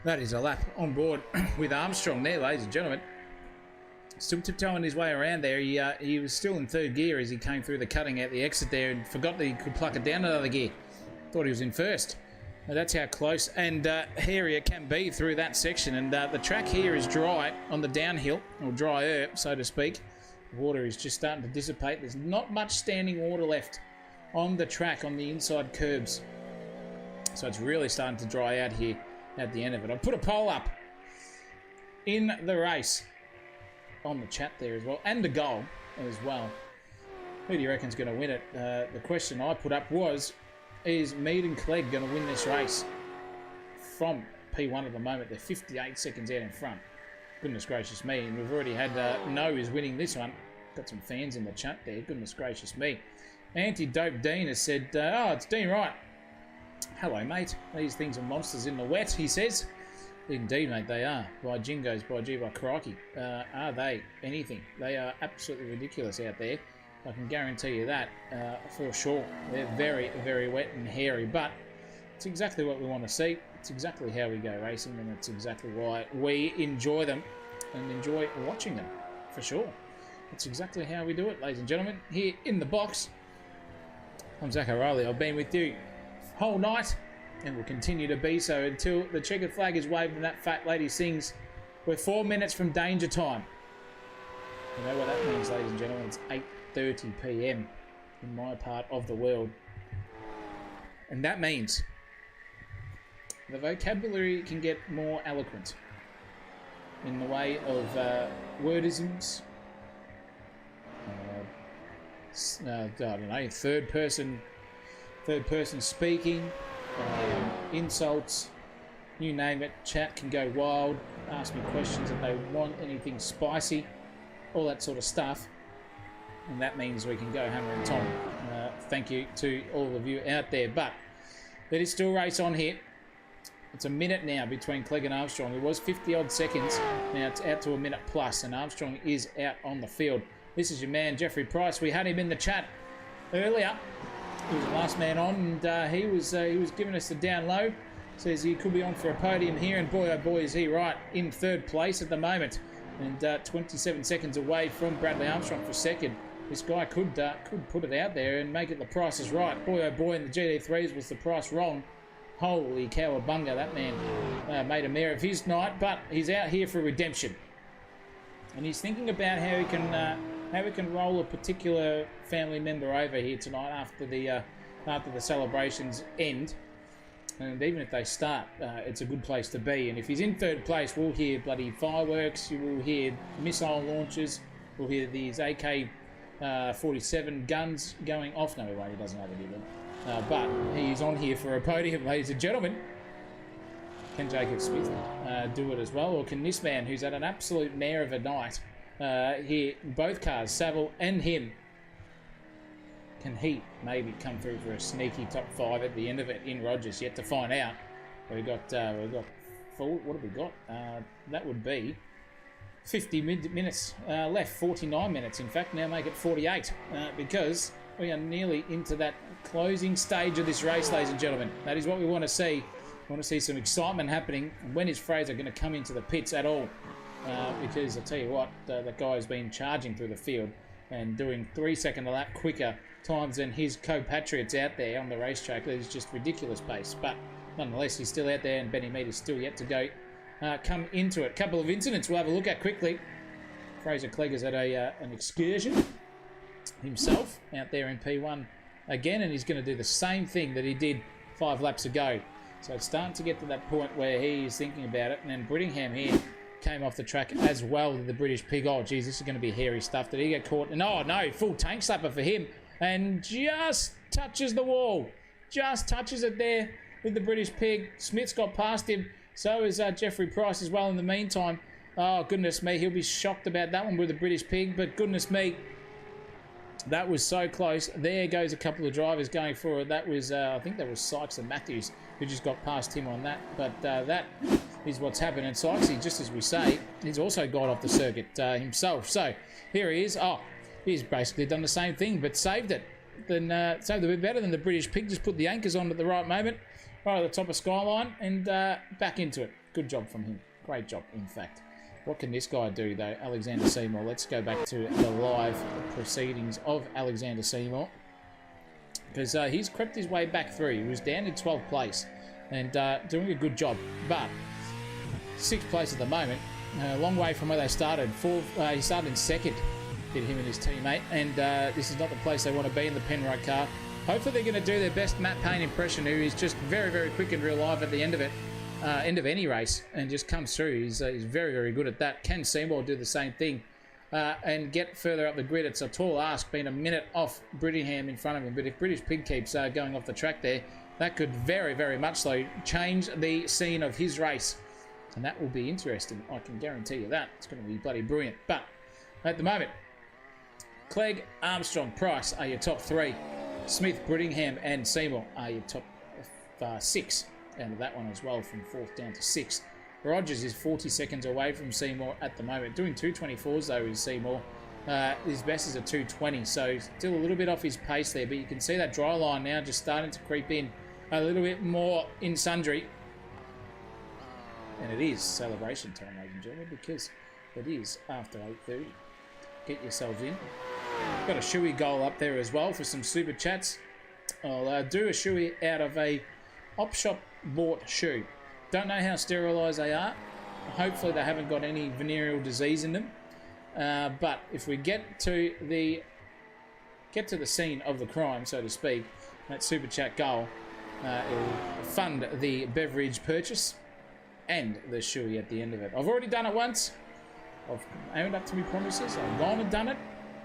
That is a lap on board with Armstrong there, ladies and gentlemen. Still tiptoeing his way around there. He was still in third gear as he came through the cutting at the exit there and forgot that he could pluck it down another gear. Thought he was in first. Now that's how close and hairy it can be through that section. And the track here is dry on the downhill, or drier, so to speak. The water is just starting to dissipate. There's not much standing water left on the track on the inside curbs. So it's really starting to dry out here at the end of it. I'll put a poll up in the race on the chat there as well, and the goal as well. Who do you reckon's going to win it? The question I put up was, is Mead and Clegg going to win this race from P1 at the moment? They're 58 seconds out in front. Goodness gracious me. And we've already had No is winning this one. Got some fans in the chat there. Goodness gracious me. Anti-Dope Dean has said, oh, it's Dean Wright. Hello, mate. These things are monsters in the wet, he says. Indeed, mate, they are. By jingos, by gee, by crikey. Are they anything? They are absolutely ridiculous out there. I can guarantee you that for sure. They're very, very wet and hairy, but it's exactly what we want to see. It's exactly how we go racing, and it's exactly why we enjoy them and enjoy watching them, for sure. It's exactly how we do it, ladies and gentlemen. Here in the box, I'm Zach O'Reilly. I've been with you whole night, and will continue to be so until the checkered flag is waved and that fat lady sings, we're 4 minutes from danger time. You know what that means, ladies and gentlemen? It's 8:30 p.m. in my part of the world. And that means the vocabulary can get more eloquent in the way of wordisms, I don't know, third person speaking, insults, you name it. Chat can go wild, ask me questions if they want, anything spicy, all that sort of stuff. And that means we can go hammer and tom. Thank you to all of you out there. But there is still race on here. It's a minute now between Clegg and Armstrong. It was 50 odd seconds. Now it's out to a minute plus, and Armstrong is out on the field. This is your man, Jeffrey Price. We had him in the chat earlier. He was the last man on, and he was giving us the down low. Says he could be on for a podium here, and boy, oh boy, is he right, in third place at the moment, and 27 seconds away from Bradley Armstrong for second. This guy could put it out there and make it the price is right. Boy, oh boy, in the GD3s was the price wrong. Holy cowabunga, that man made a mare of his night, but he's out here for redemption. And he's thinking about how he can roll a particular family member over here tonight after the celebrations end. And even if they start, it's a good place to be. And if he's in third place, we'll hear bloody fireworks, you will hear missile launches, we'll hear these AK-47 guns going off. No, he won't, he doesn't have any of them. But he's on here for a podium, ladies and gentlemen. Can Jacob Smith do it as well? Or can this man, who's had an absolute mare of a night here, both cars, Saville and him, can he maybe come through for a sneaky top 5 at the end of it in Rogers? Yet to find out. We've got full, what have we got? That would be 50 minutes left, 49 minutes in fact. Now make it 48 because we are nearly into that closing stage of this race, ladies and gentlemen. That is what we want to see. We want to see some excitement happening. When is Fraser going to come into the pits at all? Because I'll tell you what, that guy has been charging through the field and doing 3 second a lap quicker times than his compatriots out there on the racetrack. That is just ridiculous pace. But nonetheless, he's still out there, and Benny Mead is still yet to go come into it. A couple of incidents we'll have a look at quickly. Fraser Clegg has had an excursion himself out there in P1 again, and he's going to do the same thing that he did 5 laps ago. So it's starting to get to that point where he is thinking about it. And then Brittingham here came off the track as well with the British Pig. Oh, geez, this is going to be hairy stuff. Did he get caught? And oh, no, full tank slapper for him. And just touches the wall. Just touches it there with the British Pig. Smith's got past him. So is Jeffrey Price as well in the meantime. Oh, goodness me. He'll be shocked about that one with the British Pig. But goodness me, that was so close. There goes a couple of drivers going for it. That was, I think that was Sykes and Matthews who just got past him on that. But that is what's happened. And Sykesy, just as we say, he's also got off the circuit himself. So here he is. Oh, he's basically done the same thing, but saved it. Then saved it a bit better than the British Pig. Just put the anchors on at the right moment, right at the top of Skyline, and back into it. Good job from him. Great job, in fact. What can this guy do, though? Alexander Seymour. Let's go back to the live proceedings of Alexander Seymour. Because he's crept his way back through. He was down in 12th place and doing a good job. But 6th place at the moment. A long way from where they started. He started in 2nd. Hit him and his teammate. And this is not the place they want to be in the Penrite car. Hopefully they're going to do their best Matt Payne impression, who is just very, very quick in real life at the end of it. End of any race, and just comes through. He's very, very good at that. Can Seymour do the same thing and get further up the grid? It's a tall ask, being a minute off Brittingham in front of him. But if British Pig keeps going off the track there, that could very, very much so change the scene of his race. And that will be interesting. I can guarantee you that. It's going to be bloody brilliant. But at the moment, Clegg, Armstrong, Price are your top 3. Smith, Brittingham and Seymour are your top 6. Out of that one as well, from 4th down to 6th. Rogers is 40 seconds away from Seymour at the moment. Doing 2:24s though is Seymour. His best is a 2:20, so still a little bit off his pace there. But you can see that dry line now just starting to creep in a little bit more in sundry. And it is celebration time, ladies and gentlemen, because it is after 8:30. Get yourselves in. Got a shoey goal up there as well for some super chats. I'll do a shoey out of a op shop bought shoe. Don't know how sterilised they are. Hopefully they haven't got any venereal disease in them. But if we get to the scene of the crime, so to speak, that super chat goal, it'll fund the beverage purchase and the shoey at the end of it. I've already done it once. I've owned up to my promises. I've gone and done it.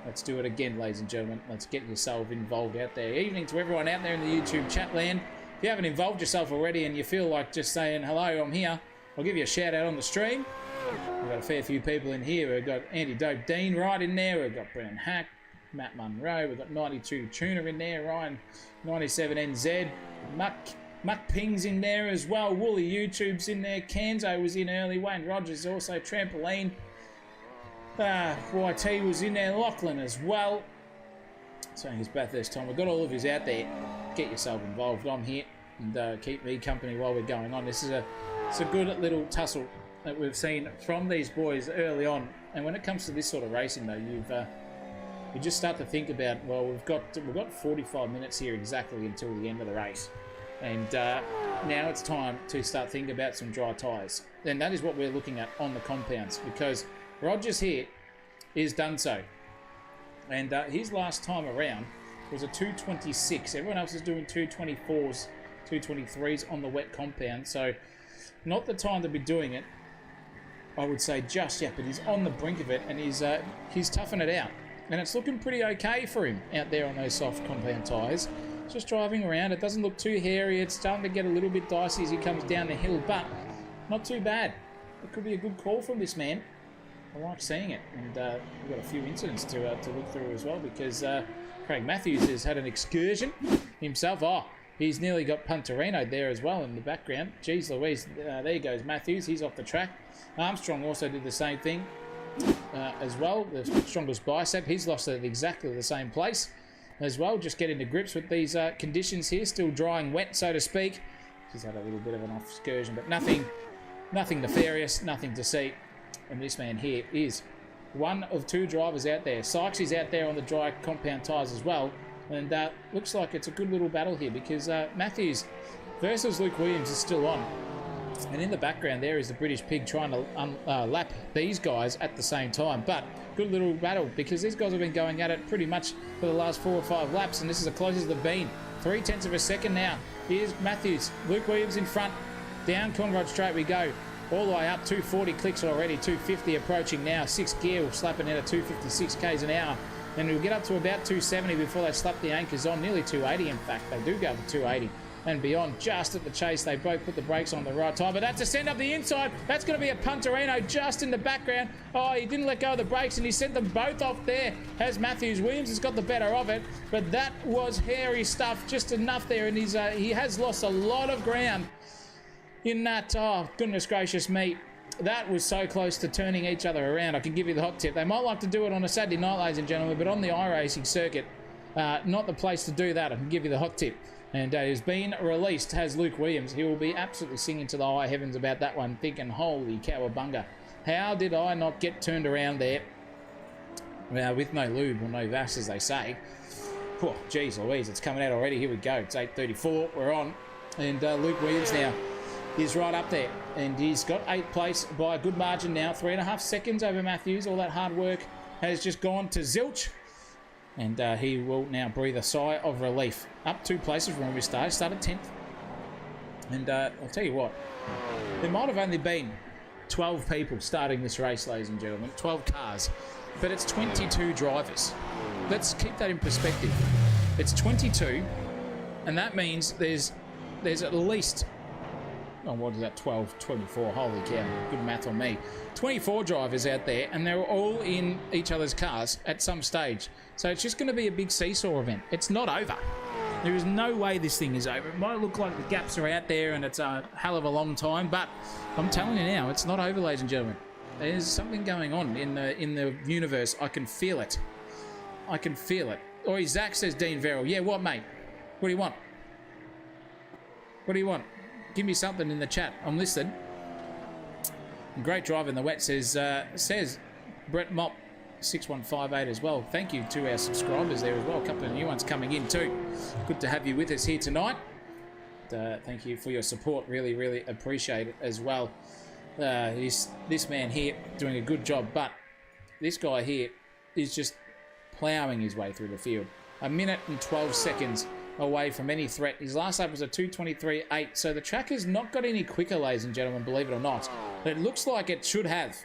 Let's do it again, ladies and gentlemen. Let's get yourself involved out there. Evening to everyone out there in the YouTube chat land. If you haven't involved yourself already and you feel like just saying, hello, I'm here, I'll give you a shout out on the stream. We've got a fair few people in here. We've got Andy Dope Dean right in there. We've got Brennan Hack, Matt Munro. We've got 92 Tuner in there. Ryan 97 NZ. Muck Ping's in there as well. Wooly YouTube's in there. Kanzo was in early. Wayne Rogers also. Trampoline. YT was in there. Lachlan as well. Saying it's Bathurst time. We've got all of yous out there. Get yourself involved. I'm here and keep me company while we're going on. It's a good little tussle that we've seen from these boys early on. And when it comes to this sort of racing, though, you just start to think about, well, we've got 45 minutes here exactly until the end of the race, and now it's time to start thinking about some dry tyres. And that is what we're looking at on the compounds, because Rogers here is done so. And his last time around was a 2:26. Everyone else is doing 2:24s, 2:23s on the wet compound. So not the time to be doing it, I would say, just yet. But he's on the brink of it, and he's toughing it out. And it's looking pretty okay for him out there on those soft compound tyres. Just driving around. It doesn't look too hairy. It's starting to get a little bit dicey as he comes down the hill, but not too bad. It could be a good call from this man. I like seeing it, and we've got a few incidents to look through as well, because Craig Matthews has had an excursion himself. Oh, he's nearly got Punterino there as well in the background. Jeez Louise, there goes Matthews. He's off the track. Armstrong also did the same thing as well. The strongest bicep, he's lost at exactly the same place as well. Just getting to grips with these conditions here. Still drying wet, so to speak. He's had a little bit of an excursion, but nothing nefarious, nothing to see. And this man here is one of 2 drivers out there. Sykes is out there on the dry compound tyres as well. And looks like it's a good little battle here, because Matthews versus Luke Williams is still on. And in the background there is the British Pig trying to lap these guys at the same time. But good little battle, because these guys have been going at it pretty much for the last 4 or 5 laps. And this is the closest they've been. 0.3 of a second now. Here's Matthews. Luke Williams in front. Down Conrod Straight we go. All the way up, 240 clicks already, 250 approaching now. 6th gear, we're slapping out at 256 k's an hour. And we'll get up to about 270 before they slap the anchors on. Nearly 280, in fact. They do go to 280 and beyond. Just at the chase, they both put the brakes on the right time. But that's a send up the inside. That's going to be a Punterino just in the background. Oh, he didn't let go of the brakes, and he sent them both off there. Has Matthews. Williams has got the better of it. But that was hairy stuff, just enough there. And he has lost a lot of ground in that. Oh, goodness gracious me. That was so close to turning each other around. I can give you the hot tip. They might like to do it on a Saturday night, ladies and gentlemen, but on the iRacing circuit, not the place to do that. I can give you the hot tip. And has been released, has Luke Williams. He will be absolutely singing to the high heavens about that one, thinking, holy cowabunga. How did I not get turned around there with no lube or no vas, as they say? Oh, geez Louise, it's coming out already. Here we go. It's 8:34. We're on. And Luke Williams now is right up there. And he's got 8th place by a good margin now. 3.5 seconds over Matthews. All that hard work has just gone to zilch. And he will now breathe a sigh of relief. Up 2 places from where we started. Started 10th. And I'll tell you what. There might have only been 12 people starting this race, ladies and gentlemen. 12 cars. But it's 22 drivers. Let's keep that in perspective. It's 22. And that means there's at least... Oh, what is that? 12, 24. Holy cow. Good math on me. 24 drivers out there, and they're all in each other's cars at some stage. So it's just going to be a big seesaw event. It's not over. There is no way this thing is over. It might look like the gaps are out there and it's a hell of a long time, but I'm telling you now, it's not over, ladies and gentlemen. There's something going on in the universe. I can feel it. I can feel it. Oi, Zach, says Dean Verrill. Yeah, what, mate? What do you want? What do you want? Give me something in the chat. I'm listening. Great drive in the wet, says Brett Mop 6158 as well. Thank you to our subscribers there as well. A couple of new ones coming in too. Good to have you with us here tonight. Thank you for your support. Really, really appreciate it as well. This man here doing a good job, but this guy here is just ploughing his way through the field. 1 minute and 12 seconds away from any threat. His last lap was a 2:23.8, so the track has not got any quicker, ladies and gentlemen, believe it or not. It looks like it should have,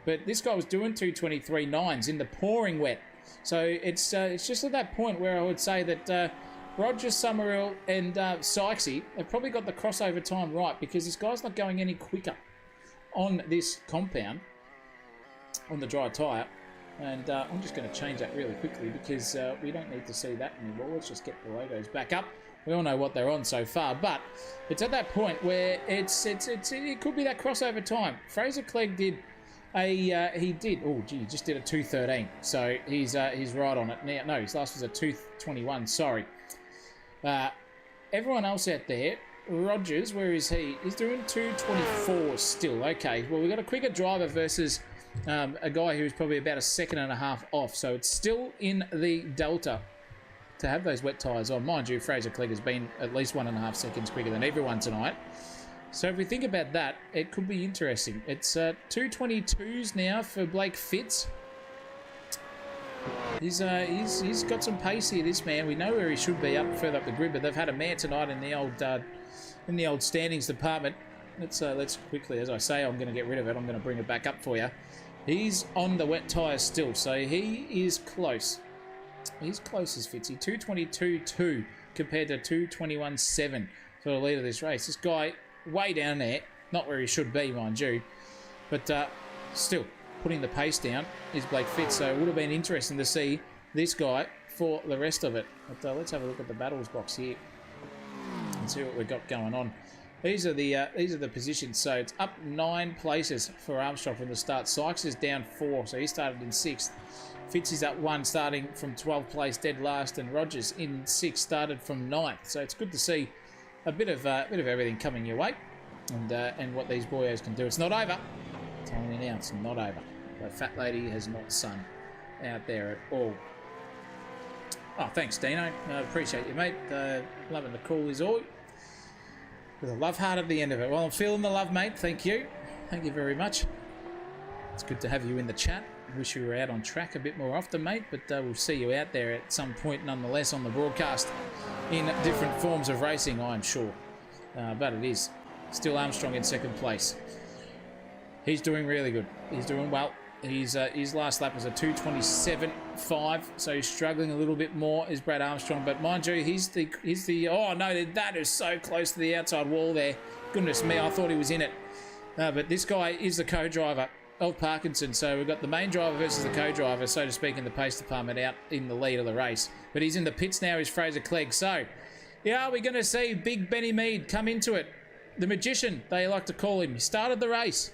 but this guy was doing 2:23.9s in the pouring wet. So it's just at that point where I would say that Roger, Summerall and Sykesy have probably got the crossover time right, because this guy's not going any quicker on this compound, on the dry tyre. And I'm just going to change that really quickly, because we don't need to see that anymore. Let's just get the logos back up. We all know what they're on so far, but it's at that point where it could be that crossover time. Fraser Clegg did just did a 2:13, so he's right on it now. No, his last was a 2:21. Sorry. Everyone else out there, Rogers, where is he? He's doing 2:24 still. Okay, well, we've got a quicker driver versus a guy who's probably about 1.5 seconds off, so it's still in the delta to have those wet tyres on. Mind you, Fraser Clegg has been at least 1.5 seconds quicker than everyone tonight. So if we think about that, it could be interesting. It's 2:22s now for Blake Fitz. He's got some pace here, this man. We know where he should be further up the grid, but they've had a mare tonight in the old standings department. Let's quickly, as I say, I'm going to get rid of it. I'm going to bring it back up for you. He's on the wet tyres still, so he is close. He's close as Fitzy. 2:22.2 compared to 2:21.7 for the lead of this race. This guy way down there, not where he should be, mind you, but still putting the pace down is Blake Fitz. So it would have been interesting to see this guy for the rest of it. But let's have a look at the battles box here and see what we've got going on. These are the positions. So it's up 9 places for Armstrong from the start. Sykes is down 4, so he started in 6th. Fitz is at 1, starting from 12th place, dead last, and Rogers in 6th, started from 9th. So it's good to see a bit of everything coming your way, and what these boyos can do. It's not over. I'm telling you now, it's not over. The fat lady has not sung out there at all. Oh, thanks, Dino. I appreciate you, mate. Loving the call is all. With a love heart at the end of it. Well, I'm feeling the love, mate. Thank you. Thank you very much. It's good to have you in the chat. Wish you were out on track a bit more often, mate, but we'll see you out there at some point nonetheless on the broadcast in different forms of racing, I'm sure. But it is still Armstrong in 2nd place. He's doing really good. He's doing well. His last lap was a 2:27.5, so he's struggling a little bit more, is Brad Armstrong. But mind you, he's the oh no, that is so close to the outside wall there. Goodness me, I thought he was in it. But this guy is the co-driver of Parkinson, so we've got the main driver versus the co-driver, so to speak, in the pace department out in the lead of the race. But he's in the pits now, is Fraser Clegg. So, yeah, are we going to see Big Benny Mead come into it? The magician, they like to call him. He started the race.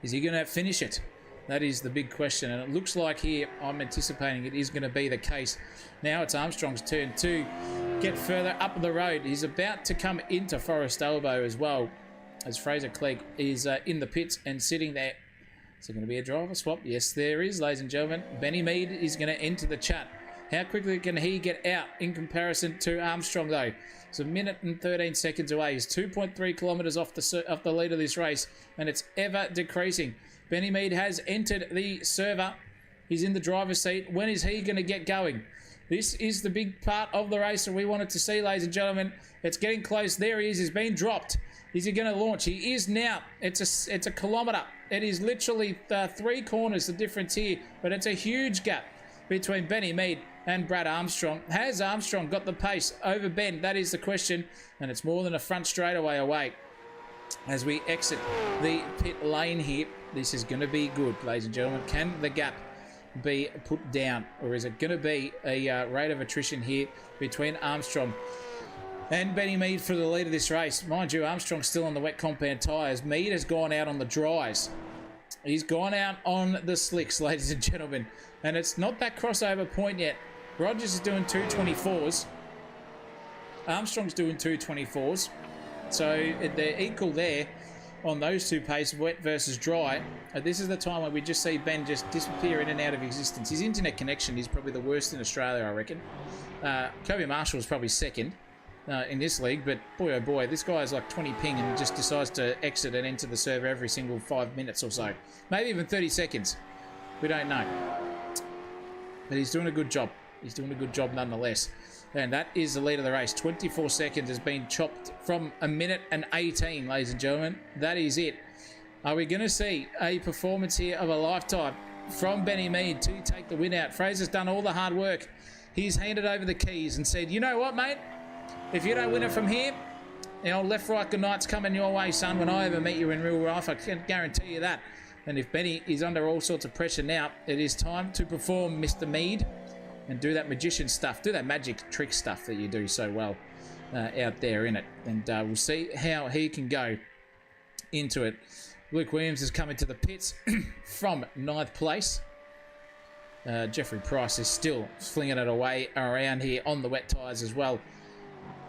Is he going to finish it? That is the big question, and it looks like here, I'm anticipating it is going to be the case. Now it's Armstrong's turn to get further up the road. He's about to come into Forest Elbow as well, as Fraser Clegg is in the pits and sitting there. Is there going to be a driver swap? Yes, there is, ladies and gentlemen. Benny Mead is going to enter the chat. How quickly can he get out in comparison to Armstrong, though? It's a minute and 13 seconds away. He's 2.3 kilometres off the lead of this race, and it's ever decreasing. Benny Mead has entered the server. He's in the driver's seat. When is he going to get going? This is the big part of the race that we wanted to see, ladies and gentlemen. It's getting close. There he is. He's been dropped. Is he going to launch? He is now. It's a kilometre. It is literally 3 corners, the difference here, but it's a huge gap between Benny Mead and Brad Armstrong. Has Armstrong got the pace over Ben? That is the question, and it's more than a front straightaway away. As we exit the pit lane here, this is going to be good, ladies and gentlemen. Can the gap be put down, or is it going to be a rate of attrition here between Armstrong and Benny Mead for the lead of this race? Mind you, Armstrong's still on the wet compound tyres. Mead has gone out on the dries. He's gone out on the slicks, ladies and gentlemen. And it's not that crossover point yet. Rogers is doing 224s. Armstrong's doing 224s. So they're equal there on those two paces, wet versus dry. This is the time when we just see Ben just disappear in and out of existence. His internet connection is probably the worst in Australia, I reckon. Kobe Marshall is probably second in this league, but boy oh boy, this guy is like 20 ping and just decides to exit and enter the server every single 5 minutes or so. Maybe even 30 seconds. We don't know. But he's doing a good job. He's doing a good job nonetheless. And that is the lead of the race. 24 seconds has been chopped from a minute and 18, ladies and gentlemen. That is it. Are we going to see a performance here of a lifetime from Benny Mead to take the win out? Fraser's done all the hard work. He's handed over the keys and said, you know what, mate? If you don't win it from here, the old left, right, good night's coming your way, son. When I ever meet you in real life, I can guarantee you that. And if Benny is under all sorts of pressure now, it is time to perform, Mr. Mead, and do that magician stuff, do that magic trick stuff that you do so well out there in it. And we'll see how he can go into it. Luke Williams has come into the pits from 9th place. Jeffrey Price is still flinging it away around here on the wet tyres as well.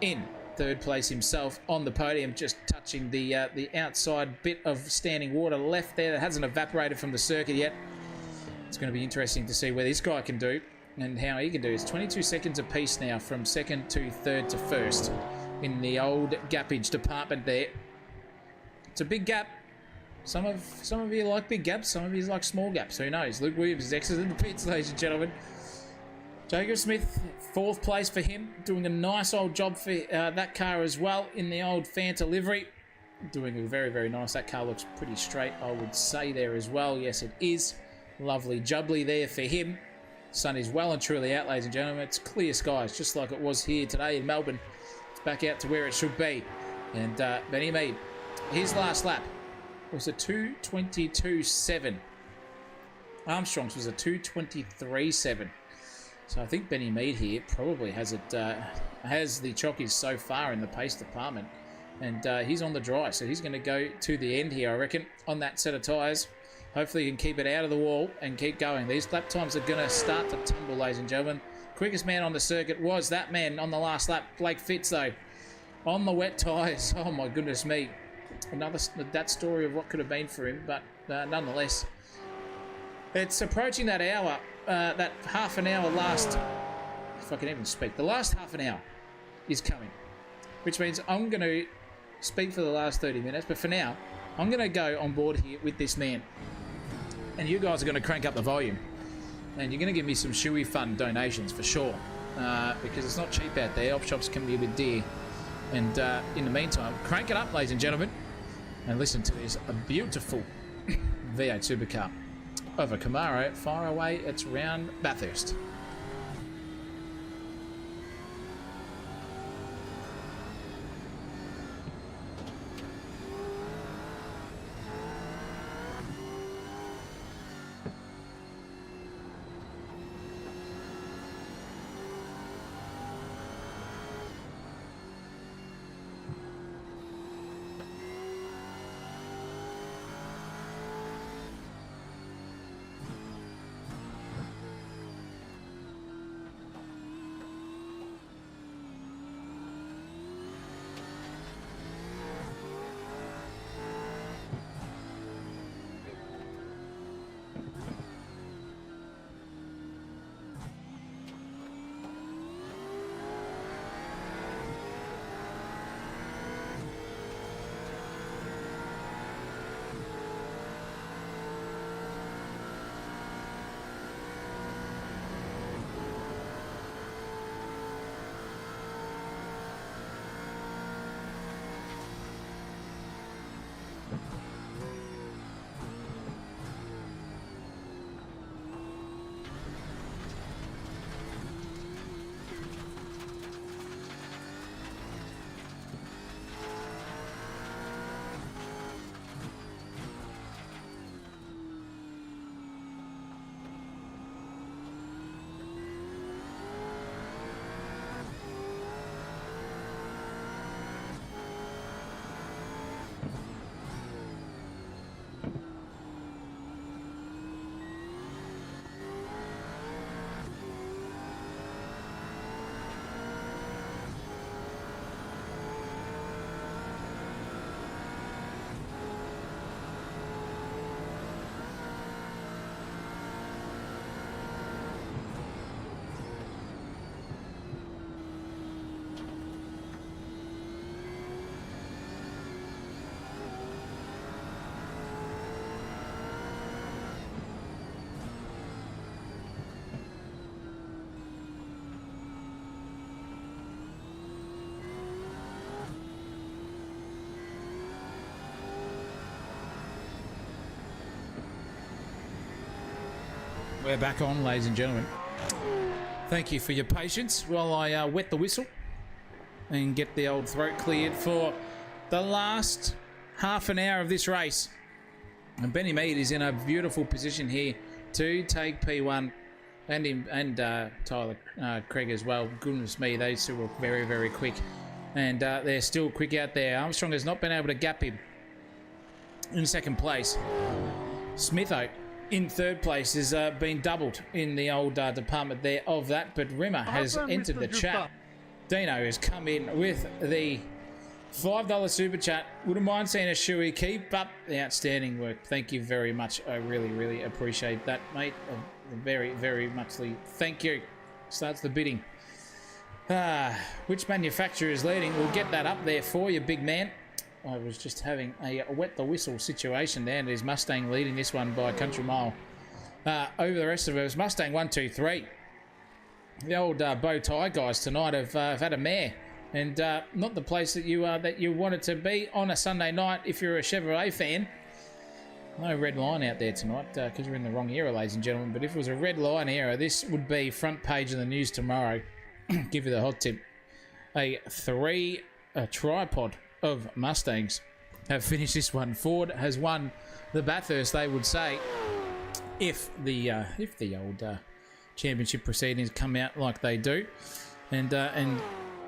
In 3rd place himself on the podium, just touching the outside bit of standing water left there that hasn't evaporated from the circuit yet. It's going to be interesting to see where this guy can do and how he can do. It's 22 seconds apiece now from 2nd to 3rd to 1st in the old gappage department there. It's a big gap. Some of you like big gaps, some of you like small gaps. Who knows? Luke Williams is exiting the pits, ladies and gentlemen. Jacob Smith, 4th place for him, doing a nice old job for that car as well in the old Fanta livery. Doing a very, very nice. That car looks pretty straight, I would say there as well. Yes, it is. Lovely jubbly there for him. Sun is well and truly out, ladies and gentlemen. It's clear skies, just like it was here today in Melbourne. It's back out to where it should be. And Benny Mead, his last lap was a 2:22.7. Armstrong's was a 2:23.7. So I think Benny Mead here probably has the chockies so far in the pace department. And he's on the dry, so he's going to go to the end here, I reckon, on that set of tyres. Hopefully he can keep it out of the wall and keep going. These lap times are going to start to tumble, ladies and gentlemen. Quickest man on the circuit was that man on the last lap, Blake Fitz, though. On the wet tyres. Oh, my goodness me. That story of what could have been for him, but nonetheless. It's approaching that hour, that half an hour last, if I can even speak. The last half an hour is coming, which means I'm going to speak for the last 30 minutes, but for now, I'm going to go on board here with this man. And you guys are going to crank up the volume. And you're going to give me some shoey fun donations for sure. Because it's not cheap out there. Op shops can be a bit dear. And in the meantime, crank it up, ladies and gentlemen. And listen to this beautiful V8 supercar of a Camaro far away. It's round Bathurst. we're back on, ladies and gentlemen. Thank you for your patience while I wet the whistle and get the old throat cleared for the last half an hour of this race. And Benny Mead is in a beautiful position here to take P1, and Tyler Craig as well. Goodness me, those two were very, very quick. And they're still quick out there. Armstrong has not been able to gap him in second place. Smitho in third place has been doubled in the old department there of that, but Rimmer has entered the chat. Dino has come in with the $5 super chat. Wouldn't mind seeing a shoey. Keep up the outstanding work. Thank you very much. I really, really appreciate that, mate. Very, very muchly thank you. Starts the bidding. Which manufacturer is leading? We'll get that up there for you, big man. I was just having a wet the whistle situation there, and it is Mustang leading this one by a country mile. Over the rest of it was Mustang 1, 2, 3. The old bow tie guys tonight have had a mare, and not the place that you wanted to be on a Sunday night if you're a Chevrolet fan. No red line out there tonight because you're in the wrong era, ladies and gentlemen. But if it was a red line era, this would be front page of the news tomorrow. Give you the hot tip. A tripod of Mustangs have finished this one. Ford has won the Bathurst, they would say, if the old championship proceedings come out like they do, and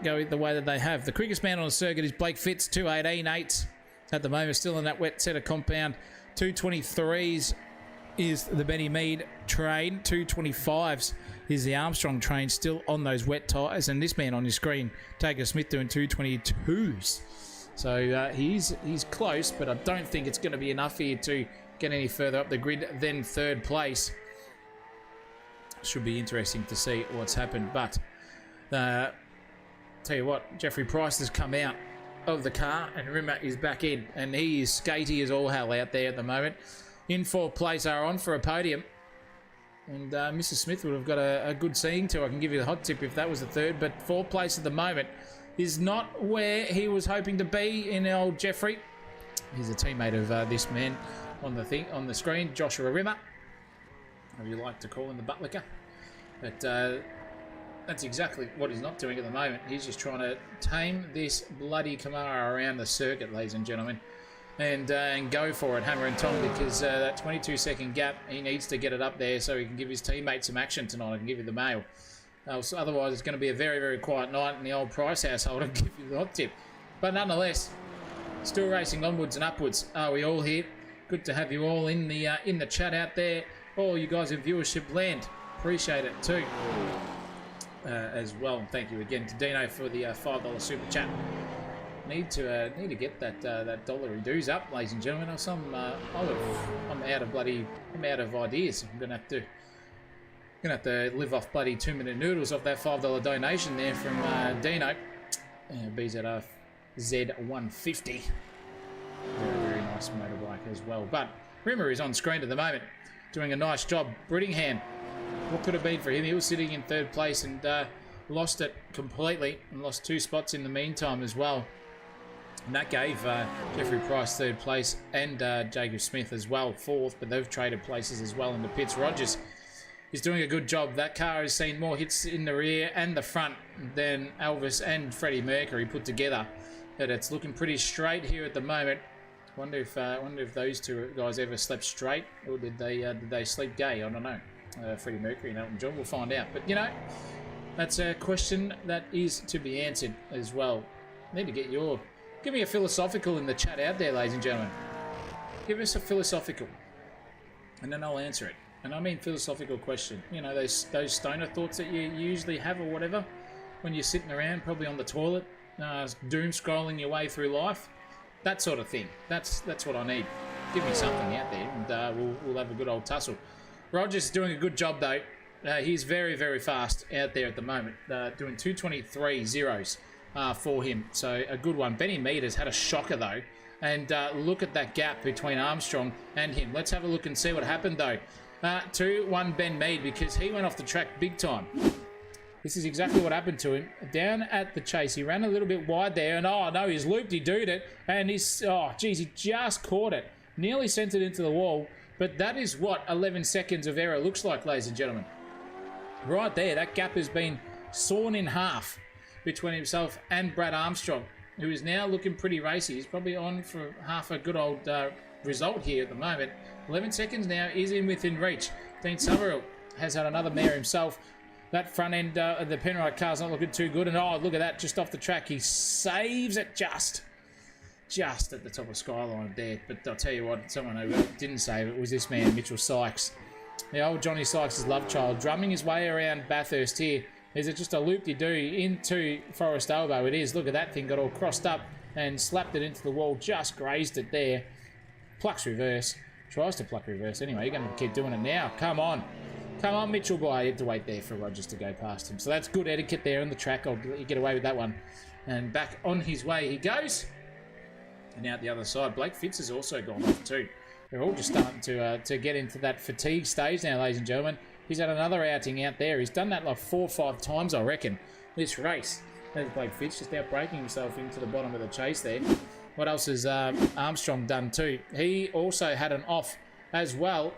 go the way that they have. The quickest man on the circuit is Blake Fitz, 2:18.8 at the moment, still in that wet set of compound. 2:23s is the Benny Mead train. 2:25s is the Armstrong train, still on those wet tyres. And this man on your screen, Taker Smith, doing 2:22s. So he's close, but I don't think it's going to be enough here to get any further up the grid than third place. Should be interesting to see what's happened. But tell you what, Jeffrey Price has come out of the car and Rimmer is back in, and he is skatey as all hell out there at the moment. In fourth place are on for a podium, and Mrs. Smith would have got a good seeing to. I can give you the hot tip if that was the third, but fourth place at the moment is not where he was hoping to be in old Jeffrey. He's a teammate of this man on the screen, Joshua Rimmer, or you like to call him the buttlicker. But that's exactly what he's not doing at the moment. He's just trying to tame this bloody Camaro around the circuit, ladies and gentlemen, and go for it, hammer and tong, because that 22-second gap, he needs to get it up there so he can give his teammates some action tonight. I can give you the mail. So otherwise, it's going to be a very, very quiet night in the old Price household. I'll give you the hot tip. But nonetheless, still racing onwards and upwards. Are we all here? Good to have you all in the chat out there. All you guys in viewership land, appreciate it too. As well. Thank you again to Dino for the $5 super chat. Need to get that dollar dues up, ladies and gentlemen. I'm out of ideas. I'm gonna have to live off bloody 2-minute noodles off that $5 donation there from Dino. BZR Z150. Very, very nice motorbike as well. But Rimmer is on screen at the moment, doing a nice job. Brittingham. What could have been for him? He was sitting in third place and lost it completely, and lost 2 spots in the meantime as well. And that gave Jeffrey Price third place and Jacob Smith as well fourth, but they've traded places as well in the pits. Rogers is doing a good job. That car has seen more hits in the rear and the front than Elvis and Freddie Mercury put together. But it's looking pretty straight here at the moment. Wonder if those two guys ever slept straight, or did they sleep gay? I don't know. Freddie Mercury and Elton John, we'll find out. But you know, that's a question that is to be answered as well. Need to get give me a philosophical in the chat out there, ladies and gentlemen. Give us a philosophical, and then I'll answer it. And I mean philosophical question. You know, those stoner thoughts that you usually have or whatever when you're sitting around, probably on the toilet, doom scrolling your way through life. That sort of thing. That's what I need. Give me something out there, and we'll have a good old tussle. Rogers is doing a good job though. He's very, very fast out there at the moment, doing 2:23 zeros for him. So a good one. Benny Mead has had a shocker though, and look at that gap between Armstrong and him. Let's have a look and see what happened though. 2-1 Ben Mead, because he went off the track big time. This is exactly what happened to him. Down at the chase, he ran a little bit wide there, and oh no, he's looped, he doed it, and he just caught it. Nearly sent it into the wall. But that is what 11 seconds of error looks like, ladies and gentlemen. Right there, that gap has been sawn in half between himself and Brad Armstrong, who is now looking pretty racy. He's probably on for half a good old result here at the moment. 11 seconds now is in within reach. Dean Summerhill has had another mare himself. That front end of the Penrite car's not looking too good. And oh, look at that, just off the track. He saves it just at the top of Skyline there. But I'll tell you what, someone who didn't save it was this man, Mitchell Sykes. The old Johnny Sykes' love child, drumming his way around Bathurst here. Is it just a loop-de-doo into Forest Elbow? It is. Look at that thing, got all crossed up and slapped it into the wall, just grazed it there. Plucks reverse. Tries to pluck reverse. Anyway, you're going to keep doing it now. Come on. Come on, Mitchell boy. I had to wait there for Rogers to go past him. So that's good etiquette there on the track. I'll let you get away with that one. And back on his way he goes. And out the other side, Blake Fitz has also gone off too. They're all just starting to get into that fatigue stage now, ladies and gentlemen. He's had another outing out there. He's done that like 4 or 5 times, I reckon, this race. There's Blake Fitz just out breaking himself into the bottom of the chase there. What else has Armstrong done too? He also had an off as well.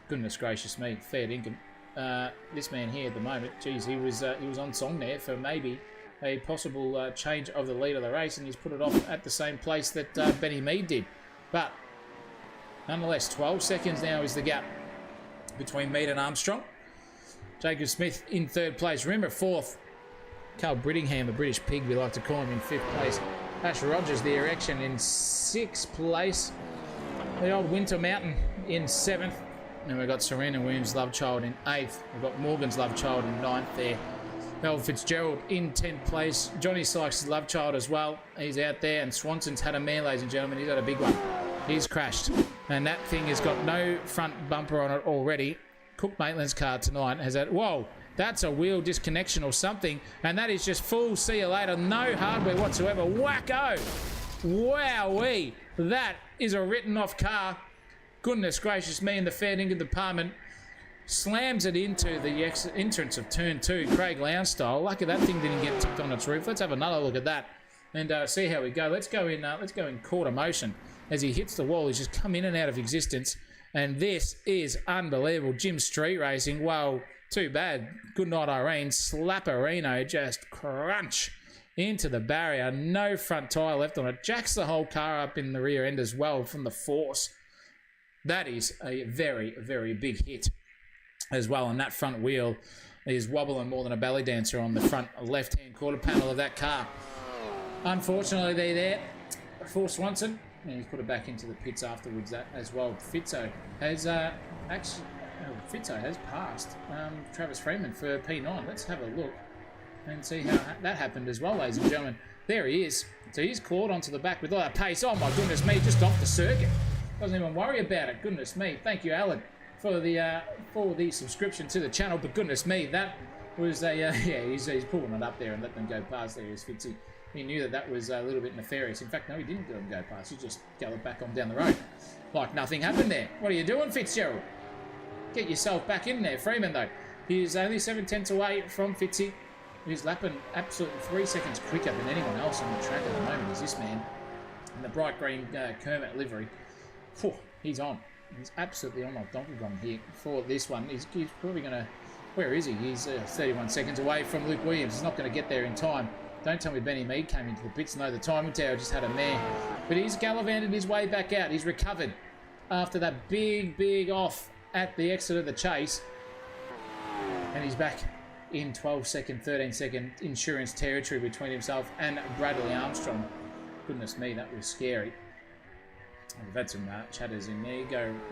Goodness gracious me, fair dinkum. This man here at the moment, geez, he was on song there for maybe a possible change of the lead of the race, and he's put it off at the same place that Benny Mead did. But nonetheless, 12 seconds now is the gap between Mead and Armstrong. Jacob Smith in 3rd place. Remember, 4th, Carl Brittingham, the British pig, we like to call him, in 5th place. Ash Rogers, the erection, in 6th place. The old Winter Mountain in 7th. And we've got Serena Williams' love child in 8th. We've got Morgan's love child in 9th there. Mel Fitzgerald in 10th place. Johnny Sykes' love child as well. He's out there. And Swanson's had a mare, ladies and gentlemen. He's had a big one. He's crashed. And that thing has got no front bumper on it already. Cook Maitland's car tonight has had... Whoa, that's a wheel disconnection or something. And that is just full see you later. No hardware whatsoever. Wacko! Wowee! That is a written off car. Goodness gracious me, in the fair dinkum department slams it into the entrance of turn 2, Craig Lowndes style. Lucky that thing didn't get tipped on its roof. Let's have another look at that and see how we go. Let's go in quarter motion as he hits the wall. He's just come in and out of existence, and this is unbelievable. Jim Street Racing. Well, too bad. Good night, Irene. Slapperino, just crunch into the barrier. No front tyre left on it. Jacks the whole car up in the rear end as well from the force. That is a very, very big hit as well. And that front wheel is wobbling more than a belly dancer on the front left-hand quarter panel of that car. Unfortunately, they're there for Swanson. And he's put it back into the pits afterwards as well. Fitzo has passed Travis Freeman for P9. Let's have a look and see how that happened as well, ladies and gentlemen. There he is. So he's clawed onto the back with all that pace. Oh my goodness me, just off the circuit. Doesn't even worry about it. Goodness me. Thank you, Alan, for the subscription to the channel. But goodness me, that was a he's pulling it up there and let them go past. There is Fitzy. He knew that was a little bit nefarious. In fact, no, he didn't let them go past. He just galloped back on down the road like nothing happened there. What are you doing, Fitzgerald? Get yourself back in there. Freeman, though, he's only 7/10 away from Fitzy. He's lapping absolutely 3 seconds quicker than anyone else on the track at the moment. Is this man in the bright green Kermit livery? Whew, he's on. He's absolutely on like Donkey Kong here for this one. He's probably going to... Where is he? He's 31 seconds away from Luke Williams. He's not going to get there in time. Don't tell me Benny Mead came into the pits. No, the timing tower just had a mare. But he's gallivanted his way back out. He's recovered after that big off at the exit of the chase. And he's back in 12-second, 13-second insurance territory between himself and Bradley Armstrong. Goodness me, that was scary. We've had some chatters in there.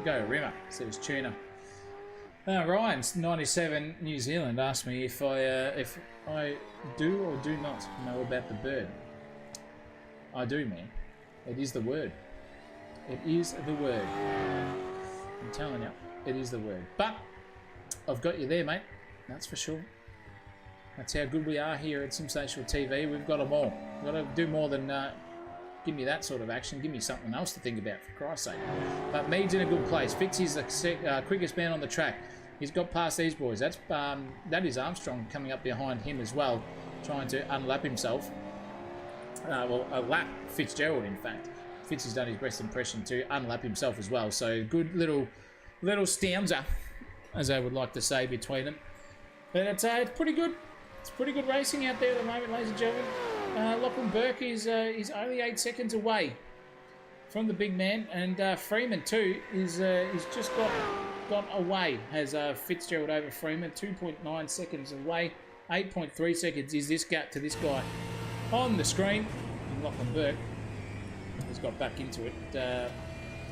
Go Rimmer, says Tuna. Ryan's 97 New Zealand asked me if I do or do not know about the bird. I do, man. It is the word. It is the word. I'm telling you, it is the word. But I've got you there, mate. That's for sure. That's how good we are here at Sensational TV. We've got them all. We've got to do more than give me that sort of action. Give me something else to think about, for Christ's sake. But Mead's in a good place. Fitzy's the quickest man on the track. He's got past these boys. That is Armstrong coming up behind him as well, trying to unlap himself. Well, a lap Fitzgerald, in fact. Fitz has done his best impression to unlap himself as well. So good little stanza, as I would like to say, between them. But it's pretty good. It's pretty good racing out there at the moment, ladies and gentlemen. Lachlan Burke is only 8 seconds away from the big man, and Freeman too is just got away. Has Fitzgerald over Freeman, 2.9 seconds away. 8.3 seconds is this gap to this guy on the screen. And Lachlan Burke has got back into it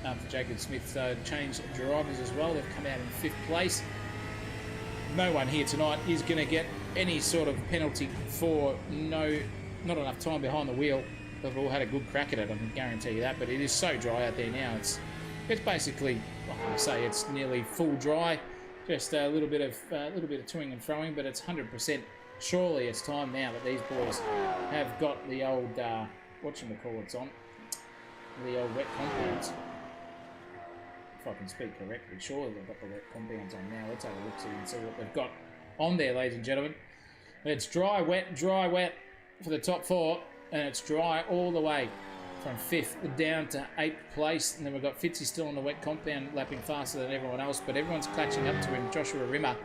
after Jacob Smith changed drivers as well. They've come out in 5th place. No one here tonight is going to get any sort of penalty for not enough time behind the wheel. They've all had a good crack at it, I can guarantee you that. But it is so dry out there now. It's basically, like I say, it's nearly full dry. Just a little bit of toing and throwing, but it's 100%. Surely it's time now that these boys have got the old whatchamacallits on, the old wet compounds. If I can speak correctly, surely they've got the wet compounds on now. Let's have a look and see what they've got on there, ladies and gentlemen. It's dry, wet for the top 4, and it's dry all the way from 5th down to 8th place. And then we've got Fitzy still on the wet compound, lapping faster than everyone else, but everyone's catching up to him. Joshua Rimmer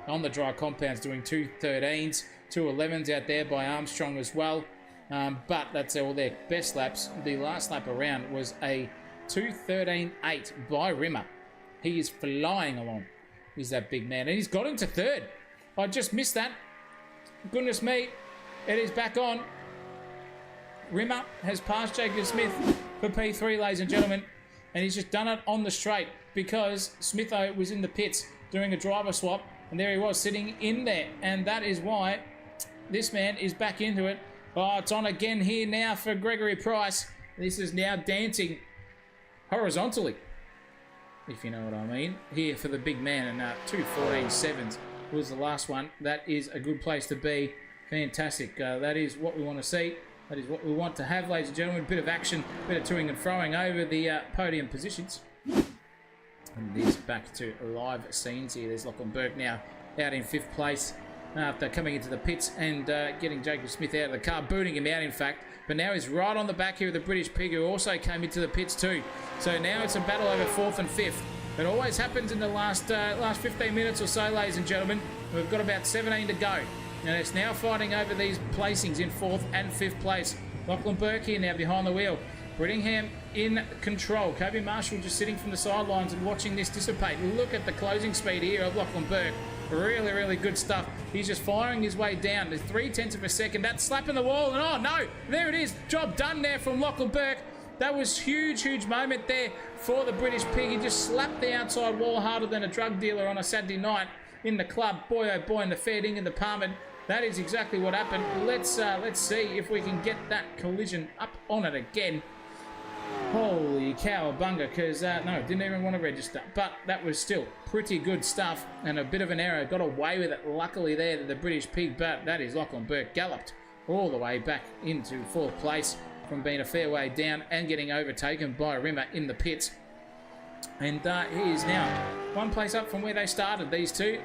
on the dry compounds doing 2:13s, 2:11s out there by Armstrong as well. But that's all their best laps. The last lap around was a 2:13.8 by Rimmer. He is flying along. He's that big man. And he's got him to 3rd. I just missed that. Goodness me. It is back on. Rimmer has passed Jacob Smith for P3, ladies and gentlemen. And he's just done it on the straight because Smitho was in the pits doing a driver swap. And there he was sitting in there. And that is why this man is back into it. Oh, it's on again here now for Gregory Price. This is now dancing horizontally, if you know what I mean, here for the big man. And 2:14.7 was the last one. That is a good place to be. Fantastic. That is what we want to see. That is what we want to have, ladies and gentlemen. Bit of action, bit of toing and throwing over the podium positions. And it is back to live scenes here. There's Lachlan Burke now out in 5th place after coming into the pits and getting Jacob Smith out of the car, booting him out in fact. But now he's right on the back here of the British Pig, who also came into the pits too. So now it's a battle over 4th and 5th. It always happens in the last 15 minutes or so, ladies and gentlemen. We've got about 17 to go. And it's now fighting over these placings in 4th and 5th place. Lachlan Burke here now behind the wheel. Brittingham in control. Kobe Marshall just sitting from the sidelines and watching this dissipate. Look at the closing speed here of Lachlan Burke. Really, really good stuff. He's just firing his way down. There's 0.3 of a second. That's slapping the wall. And oh no, there it is. Job done there from Lachlan Burke. That was huge, huge moment there for the British Pig. He just slapped the outside wall harder than a drug dealer on a Saturday night in the club. Boy, oh boy, in the fair dinkum department. That is exactly what happened. Let's see if we can get that collision up on it again. Holy cowabunga, because no, didn't even want to register. But that was still pretty good stuff and a bit of an error. Got away with it, luckily there to the British Pig, but that is Lachlan Burke galloped all the way back into 4th place from being a fair way down and getting overtaken by Rimmer in the pits. And he is now 1 place up from where they started, these two.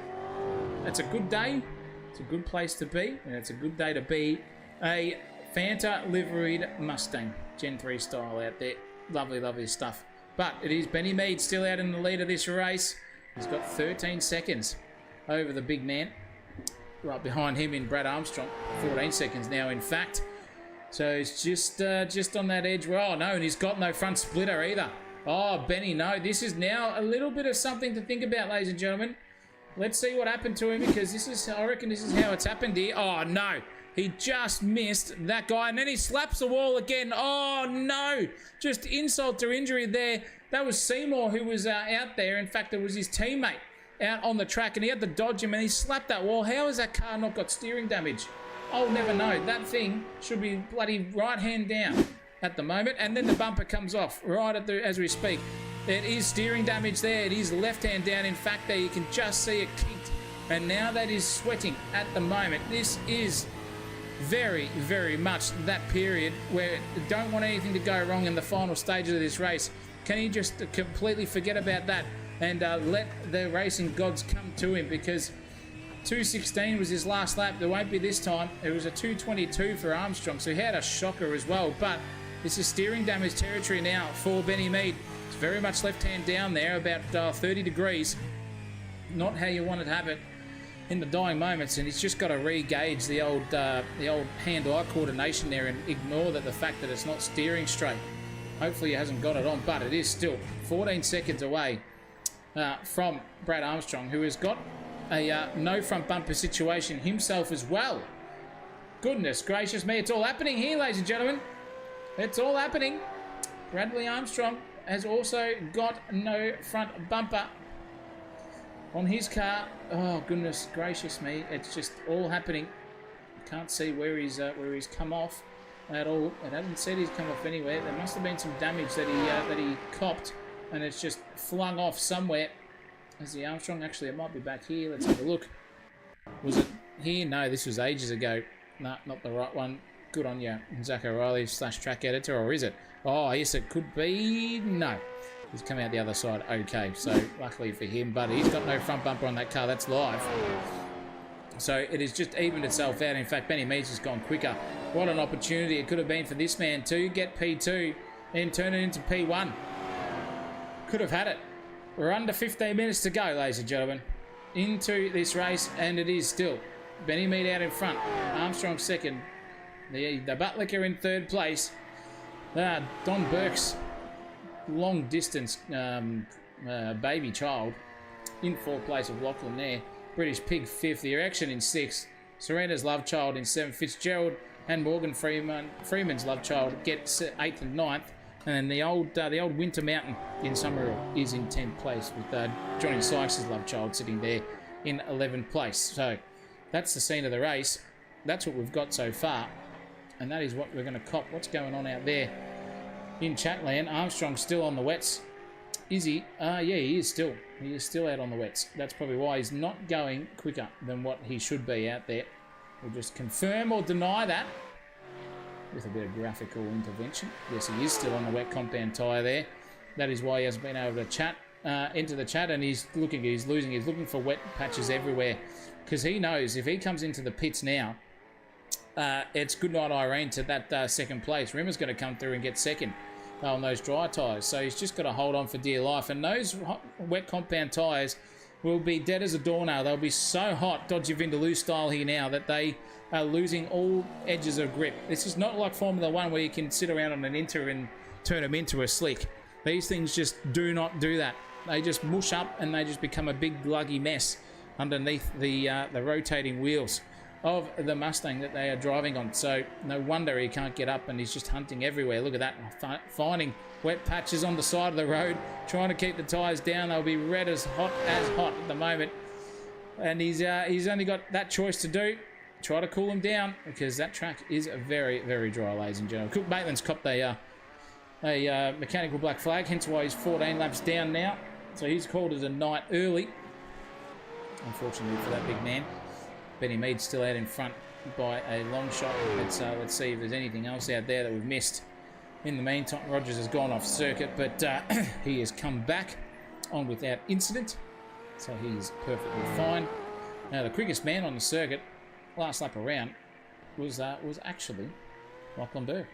That's a good day. It's a good place to be, and it's a good day to be a Fanta liveried Mustang, Gen 3 style out there. Lovely, lovely stuff. But it is Benny Mead still out in the lead of this race. He's got 13 seconds over the big man. Right behind him in Brad Armstrong, 14 seconds now in fact. So he's just on that edge. Oh no, and he's got no front splitter either. Oh, Benny, no. This is now a little bit of something to think about, ladies and gentlemen. Let's see what happened to him, because this is, I reckon this is how it's happened here. Oh no, he just missed that guy, and then he slaps the wall again. Oh no, just insult to injury there. That was Seymour who was out there. In fact, it was his teammate out on the track, and he had to dodge him, and he slapped that wall. How has that car not got steering damage? I'll never know. That thing should be bloody right hand down at the moment, and then the bumper comes off right at as we speak. It is steering damage there. It is left hand down. In fact, there you can just see it kicked, and now that is sweating at the moment. This is very, very much that period where you don't want anything to go wrong in the final stages of this race. Can he just completely forget about that and let the racing gods come to him, because 2:16 was his last lap. There won't be this time. It was a 2:22 for Armstrong, so he had a shocker as well. But This is steering damage territory now for Benny Mead. It's very much left-hand down there, about 30 degrees. Not how you want to have it in the dying moments, and he's just got to re-gauge the old hand-eye coordination there and ignore the fact that it's not steering straight. Hopefully he hasn't got it on, but it is still 14 seconds away from Brad Armstrong, who has got a no front bumper situation himself as well. Goodness gracious me, it's all happening here, ladies and gentlemen. It's all happening. Bradley Armstrong has also got no front bumper on his car. Oh, goodness gracious me. It's just all happening. Can't see where he's come off at all. It hasn't said he's come off anywhere. There must have been some damage that he copped, and it's just flung off somewhere. Is the Armstrong? Actually, it might be back here. Let's have a look. Was it here? No, this was ages ago. No, not the right one. Good on you, Zach O'Reilly / track editor, or is it? Oh, yes, it could be. No. He's come out the other side. Okay, so luckily for him, but he's got no front bumper on that car. That's live. So it has just evened itself out. In fact, Benny Meads has gone quicker. What an opportunity it could have been for this man to get P2 and turn it into P1. Could have had it. We're under 15 minutes to go, ladies and gentlemen, into this race, and it is still Benny Mead out in front, Armstrong second, the Buttlicker in third place, Don Burke's long distance baby child in fourth place of Lachlan there, British Pig fifth, the Erection in sixth, Serena's love child in seventh, Fitzgerald and Morgan Freeman's love child get eighth and ninth, and the old Winter Mountain in Summerhill is in 10th place with Johnny Sykes' love child sitting there in 11th place. So that's the scene of the race. That's what we've got so far, and that is what we're going to cop. What's going on out there in Chatland? Armstrong's still on the wets. Is he? Yeah, he is still. He is still out on the wets. That's probably why he's not going quicker than what he should be out there. We'll just confirm or deny that with a bit of graphical intervention. Yes, he is still on the wet compound tyre there. That is why he hasn't been able to enter the chat, and he's looking for wet patches everywhere, because he knows if he comes into the pits now, it's good night Irene to that second place. Rimmer's going to come through and get second on those dry tyres, so he's just got to hold on for dear life, and those wet compound tyres will be dead as a doornail. They'll be so hot, dodgy Vindaloo style here now, that they are losing all edges of grip. This is not like Formula 1 where you can sit around on an Inter and turn them into a slick. These things just do not do that. They just mush up and they just become a big gluggy mess underneath the rotating wheels of the Mustang that they are driving on. So no wonder he can't get up, and he's just hunting everywhere. Look at that, finding wet patches on the side of the road, trying to keep the tyres down. They'll be red as hot at the moment, and he's only got that choice to do. Try to cool them down, because that track is very, very dry, ladies and gentlemen. Cook Maitland's copped a mechanical black flag, hence why he's 14 laps down now. So he's called it a night early, unfortunately for that big man. Benny Mead's still out in front by a long shot. Let's see if there's anything else out there that we've missed. In the meantime, Rogers has gone off circuit, but he has come back on without incident, so he's perfectly fine. Now, the quickest man on the circuit last lap around was actually Lachlan Burke.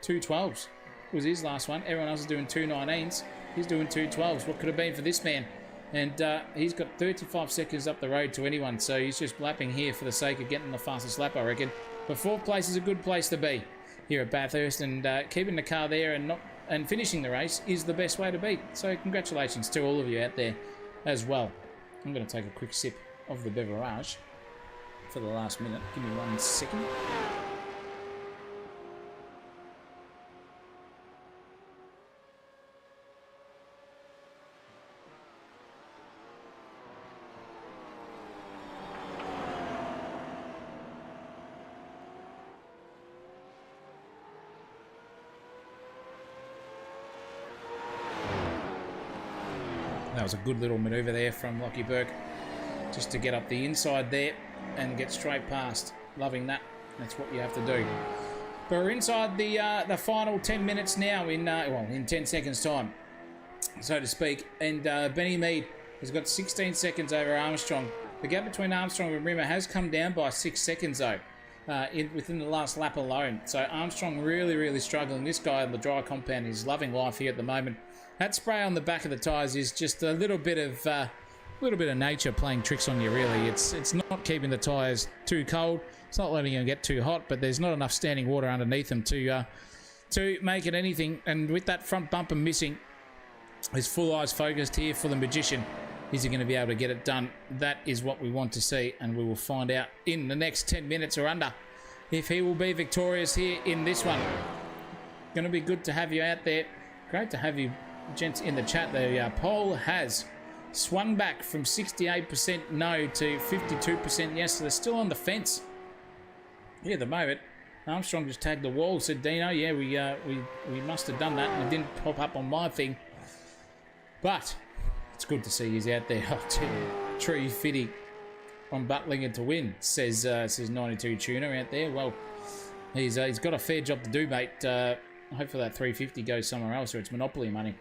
2:12s was his last one. Everyone else is doing 2:19s. He's doing 2:12s. What could have been for this man? And he's got 35 seconds up the road to anyone, so he's just lapping here for the sake of getting the fastest lap, I reckon. But fourth place is a good place to be here at Bathurst, and keeping the car there and finishing the race is the best way to be. So congratulations to all of you out there as well. I'm going to take a quick sip of the beverage for the last minute. Give me 1 second. That was a good little manoeuvre there from Lockie Burke, just to get up the inside there and get straight past. Loving that. That's what you have to do. But we're inside the final 10 minutes now in 10 seconds time, so to speak. And Benny Mead has got 16 seconds over Armstrong. The gap between Armstrong and Rimmer has come down by 6 seconds though. within the last lap alone. So Armstrong really struggling. This guy on the dry compound is loving life here at the moment. That spray on the back of the tyres is just a little bit of nature playing tricks on you, really. It's not keeping the tyres too cold. It's not letting them get too hot, but there's not enough standing water underneath them to make it anything. And with that front bumper missing, his full eyes focused here for the magician. Is he going to be able to get it done? That is what we want to see, and we will find out in the next 10 minutes or under if he will be victorious here in this one. Going to be good to have you out there. Great to have you gents in the chat. The poll has swung back from 68% no to 52% yes, so they're still on the fence here at the moment. Armstrong just tagged the wall, said Dino, yeah, we must have done that, and it didn't pop up on my thing. But it's good to see he's out there. Oh, tree fitty on Buttlinger to win, says 92 Tuner out there. Well, he's got a fair job to do, mate. Hopefully that 350 goes somewhere else, or it's Monopoly money.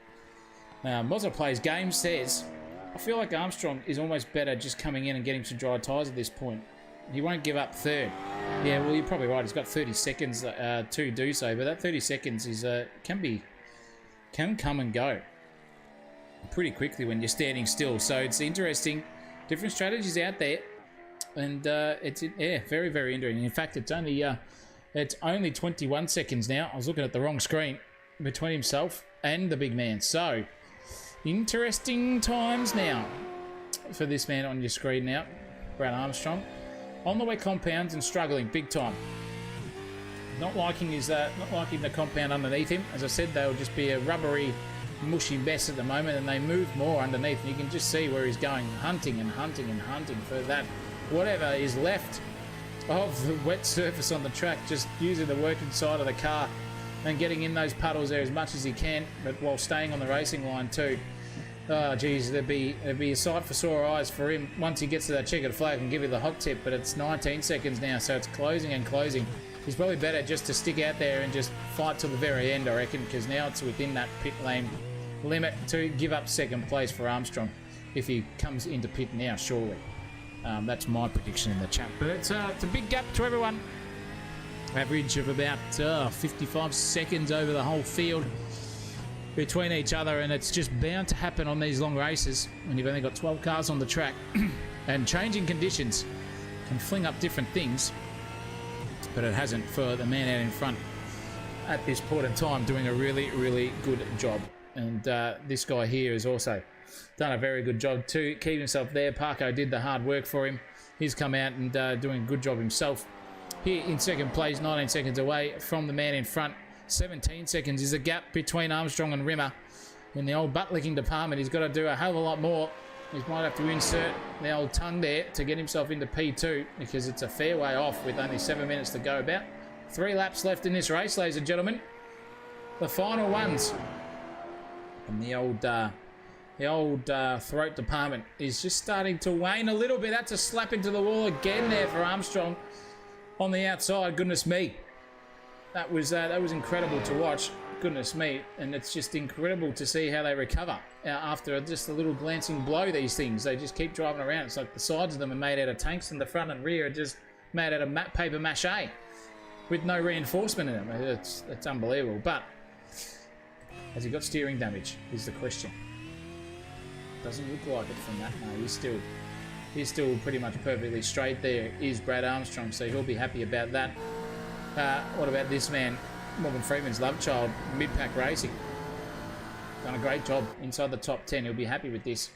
Mozza Plays Game says, I feel like Armstrong is almost better just coming in and getting some dry tyres at this point. He won't give up third. Yeah, well, you're probably right. He's got 30 seconds to do so, but that 30 seconds is can come and go pretty quickly when you're standing still. So it's interesting. Different strategies out there, and it's very interesting. In fact, it's only 21 seconds now. I was looking at the wrong screen between himself and the big man. So interesting times now for this man on your screen now, Brad Armstrong. On the wet compounds and struggling big time. Not liking the compound underneath him. As I said, they'll just be a rubbery, mushy mess at the moment, and they move more underneath. And you can just see where he's going, hunting for that whatever is left of the wet surface on the track, just using the working side of the car and getting in those puddles there as much as he can, but while staying on the racing line too. Oh, geez, there'd be a sight for sore eyes for him once he gets to that checkered flag and give you the hot tip, but it's 19 seconds now, so it's closing and closing. He's probably better just to stick out there and just fight till the very end, I reckon, because now it's within that pit lane limit to give up second place for Armstrong if he comes into pit now, surely. That's my prediction in the chat. But it's a big gap to everyone. Average of about 55 seconds over the whole field between each other, and it's just bound to happen on these long races when you've only got 12 cars on the track. And changing conditions can fling up different things, but it hasn't for the man out in front at this point in time, doing a really good job. And this guy here has also done a very good job to keep himself there. Parko did the hard work for him. He's come out and doing a good job himself. Here in second place, 19 seconds away from the man in front. 17 seconds is the gap between Armstrong and Rimmer. In the old butt-licking department, he's got to do a hell of a lot more. He might have to insert the old tongue there to get himself into P2, because it's a fair way off with only 7 minutes to go. About 3 laps left in this race, ladies and gentlemen. The final ones. And the old throat department is just starting to wane a little bit. That's a slap into the wall again there for Armstrong on the outside. Goodness me. That was incredible to watch. Goodness me. And it's just incredible to see how they recover after just a little glancing blow, these things. They just keep driving around. It's like the sides of them are made out of tanks and the front and rear are just made out of paper mache with no reinforcement in them. It's unbelievable. But has he got steering damage is the question. Doesn't look like it from that. No, he's still pretty much perfectly straight there, is Brad Armstrong, so he'll be happy about that. What about this man, Morgan Freeman's love child, mid-pack racing? Done a great job inside the top 10. He'll be happy with this.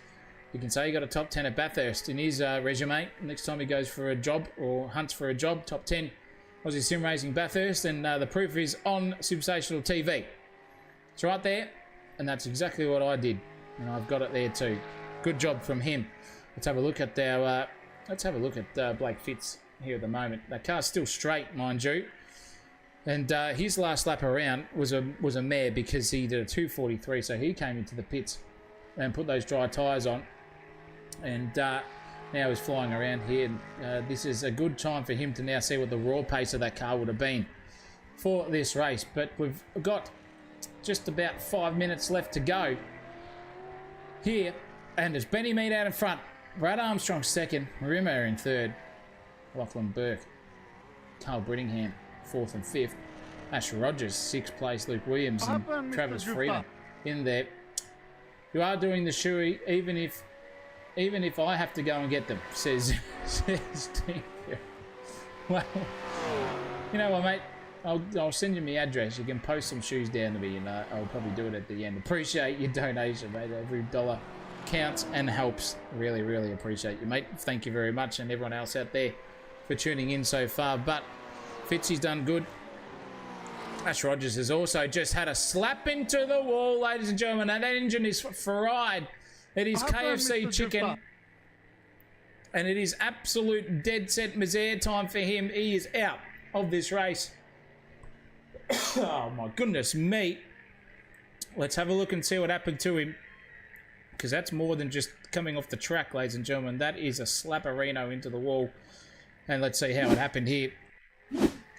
You can say he got a top 10 at Bathurst in his resume. Next time he goes for a job or hunts for a job, top 10 Aussie Sim Racing Bathurst, and the proof is on Sensational TV. It's right there, and that's exactly what I did, and I've got it there too. Good job from him. Let's have a look at Blake Fitz here at the moment. That car's still straight, mind you. And his last lap around was a mare, because he did a 2:43, so he came into the pits and put those dry tyres on. And now he's flying around here. This is a good time for him to now see what the raw pace of that car would have been for this race. But we've got just about 5 minutes left to go here. And there's Benny Mead out in front. Brad Armstrong second. Rimmer in third. Lachlan Burke Carl Brittingham, 4th and 5th. Ash Rogers, 6th place. Luke Williams and Travis Freeman in there. You are doing the shoey, even if I have to go and get them, says Steve. Well, you know what, mate? I'll send you my address. You can post some shoes down to me, and I'll probably do it at the end. Appreciate your donation, mate. Every dollar counts and helps. Really, really appreciate you, mate. Thank you very much, and everyone else out there for tuning in so far. But Fitzy's done good. Ash Rogers has also just had a slap into the wall, ladies and gentlemen. That engine is fried. It is KFC chicken. And it is absolute dead set misère time for him. He is out of this race. Oh my goodness me. Let's have a look and see what happened to him. Because that's more than just coming off the track, ladies and gentlemen. That is a slapperino into the wall. And let's see how it happened here.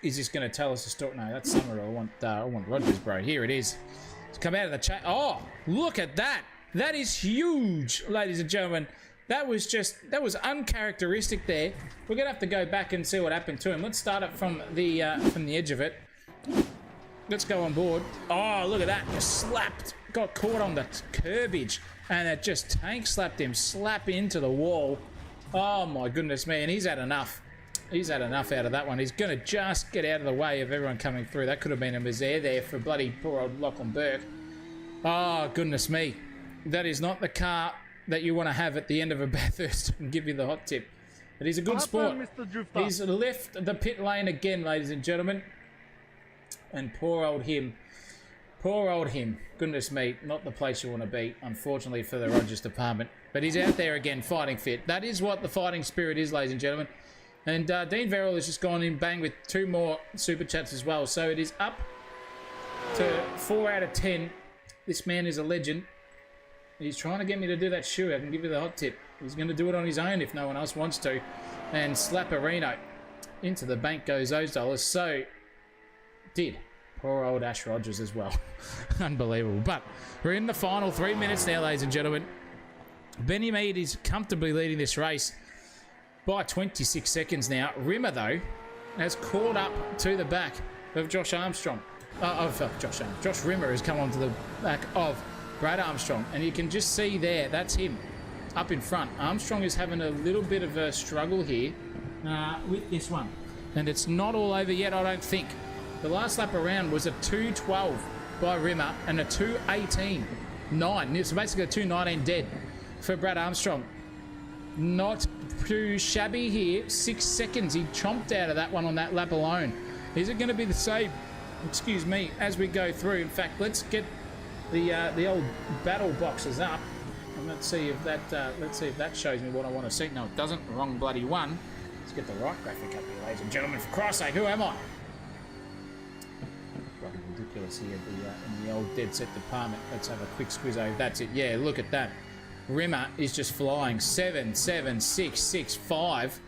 Is this going to tell us a story? No, that's Summer. I want Rogers, bro. Here it is. It's come out of the chain. Oh, look at that. That is huge, ladies and gentlemen. That was uncharacteristic there. We're going to have to go back and see what happened to him. Let's start it from the edge of it. Let's go on board. Oh, look at that. Just slapped. Got caught on the curbage. And it just tank slapped him. Slap into the wall. Oh, my goodness me. And he's had enough. He's had enough out of that one. He's going to just get out of the way of everyone coming through. That could have been a misère there for bloody poor old Lachlan Burke. Oh, goodness me. That is not the car that you want to have at the end of a Bathurst and give you the hot tip. But he's a good sport. He's left the pit lane again, ladies and gentlemen. And poor old him. Poor old him. Goodness me, not the place you want to be, unfortunately, for the Rogers department. But he's out there again, fighting fit. That is what the fighting spirit is, ladies and gentlemen. And Dean Verrill has just gone in bang with 2 more super chats as well. So it is up to 4 out of 10. This man is a legend. He's trying to get me to do that shoe. I can give you the hot tip. He's going to do it on his own if no one else wants to. And Slapperino. Into the bank goes those dollars. So did poor old Ash Rogers as well. Unbelievable. But we're in the final 3 minutes now, ladies and gentlemen. Benny Mead is comfortably leading this race by 26 seconds now. Rimmer, though, has caught up to the back of Josh Armstrong. Josh Rimmer has come onto the back of Brad Armstrong. And you can just see there, that's him up in front. Armstrong is having a little bit of a struggle here with this one. And it's not all over yet, I don't think. The last lap around was a 2:12 by Rimmer and a 2:18.9. So basically a 2:19 dead for Brad Armstrong. Not too shabby here. 6 seconds he chomped out of that one on that lap alone. Is it going to be the same, excuse me, as we go through? In fact, let's get the old battle boxes up and let's see if that shows me what I want to see. No, it doesn't. Wrong bloody one. Let's get the right graphic up here, ladies and gentlemen. For Christ's sake, who am I? Bloody ridiculous here in the old dead set department. Let's have a quick squiz over. That's it. Yeah, look at that. Rimmer is just flying 7, 7, 6, 6, 5.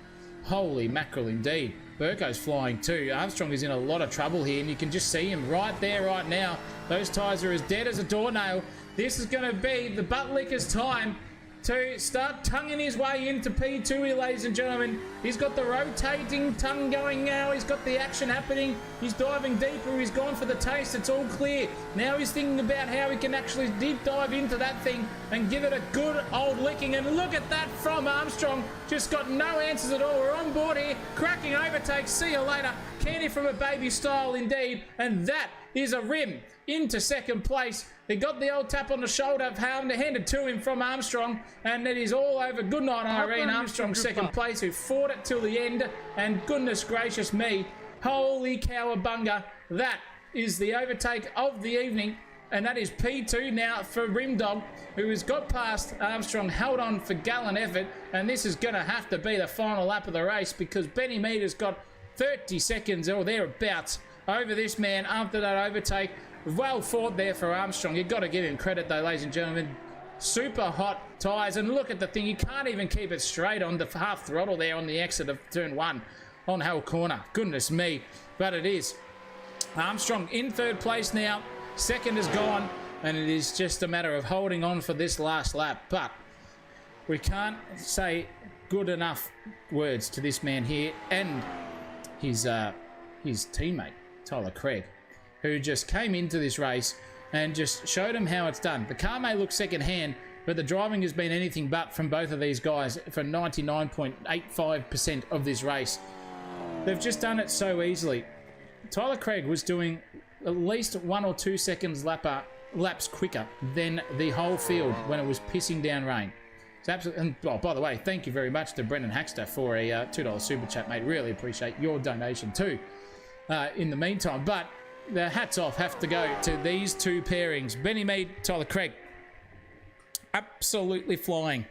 Holy mackerel indeed. Burko's flying too. Armstrong is in a lot of trouble here, and you can just see him right there right now. Those tyres are as dead as a doornail. This is going to be the butt licker's time to start tonguing his way into P2 here, ladies and gentlemen. He's got the rotating tongue going now. He's got the action happening. He's diving deeper. He's gone for the taste. It's all clear. Now he's thinking about how he can actually deep dive into that thing and give it a good old licking. And look at that from Armstrong. Just got no answers at all. We're on board here. Cracking overtake. See you later. Candy from a baby style indeed. And that is a rim into second place. He got the old tap on the shoulder, handed to him from Armstrong, and it is all over. Good night, Irene. Armstrong second place, who fought it till the end, and goodness gracious me, holy cowabunga, that is the overtake of the evening, and that is P2 now for Rimdog, who has got past Armstrong, held on for gallant effort, and this is going to have to be the final lap of the race, because Benny Mead has got 30 seconds or thereabouts over this man after that overtake. Well fought there for Armstrong. You've got to give him credit though, ladies and gentlemen. Super hot tyres, and look at the thing. You can't even keep it straight on the half throttle there on the exit of turn 1 on Hell Corner. Goodness me, but it is. Armstrong in third place now. Second is gone, and it is just a matter of holding on for this last lap. But we can't say good enough words to this man here and his his teammate, Tyler Craig, who just came into this race and just showed him how it's done. The car may look second hand, but the driving has been anything but from both of these guys for 99.85% of this race. They've just done it so easily. Tyler Craig was doing at least 1 or 2 seconds laps quicker than the whole field when it was pissing down rain. It's absolutely, and oh, by the way, thank you very much to Brendan Haxter for a $2 super chat, mate. Really appreciate your donation too. In the meantime, but the hats off have to go to these two pairings, Benny Mead, Tyler Craig. Absolutely flying,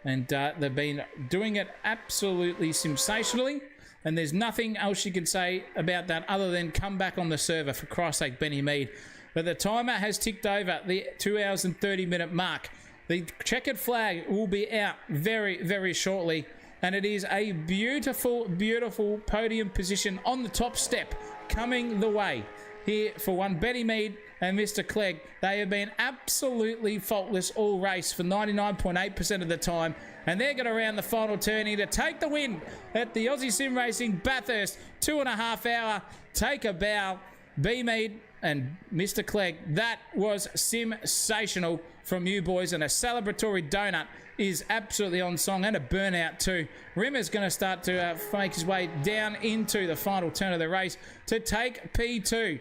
and they've been doing it absolutely sensationally, and there's nothing else you can say about that other than come back on the server, for Christ's sake, Benny Mead. But the timer has ticked over the 2 hours and 30-minute mark. The checkered flag will be out very, very shortly, and it is a beautiful, beautiful podium position on the top step coming the way here for one Benny Mead and Mr. Clegg. They have been absolutely faultless all race for 99.8% of the time, and they're going to round the final turn here to take the win at the Aussie Sim Racing Bathurst 2.5 hour take a bow. B Mead and Mr. Clegg, that was sensational from you boys, and a celebratory donut is absolutely on song, and a burnout too. Rimmer's going to start to make his way down into the final turn of the race to take P2.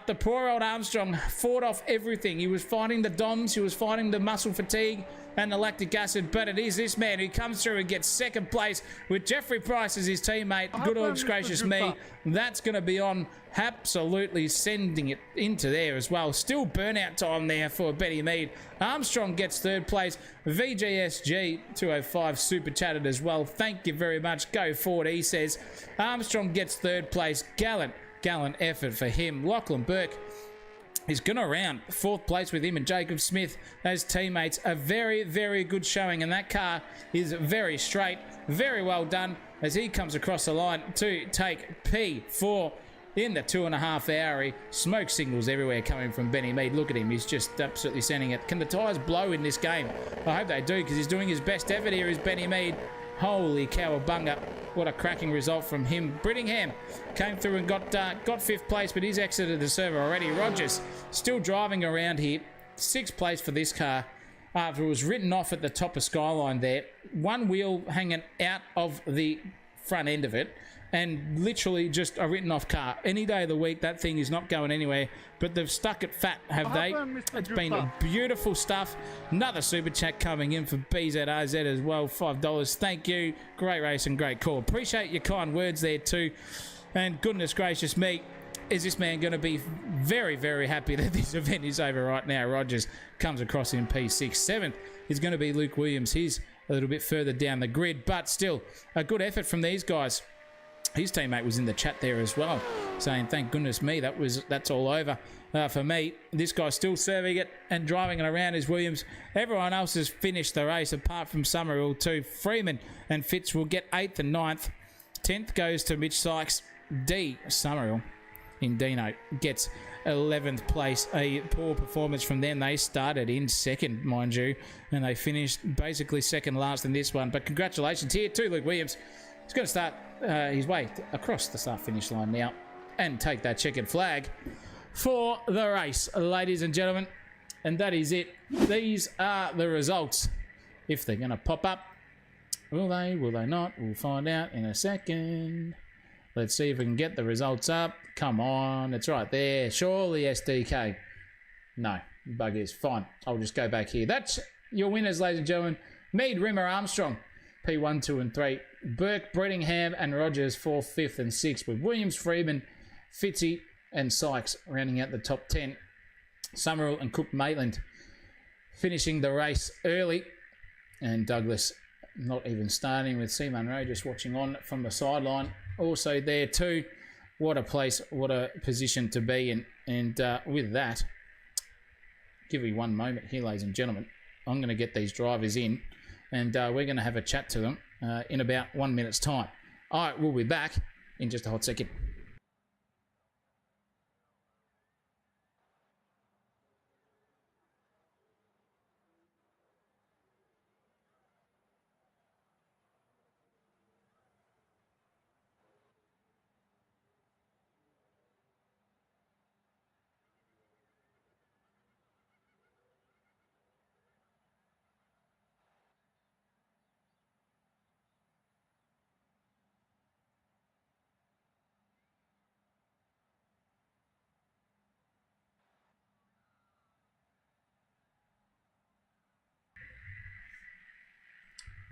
The poor old Armstrong fought off everything. He was fighting the DOMs, he was fighting the muscle fatigue and the lactic acid, but it is this man who comes through and gets second place with Jeffrey Price as his teammate. Good old gracious me. That's going to be on, absolutely sending it into there as well. Still burnout time there for Benny Mead. Armstrong gets third place. VGSG 205 super chatted as well. Thank you very much. Go forward, he says. Armstrong gets third place. Gallant effort for him. Lachlan Burke is going to round fourth place with him and Jacob Smith as teammates. A very, very good showing, and that car is very straight. Very well done as he comes across the line to take P4 in the 2.5 hour. Smoke signals everywhere coming from Benny Mead. Look at him, he's just absolutely sending it. Can the tyres blow in this game? I hope they do, because he's doing his best effort here is Benny Mead. Holy cowabunga, what a cracking result from him. Brittingham came through and got fifth place, but he's exited the server already. Rogers still driving around here. Sixth place for this car after it was written off at the top of Skyline there. One wheel hanging out of the front end of it, and literally just a written off car. Any day of the week, that thing is not going anywhere, but they've stuck it fat, have they? It's been beautiful stuff. Another super chat coming in for BZRZ as well, $5. Thank you. Great race and great call. Appreciate your kind words there too. And goodness gracious me, is this man going to be very, very happy that this event is over right now. Rogers comes across in P6. 7th is going to be Luke Williams. He's a little bit further down the grid, but still a good effort from these guys. His teammate was in the chat there as well, saying, thank goodness me, that's all over for me. This guy's still serving it and driving it around is Williams. Everyone else has finished the race apart from Summerall too. Freeman and Fitz will get 8th and 9th. 10th goes to Mitch Sykes. D. Summerall in Dino gets 11th place. A poor performance from them. They started in second, mind you, and they finished basically second last in this one. But congratulations here to Luke Williams. He's going to start his way across the start-finish line now and take that checkered flag for the race, ladies and gentlemen. And that is it. These are the results. If they're going to pop up, will they? Will they not? We'll find out in a second. Let's see if we can get the results up. Come on, it's right there. Surely SDK. No, buggers. Fine. I'll just go back here. That's your winners, ladies and gentlemen. Mead, Rimmer, Armstrong, P1, 2 and 3. Burke, Brettingham and Rogers 4th, 5th and 6th, with Williams, Freeman, Fitzy and Sykes rounding out the top 10. Summerall and Cook Maitland finishing the race early, and Douglas not even starting, with C. Munro just watching on from the sideline. Also there too. What a place, what a position to be in. And with that, give me one moment here, ladies and gentlemen. I'm going to get these drivers in, and we're going to have a chat to them in about 1 minute's time. All right, we'll be back in just a hot second.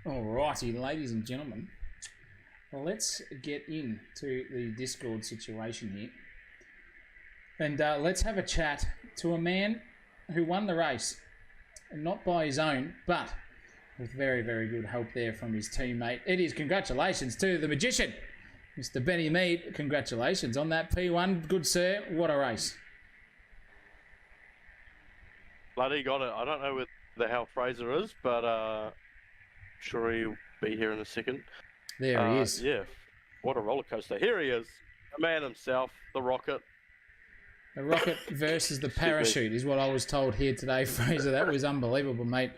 Alrighty, ladies and gentlemen. Well, let's get into the Discord situation here. And let's have a chat to a man who won the race. And not by his own, but with very, very good help there from his teammate. It is congratulations to the magician, Mr. Benny Mead. Congratulations on that P1. Good sir, what a race. Bloody got it. I don't know where the hell Fraser is, but sure he'll be here in a second. There he is. Yeah, what a roller coaster. Here he is, the man himself, the Rocket. The rocket versus the parachute is what I was told here today, Fraser. That was unbelievable, mate.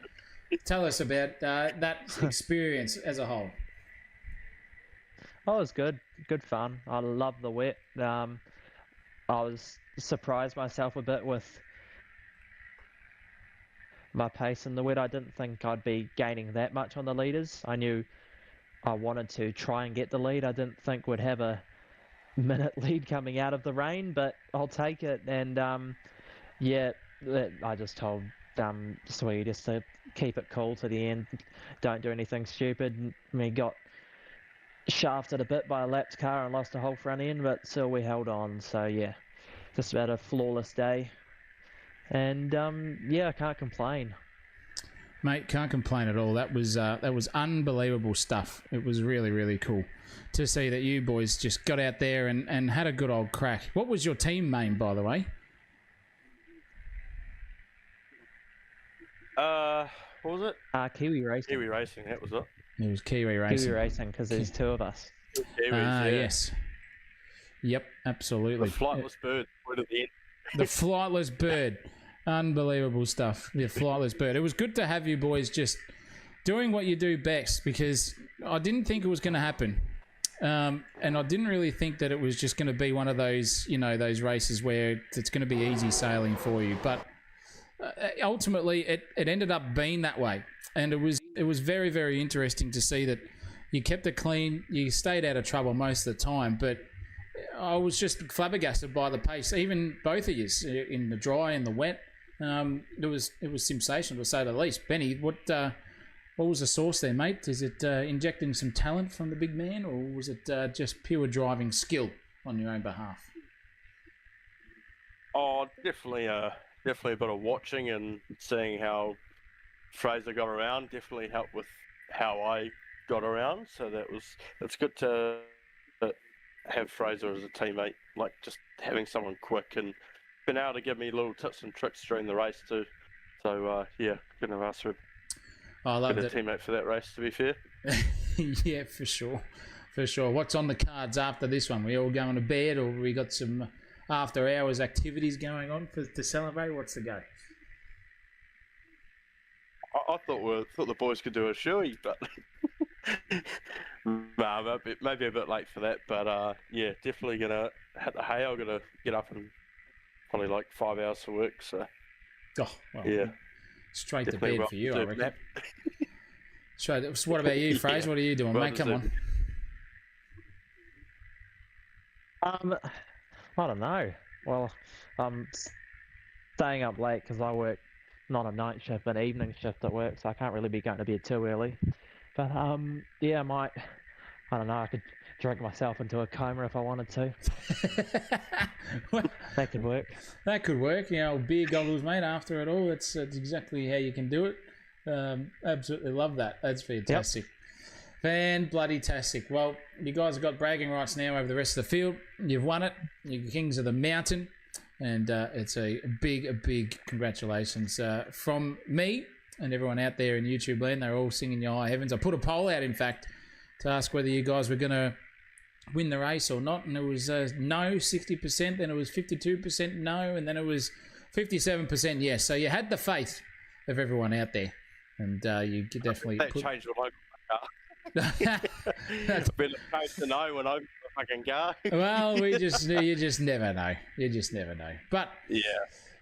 Tell us about that experience as a whole. Oh, it was good. Good fun. I love the wet. I was surprised myself a bit with my pace in the wet. I didn't think I'd be gaining that much on the leaders. I knew I wanted to try and get the lead. I didn't think we'd have a minute lead coming out of the rain, but I'll take it. And I just told Swede just to keep it cool to the end, don't do anything stupid. We got shafted a bit by a lapped car and lost a whole front end, but still we held on. So yeah, just about a flawless day, and I can't complain. Mate, can't complain at all. That was unbelievable stuff. It was really, really cool to see that you boys just got out there and had a good old crack. What was your team name, by the way? What was it? Kiwi Racing. Kiwi Racing, that was it. It was Kiwi Racing. Kiwi Racing, because there's two of us. Kiwis, yeah. Yes. Yep, absolutely. The flightless bird, right at the end. The flightless bird. Unbelievable stuff. The flightless bird. It was good to have you boys just doing what you do best, because I didn't think it was going to happen. And I didn't really think that it was just going to be one of those, those races where it's going to be easy sailing for you. But ultimately, it ended up being that way. And it was very, very interesting to see that you kept it clean. You stayed out of trouble most of the time. But I was just flabbergasted by the pace, even both of you, in the dry and the wet. It was sensational, to say the least. Benny, what was the source there, mate? Is it injecting some talent from the big man, or was it just pure driving skill on your own behalf? Oh, definitely a bit of watching and seeing how Fraser got around. Definitely helped with how I got around. So it's good to have Fraser as a teammate, like just having someone quick and been able to give me little tips and tricks during the race too. So couldn't have asked for a good teammate for that race, to be fair. Yeah, for sure. What's on the cards after this one? We all going to bed, or we got some after hours activities going on to celebrate? What's the go? I thought the boys could do a shoey, but maybe a bit late for that. But definitely gonna hit the hay. I'm gonna get up in probably like 5 hours for work. So straight to bed for you, I reckon. Straight. What about you, Fraser? What are you doing, mate? Come on. I don't know. Well, I'm staying up late because I work not a night shift, but an evening shift at work, so I can't really be going to bed too early. But I might. I don't know. I could drink myself into a coma if I wanted to. That could work. That could work. Beer goggles, mate. After it all, that's exactly how you can do it. Absolutely love that. That's fantastic. Yep. Fan-bloody-tastic. Well, you guys have got bragging rights now over the rest of the field. You've won it. You're kings of the mountain. And it's a big congratulations from me and everyone out there in YouTube land. They're all singing your high heavens. I put a poll out, in fact, to ask whether you guys were going to win the race or not. And it was no, 60%. Then it was 52% no. And then it was 57% yes. So you had the faith of everyone out there. And you could definitely... That changed when I got It's been a changed to know when I fucking go. Well, you just never know. You just never know. But yeah,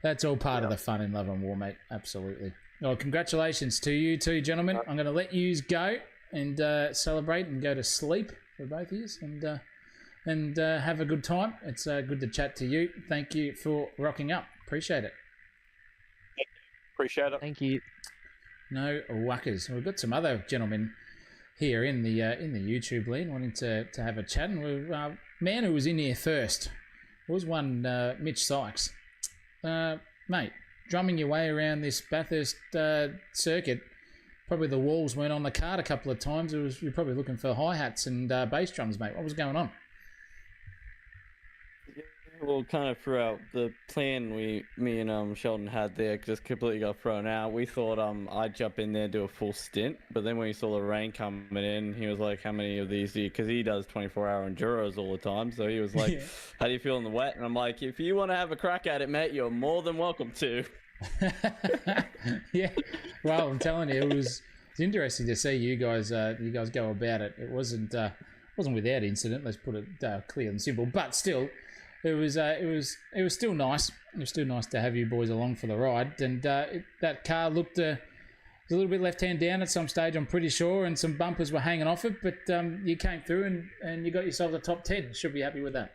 that's all part of the fun in Love and War, mate. Absolutely. Well, congratulations to you two, gentlemen. I'm going to let you go and celebrate and go to sleep for both of you, and have a good time. It's good to chat to you. Thank you for rocking up. Appreciate it. Appreciate it. Thank you. No wuckers. We've got some other gentlemen here in the YouTube land, wanting to have a chat. And man who was in here first was one Mitch Sykes. Mate, drumming your way around this Bathurst circuit. Probably the walls weren't on the card a couple of times. You're probably looking for hi-hats and bass drums, mate. What was going on? Well, kind of throughout the plan me and Sheldon had there just completely got thrown out. We thought I'd jump in there and do a full stint, but then when he saw the rain coming in, he was like, how many of these do you, because he does 24-hour enduros all the time, so he was like, yeah. How do you feel in the wet? And I'm like, if you want to have a crack at it, mate, you're more than welcome to. Yeah, well, I'm telling you, it's interesting to see you guys go about it. It wasn't without incident, let's put it clear and simple, but still, it was still nice. It was still nice to have you boys along for the ride. And that car looked was a little bit left-hand down at some stage, I'm pretty sure, and some bumpers were hanging off it. But you came through and you got yourself the top 10. Should be happy with that.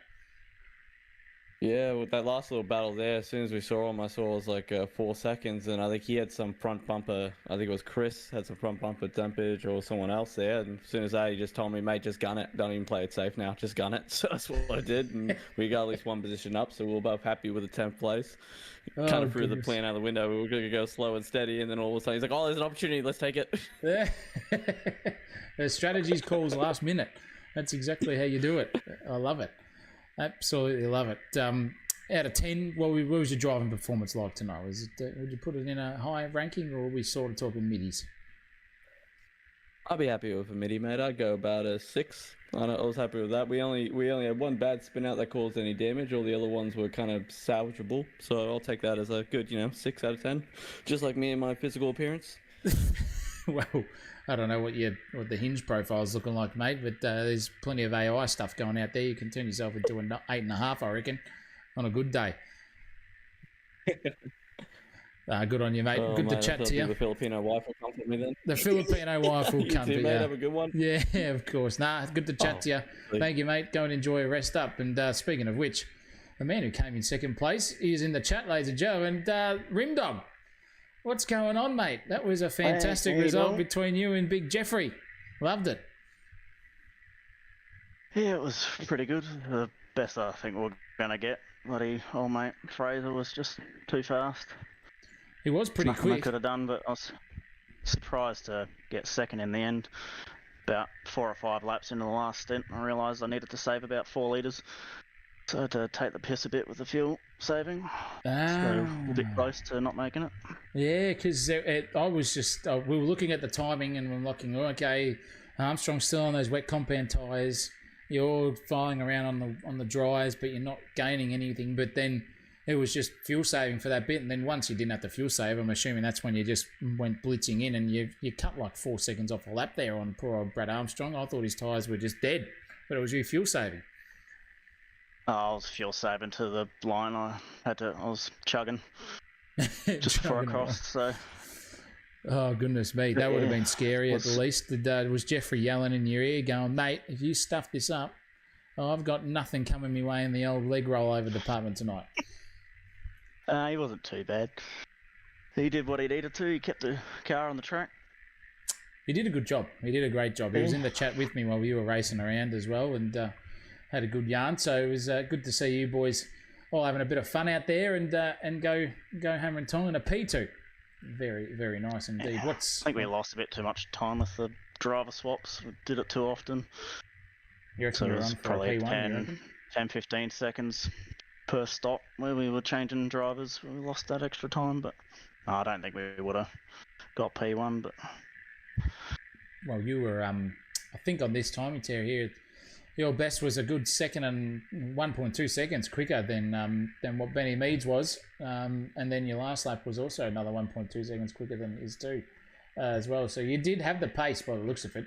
Yeah, with that last little battle there, as soon as we saw him, I saw it was like 4 seconds, and I think he had some front bumper. I think it was Chris had some front bumper dampage or someone else there. And as soon as that, he just told me, mate, just gun it. Don't even play it safe now. Just gun it. So that's what I did, and we got at least one position up, so we were both happy with the 10th place. Kind of threw the plan out the window. We were going to go slow and steady, and then all of a sudden he's like, oh, there's an opportunity. Let's take it. Yeah. The strategies calls last minute. That's exactly how you do it. I love it. Absolutely love it. Out of 10, what was your driving performance like tonight? Would you put it in a high ranking, or were we sort of talking middies? I'd be happy with a midi, mate. I'd go about a 6. I was happy with that. We only had one bad spin out that caused any damage. All the other ones were kind of salvageable. So I'll take that as a good, 6 out of 10. Just like me and my physical appearance. Well, I don't know what the hinge profile's looking like, mate, but there's plenty of AI stuff going out there. You can turn yourself into an 8.5, I reckon, on a good day. Good on you, mate. Good to chat to you. The Filipino wife will come for me then. The Filipino wife will come for you. Mate, have a good one. Yeah, of course. Good to chat to you. Thank you, mate. Go and enjoy a rest up. And speaking of which, the man who came in second place is in the chat, ladies and gentlemen, Rimdog. What's going on, mate? That was a fantastic result between you and Big Jeffrey. Loved it. Yeah, it was pretty good. The best I think we're going to get. Bloody old mate Fraser was just too fast. He was pretty Nothing quick. I could have done, but I was surprised to get second in the end. About 4 or 5 laps into the last stint, I realised I needed to save about 4 litres. So I had to take the piss a bit with the fuel saving. So a bit close to not making it. Yeah, because I was just... we were looking at the timing and we're looking, okay, Armstrong's still on those wet compound tyres. You're flying around on the dries, but you're not gaining anything. But then it was just fuel saving for that bit. And then once you didn't have to fuel save, I'm assuming that's when you just went blitzing in and you cut like 4 seconds off a lap there on poor old Brad Armstrong. I thought his tyres were just dead, but it was you fuel saving. I was fuel saving to the line. I was chugging just before I crossed. So. Oh goodness me, that would have been scary at the least. Was Jeffrey yelling in your ear, going, "Mate, if you stuff this up, I've got nothing coming my way in the old leg rollover department tonight." He wasn't too bad. He did what he needed to. He kept the car on the track. He did a good job. He did a great job. He was in the chat with me while you were racing around as well, and had a good yarn. So it was good to see you boys all having a bit of fun out there and go hammer and tong in a P2. Very, very nice indeed. I think we lost a bit too much time with the driver swaps. We did it too often. You reckon you're on for a P1? 10-15 seconds per stop where we were changing drivers. We lost that extra time, but I don't think we would have got P1. But well, you were I think on this timing tier here, your best was a good second and 1.2 seconds quicker than what Benny Meads was, and then your last lap was also another 1.2 seconds quicker than his too, as well. So you did have the pace by the looks of it.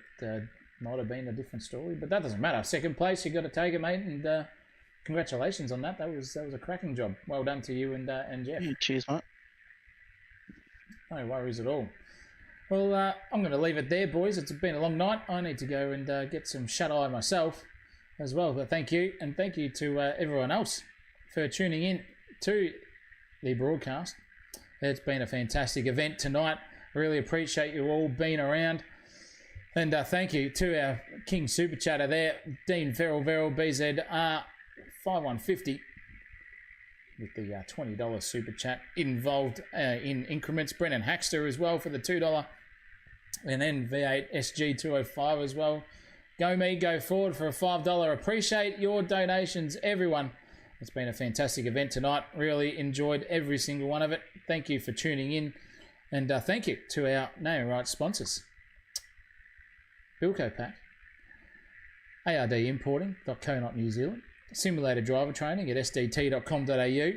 Might have been a different story, but that doesn't matter. Second place, you got to take it, mate, and congratulations on that. That was a cracking job. Well done to you and Jeff. Yeah, cheers, mate. No worries at all. Well, I'm going to leave it there, boys. It's been a long night. I need to go and get some shut-eye myself as well. But thank you, and thank you to everyone else for tuning in to the broadcast. It's been a fantastic event tonight. I really appreciate you all being around. And thank you to our King Super Chatter there, Dean Ferrell BZR 5150 with the $20 Super Chat involved in increments. Brennan Haxter as well for the $2. And then V8 SG205 as well. Go me, go forward for a $5. Appreciate your donations, everyone. It's been a fantastic event tonight. Really enjoyed every single one of it. Thank you for tuning in. And thank you to our name and right sponsors. Bilco Pack, ARD Importing.co New Zealand, Simulator Driver Training at sdt.com.au,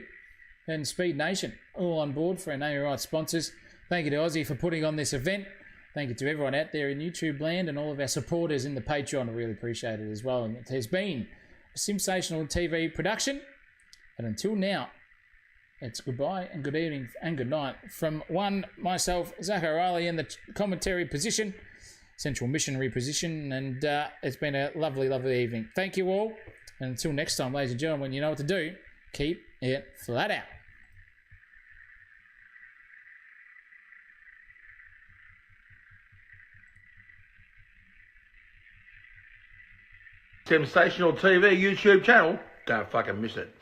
and Speed Nation, all on board for our name and right sponsors. Thank you to Aussie for putting on this event. Thank you to everyone out there in YouTube land and all of our supporters in the Patreon. I really appreciate it as well. And it has been a sensational TV production. And until now, it's goodbye and good evening and good night from myself, Zach O'Reilly, in the commentary position, central missionary position, and it's been a lovely, lovely evening. Thank you all, and until next time, ladies and gentlemen, you know what to do. Keep it flat out. Sensational TV YouTube channel. Don't fucking miss it.